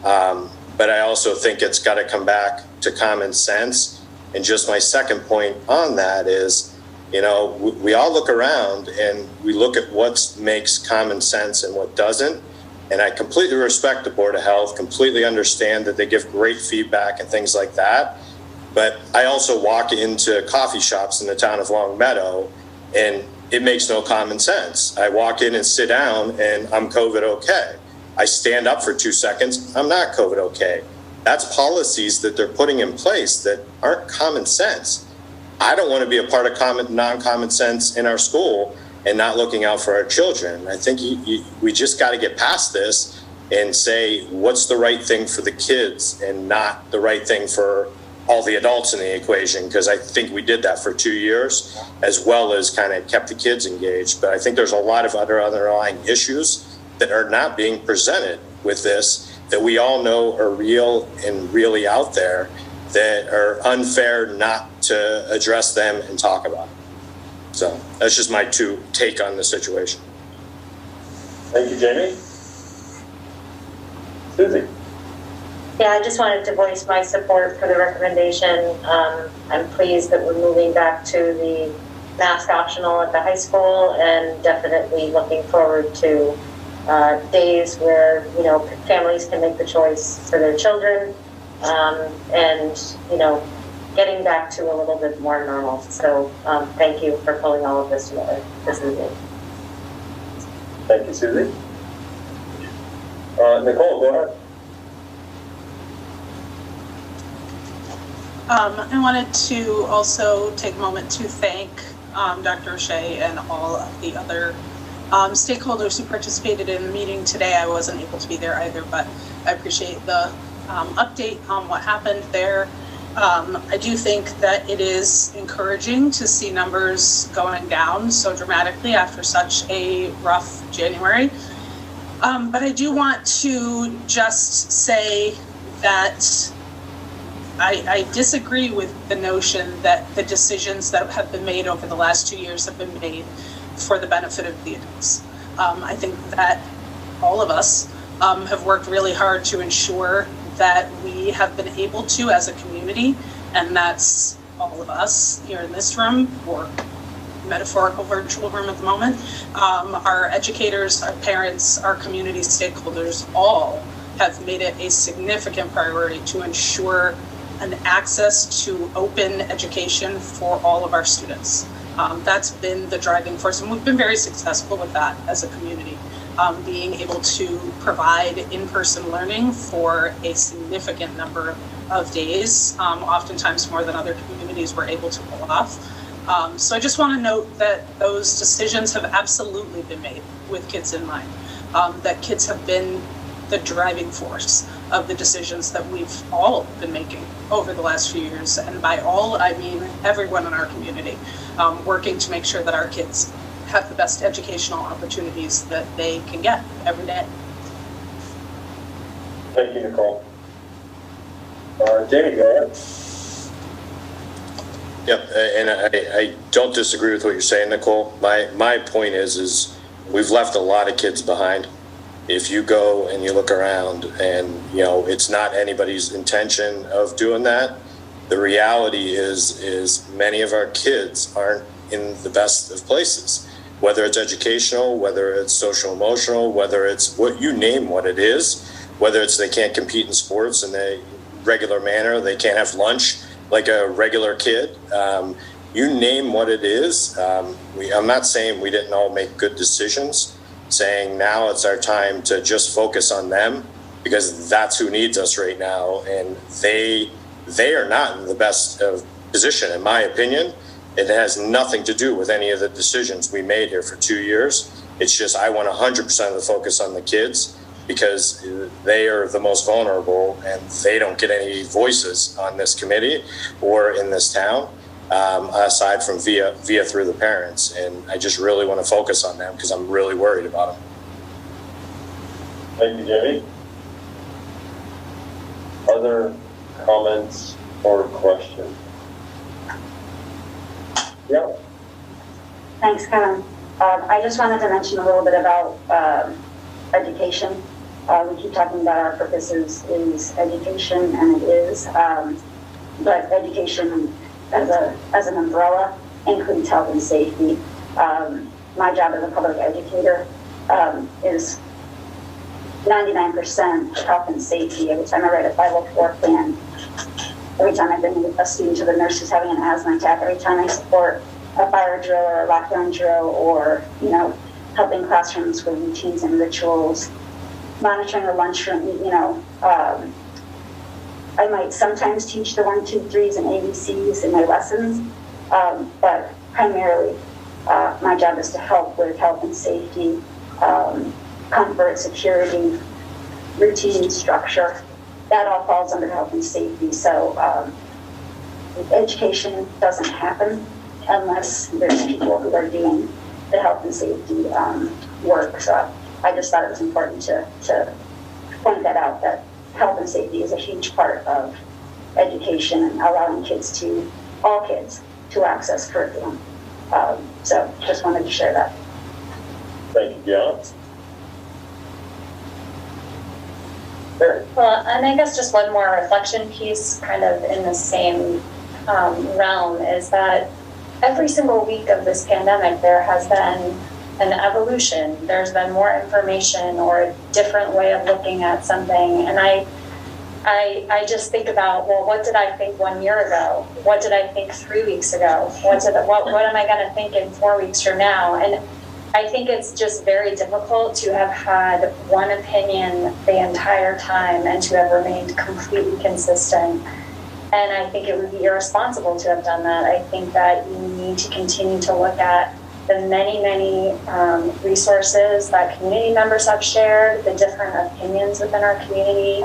But I also think it's got to come back to common sense. And just my second point on that is, we all look around and we look at what makes common sense and what doesn't. And I completely respect the Board of Health, completely understand that they give great feedback and things like that. But I also walk into coffee shops in the town of Long Meadow, and it makes no common sense. I walk in and sit down, and I'm COVID okay. I stand up for 2 seconds, I'm not COVID okay. That's policies that they're putting in place that aren't common sense. I don't want to be a part of non-common sense in our school and not looking out for our children. I think we just got to get past this and say what's the right thing for the kids and not the right thing for all the adults in the equation, because I think we did that for 2 years, as well as kind of kept the kids engaged. But I think there's a lot of other underlying issues that are not being presented with this that we all know are real and really out there that are unfair not to address them and talk about it. So that's just my take on the situation.
Thank you, Jamie. Susie.
Yeah, I just wanted to voice my support for the recommendation. I'm pleased that we're moving back to the mask optional at the high school, and definitely looking forward to days where, families can make the choice for their children, and, getting back to a little bit more normal. So thank you for pulling all of this together this evening.
Thank you, Susie. Nicole, go ahead.
I wanted to also take a moment to thank Dr. O'Shea and all of the other stakeholders who participated in the meeting today. I wasn't able to be there either, but I appreciate the update on what happened there. I do think that it is encouraging to see numbers going down so dramatically after such a rough January. But I do want to just say that I disagree with the notion that the decisions that have been made over the last 2 years have been made for the benefit of the adults. I think that all of us have worked really hard to ensure that we have been able to, as a community, and that's all of us here in this room, or metaphorical virtual room at the moment, our educators, our parents, our community stakeholders, all have made it a significant priority to ensure an access to open education for all of our students. That's been the driving force, and we've been very successful with that as a community. Being able to provide in-person learning for a significant number of days, oftentimes more than other communities were able to pull off. So I just want to note that those decisions have absolutely been made with kids in mind, that kids have been the driving force of the decisions that we've all been making over the last few years. And by all, I mean everyone in our community, working to make sure that our kids have the best educational opportunities that they can get every day.
Thank you, Nicole. Jamie, go ahead. Yep, and I don't disagree with what you're saying, Nicole. My point is we've left a lot of kids behind. If you go and you look around and, you know, it's not anybody's intention of doing that. The reality is many of our kids aren't in the best of places, whether it's educational, whether it's social emotional, whether it's what you name what it is, whether it's they can't compete in sports in a regular manner, they can't have lunch like a regular kid. You name what it is. I'm not saying we didn't all make good decisions, saying now it's our time to just focus on them because that's who needs us right now. And they are not in the best of position, in my opinion. It has nothing to do with any of the decisions we made here for 2 years. It's just I want 100% of the focus on the kids because they are the most vulnerable and they don't get any voices on this committee or in this town, aside from via through the parents. And I just really want to focus on them because I'm really worried about them.
Thank you, Jimmy. Other comments or questions? Yeah.
Thanks, Kevin. I just wanted to mention a little bit about education. We keep talking about our purpose is education, and it is. But education as an umbrella includes health and safety. My job as a public educator is 99% health and safety. Every time I write a 504 plan, every time I've been a student to the nurse who's having an asthma attack, every time I support a fire drill or a lockdown drill, or, you know, helping classrooms with routines and rituals, monitoring the lunchroom, you know, I might sometimes teach the 1, 2, 3s and ABCs in my lessons, but primarily my job is to help with health and safety, comfort, security, routine, structure. That all falls under health and safety. So education doesn't happen unless there's people who are doing the health and safety work. So I just thought it was important to point that out, that health and safety is a huge part of education and allowing kids all kids to access curriculum. So just wanted to share that.
Thank you, John.
Well, and I guess just one more reflection piece kind of in the same realm is that every single week of this pandemic, there has been an evolution. There's been more information or a different way of looking at something. And I just think about, well, what did I think 1 year ago? What did I think 3 weeks ago? What am I going to think in 4 weeks from now? And I think it's just very difficult to have had one opinion the entire time and to have remained completely consistent. And I think it would be irresponsible to have done that. I think that you need to continue to look at the many, many resources that community members have shared, the different opinions within our community.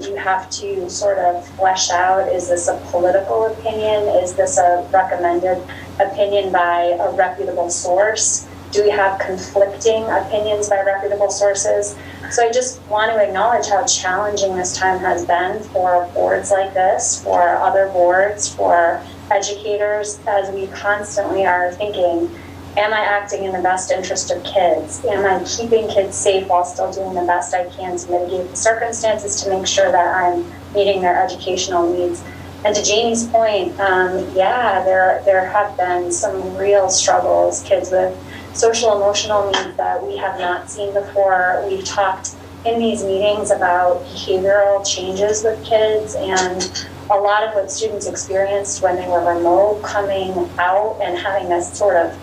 You have to sort of flesh out, is this a political opinion? Is this a recommended opinion by a reputable source? Do we have conflicting opinions by reputable sources? So I just want to acknowledge how challenging this time has been for boards like this, for other boards, for educators, as we constantly are thinking, am I acting in the best interest of kids? Am I keeping kids safe while still doing the best I can to mitigate the circumstances to make sure that I'm meeting their educational needs? And to Janie's point, there have been some real struggles, kids with social emotional needs that we have not seen before. We've talked in these meetings about behavioral changes with kids and a lot of what students experienced when they were remote, coming out and having this sort of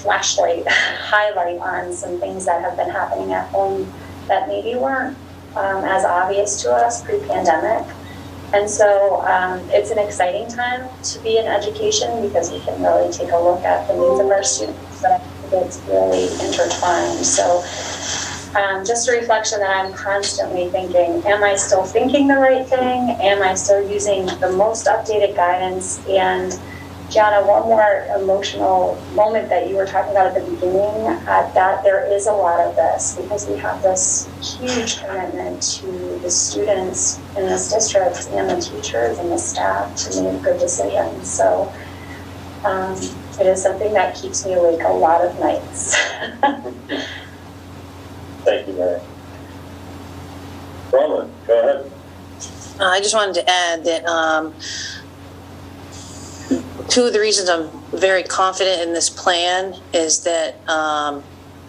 flashlight highlight on some things that have been happening at home that maybe weren't as obvious to us pre-pandemic. And so it's an exciting time to be in education because we can really take a look at the needs of our students, but I think it's really intertwined. So just a reflection that I'm constantly thinking, am I still thinking the right thing? Am I still using the most updated guidance? And
Gianna, one more emotional moment that you were talking about at the beginning, that there is a lot of this because we have this huge commitment to the students in this district and the teachers and the staff to make good decisions. So it is something that keeps me awake a lot of nights.
Thank you, Mary. Bronwyn, go ahead.
I just wanted to add that two of the reasons I'm very confident in this plan is that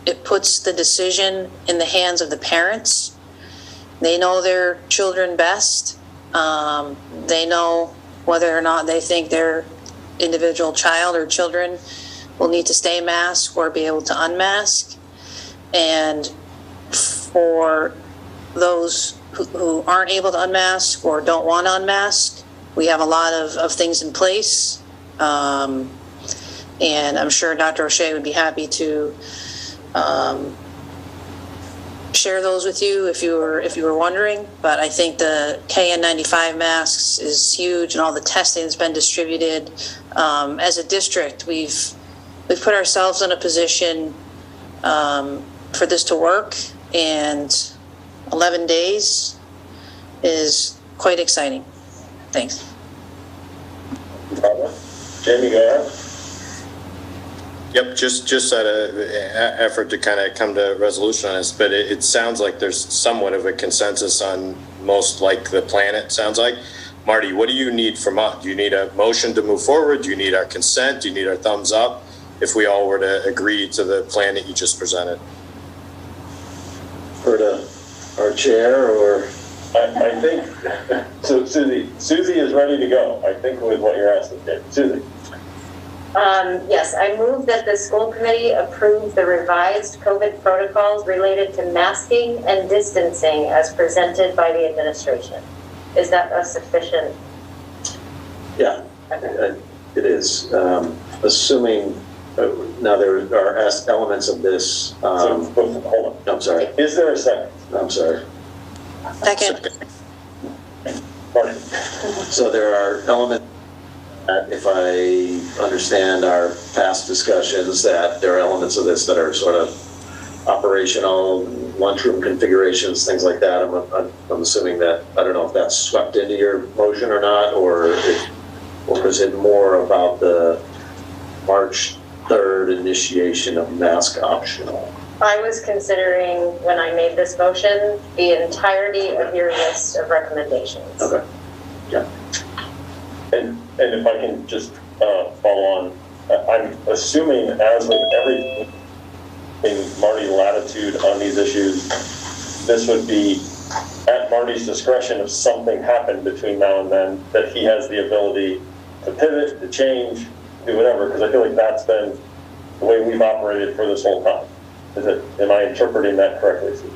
it puts the decision in the hands of the parents. They know their children best. They know whether or not they think their individual child or children will need to stay masked or be able to unmask. And for those who aren't able to unmask or don't want to unmask, we have a lot of things in place. And I'm sure Dr. O'Shea would be happy to share those with you if you were wondering. But I think the KN95 masks is huge, and all the testing that's been distributed. As a district, we've put ourselves in a position for this to work, and 11 days is quite exciting. Thanks.
Jamie, go ahead.
Yep, just out of effort to kind of come to a resolution on this, but it sounds like there's somewhat of a consensus on most, like the plan, it sounds like. Marty, what do you need from us? Do you need a motion to move forward? Do you need our consent? Do you need our thumbs up if we all were to agree to the plan that you just presented?
For our chair, or?
I think, so Susie is ready to go, I think, with what you're asking. Susie.
Yes, I move that the school committee approve the revised COVID protocols related to masking and distancing as presented by the administration. Is that a sufficient?
Yeah, it is. Assuming, now there are elements of this.
Hold on.
I'm sorry.
Is there a second?
I'm sorry.
Second.
Marty.
So there are elements, if I understand our past discussions, that there are elements of this that are sort of operational, lunchroom configurations, things like that. I'm assuming that, I don't know if that's swept into your motion or not, or is it more about the March 3rd initiation of mask optional?
I was considering, when I made this motion, the entirety of your list of recommendations.
Okay. Yeah.
And if I can just follow on, I'm assuming, as with everything in Marty's latitude on these issues, this would be at Marty's discretion if something happened between now and then, that he has the ability to pivot, to change, do whatever, because I feel like that's been the way we've operated for this whole time. Am I interpreting that correctly, Susie?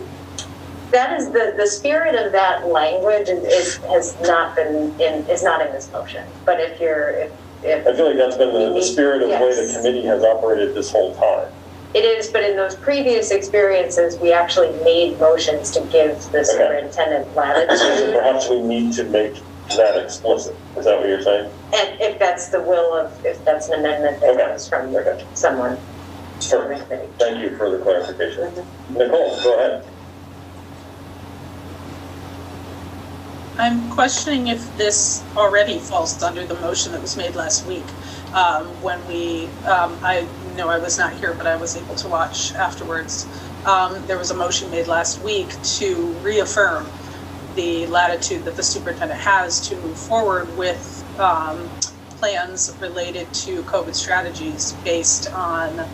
That is the spirit of that language is not in this motion. But if
I feel like that's been the spirit of the way the committee has operated this whole time.
It is, but in those previous experiences, we actually made motions to give the superintendent latitude.
So perhaps we need to make that explicit. Is that what you're saying?
And if that's the will if that's an amendment that comes from someone.
Perfect. Thank you for the clarification. Nicole, go ahead.
I'm questioning if this already falls under the motion that was made last week. When I know I was not here, but I was able to watch afterwards. There was a motion made last week to reaffirm the latitude that the superintendent has to move forward with plans related to COVID strategies based on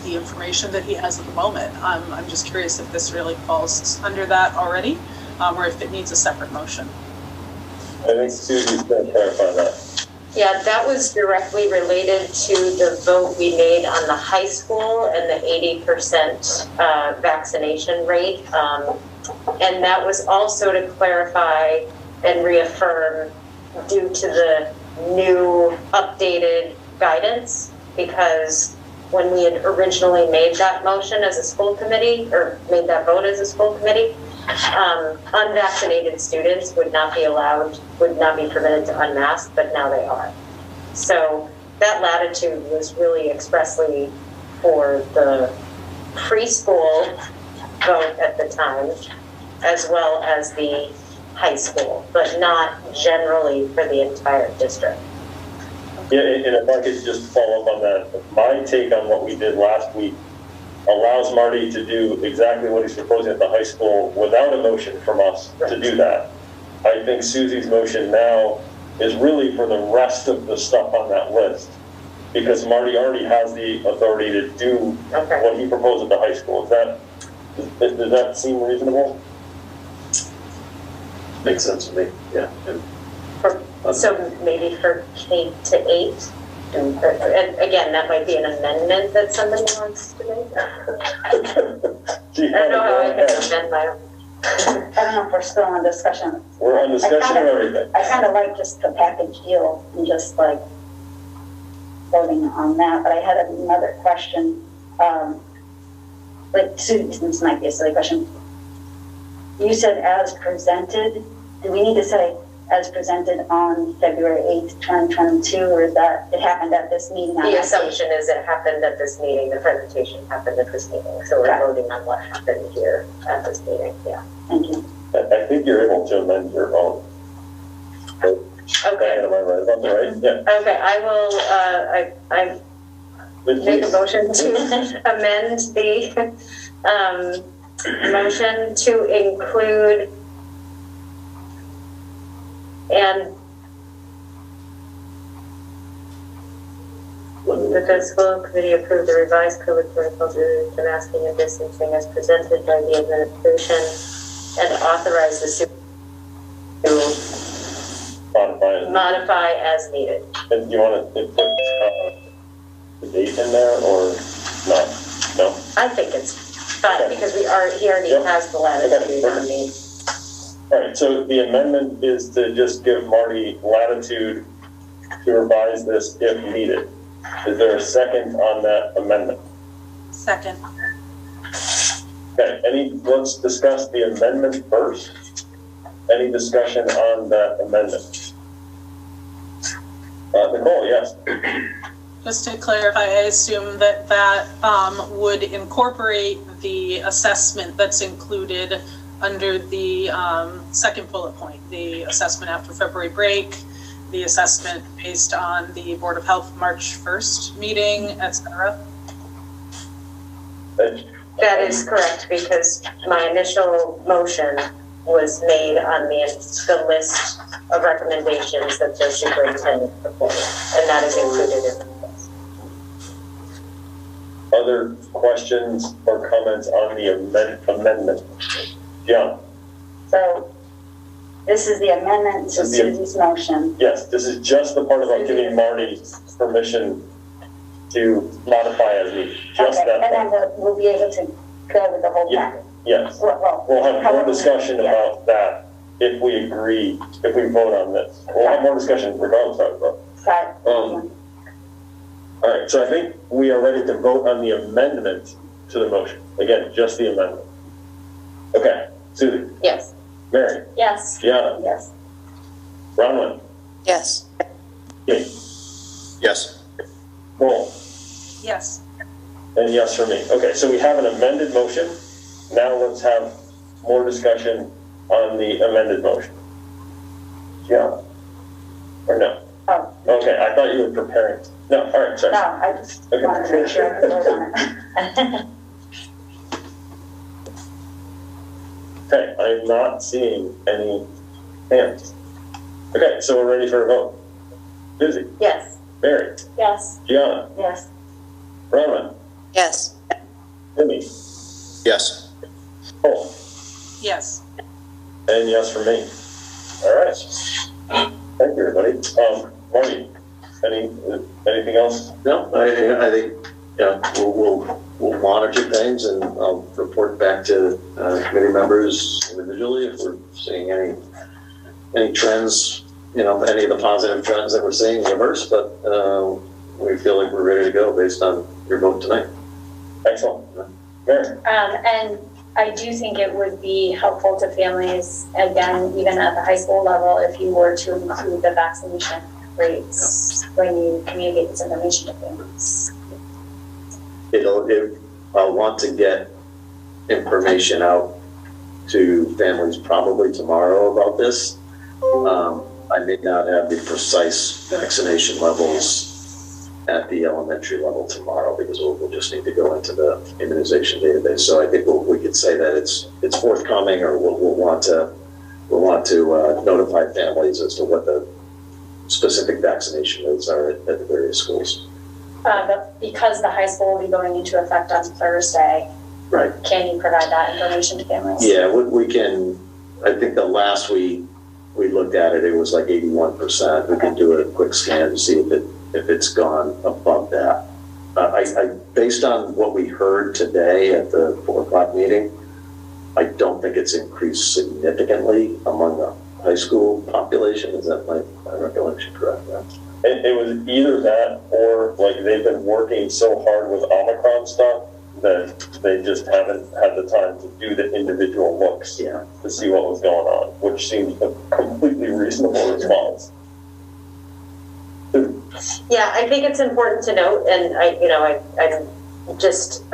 the information that he has at the moment. I'm just curious if this really falls under that already, or if it needs a separate motion.
I think Susie's going to clarify that.
Yeah, that was directly related to the vote we made on the high school and the 80% vaccination rate. And that was also to clarify and reaffirm due to the new updated guidance, because when we had originally made that motion as a school committee, or made that vote as a school committee, unvaccinated students would not be permitted to unmask, but now they are. So that latitude was really expressly for the preschool vote at the time, as well as the high school, but not generally for the entire district.
Yeah, and if I could just follow up on that, my take on what we did last week allows Marty to do exactly what he's proposing at the high school without a motion from us to do that. I think Susie's motion now is really for the rest of the stuff on that list, because Marty already has the authority to do what he proposed at the high school. Does that seem reasonable?
Makes sense to me, yeah.
So maybe for K to 8, and again, that might be an amendment that somebody wants to make. I don't know how I can amend my own.
I don't know if we're still on discussion.
We're on discussion of everything.
I kind of like just the package deal and just like voting on that, but I had another question. Like, this might be a silly question. You said as presented. Do we need to say as presented on February 8th, 2022, or is that it happened at this meeting?
The assumption is it happened at this meeting, the presentation happened at this meeting, so we're voting on what happened here at this meeting, yeah.
Thank you.
I think you're able to amend your own.
Okay.
Am I right about that, right? Yeah.
Okay, I will, make a motion to amend the, motion to include and the fiscal committee approved the revised COVID protocols related to masking and distancing as presented by the administration and authorize the super to modify as needed.
And do you want to put the date in there or not? No?
I think it's fine because he already has the latitude on me.
All right, so the amendment is to just give Marty latitude to revise this if needed. Is there a second on that amendment?
Second.
Okay, let's discuss the amendment first. Any discussion on that amendment? Nicole, yes.
Just to clarify, I assume that would incorporate the assessment that's included under the second bullet point, the assessment after February break, the assessment based on the Board of Health March 1st meeting, etc.
That is correct, because my initial motion was made on the list of recommendations that the superintendent proposed, and that is included in the list.
Other questions or comments on the amendment? Yeah.
So this is the amendment to Susie's motion.
Yes, this is just the part about giving Marty permission to modify as needed. Just
Okay,
that
and
part.
then we'll be able to go with the whole package.
Yes.
Well,
We'll have more
however-
discussion about that if we agree, if we vote on this. We'll have more discussion regardless of the vote. All right, so I think we are ready to vote on the amendment to the motion. Again, just the amendment. Okay, Susie,
Yes.
Mary,
Yes.
Gianna,
Yes.
Bronwyn,
Yes.
Kate,
Yes.
Cole,
Yes.
and yes for me. Okay, so we have an amended motion. Now let's have more discussion on the amended motion. Gianna? Or no?
Oh.
Okay, I thought you were preparing. No, all right, sorry.
No, I just wanted to make sure I could vote on it.
Okay, I'm not seeing any hands. Okay, so we're ready for a vote. Susie,
Yes.
Mary,
Yes.
Gianna,
Yes.
Bronwyn,
Yes.
Timmy,
Yes.
Cole,
Yes.
and yes for me. All right. Thank you, everybody. Marty, anything else?
No, I think, yeah, we'll monitor things and I'll report back to committee members individually if we're seeing any trends, any of the positive trends that we're seeing reverse, but we feel like we're ready to go based on your vote tonight.
Excellent. Mary?
And I do think it would be helpful to families, again, even at the high school level, if you were to include the vaccination rates
when you communicate this information to families?
I'll want to get information out to families probably tomorrow about this. I may not have the precise vaccination levels at the elementary level tomorrow because we'll just need to go into the immunization database. So I think we could say that it's forthcoming, or we'll want to notify families as to what the specific vaccination rates are at the various schools.
But because the high school will be going into effect on Thursday,
Right.
Can you provide that information to families?
Yeah, we can. I think the last we looked at it was like 81%. We can do a quick scan to see if it's gone above that. I based on what we heard today at the 4:00 meeting, I don't think it's increased significantly among the high school population. Is that my recollection correct? Yeah.
It was either that or like they've been working so hard with Omicron stuff that they just haven't had the time to do the individual looks to see what was going on, which seems a completely reasonable response.
Yeah, I think it's important to note, and I'm just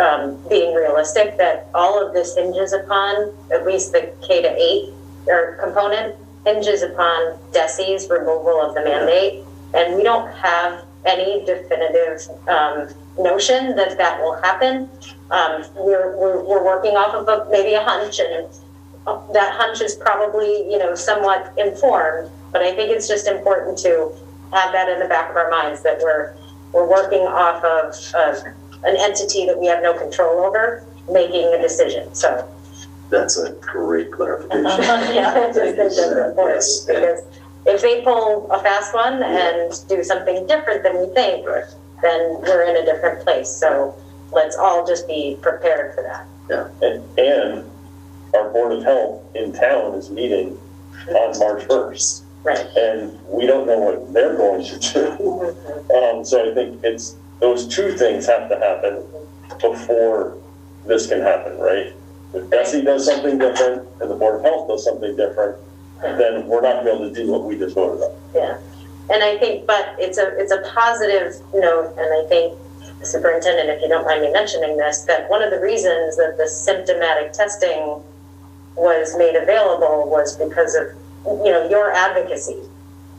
being realistic, that all of this hinges upon, at least the K-8 component, hinges upon DESE's removal of the mandate. And we don't have any definitive notion that will happen. We're working off of maybe a hunch, and that hunch is probably, somewhat informed, but I think it's just important to have that in the back of our minds, that we're working off of an entity that we have no control over making a decision. So
that's a great clarification.
Yeah, I just think that's important, because if they pull a fast one and do something different than we think, then we're in a different place. So let's all just be prepared for that.
Yeah.
And our Board of Health in town is meeting on March 1st.
Right.
And we don't know what they're going to do. So I think it's those two things have to happen before this can happen, right? If DESE does something different and the Board of Health does something different, then we're not going to be able to do what we just voted on.
Yeah. And I think, but it's a positive note, and I think, Superintendent, if you don't mind me mentioning this, that one of the reasons that the symptomatic testing was made available was because of, your advocacy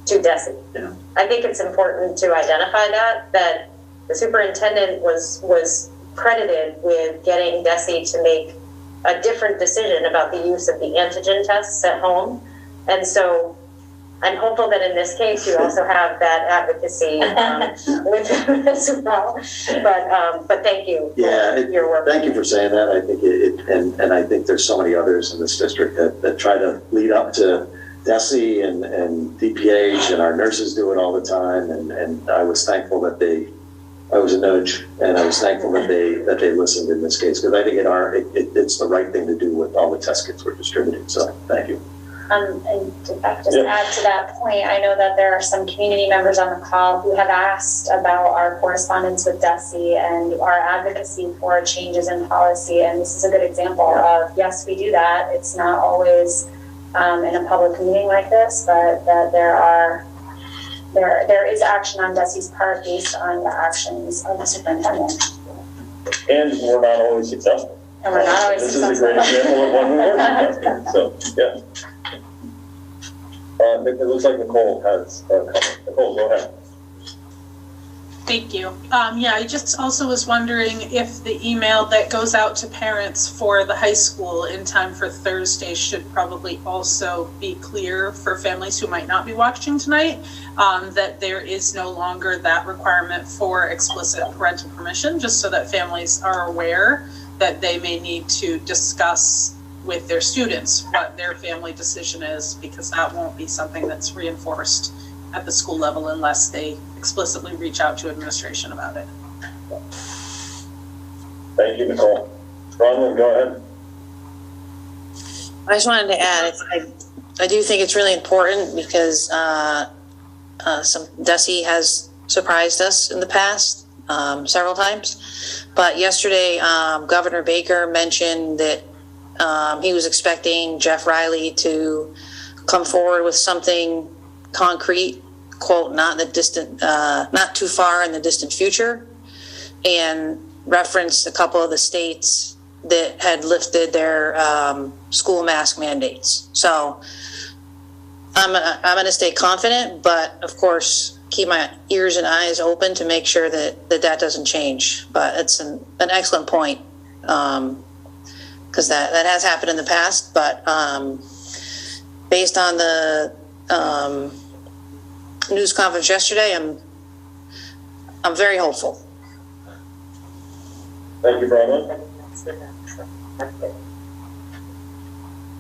to DESE.
Yeah.
I think it's important to identify that the superintendent was credited with getting DESE to make a different decision about the use of the antigen tests at home. And so I'm hopeful that in this case, you also have that advocacy with them as well. But thank you for your work.
Thank you for saying that. I think and I think there's so many others in this district that try to lead up to DESE and DPH, and our nurses do it all the time. And I was thankful that I was a nudge, and I was thankful that they listened in this case, because I think it's the right thing to do with all the test kits we're distributing. So thank you.
And to add to that point, I know that there are some community members on the call who have asked about our correspondence with DESE and our advocacy for changes in policy. And this is a good example of, yes, we do that. It's not always in a public meeting like this, but that there is action on DESE's part based on the actions of the superintendent.
And we're not always successful.
And we're not always successful.
This is a great example of one we were successful. So, yeah. It looks like Nicole has a comment. Nicole, go ahead.
Thank you. I just also was wondering if the email that goes out to parents for the high school in time for Thursday should probably also be clear for families who might not be watching tonight, that there is no longer that requirement for explicit parental permission, just so that families are aware that they may need to discuss with their students what their family decision is, because that won't be something that's reinforced at the school level unless they explicitly reach out to administration about it.
Thank you, Nicole. Bronwyn, go ahead.
I just wanted to add, I do think it's really important because DESE has surprised us in the past several times. But yesterday, Governor Baker mentioned that he was expecting Jeff Riley to come forward with something concrete quote, not in the distant, not too far in the distant future, and referenced a couple of the states that had lifted their school mask mandates. So I'm going to stay confident, but of course, keep my ears and eyes open to make sure that that doesn't change. But it's an excellent point, because that has happened in the past. But based on the news conference yesterday, I'm very hopeful.
Thank you, Bronwyn.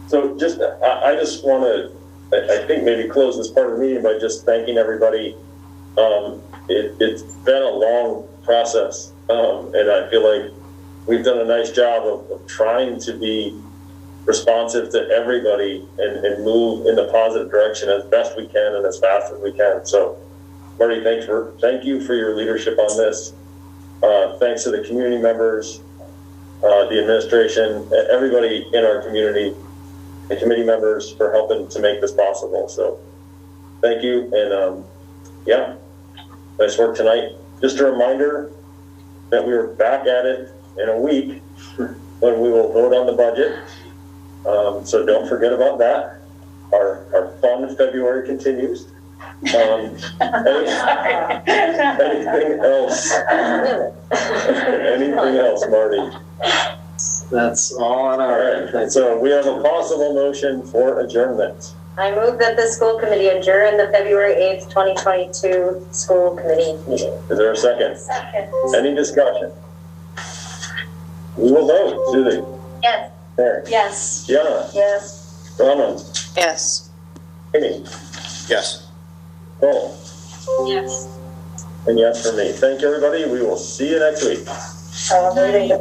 So I just want to, I think maybe close this part of the meeting by just thanking everybody. It's been a long process, and I feel like we've done a nice job of trying to be responsive to everybody and move in the positive direction as best we can and as fast as we can. So, Marty, thank you for your leadership on this. Thanks to the community members, the administration, everybody in our community, the committee members for helping to make this possible. So thank you. And yeah, nice work tonight. Just a reminder that we are back at it in a week when we will vote on the budget. So don't forget about that. Our fun February continues. Anything else? Anything else, Marty?
That's all on our end.
So we have a possible motion for adjournment.
I move that the school committee adjourn the February 8th, 2022 school committee meeting.
Is there a second?
Second.
Any discussion? We will vote. Susie?
Yes.
Mary?
Yes.
Gianna?
Yes.
Bronwyn?
Yes.
Amy?
Yes.
Cole?
Yes.
And yes for me. Thank you, everybody. We will see you next week.
Oh, I'm waiting. Yes.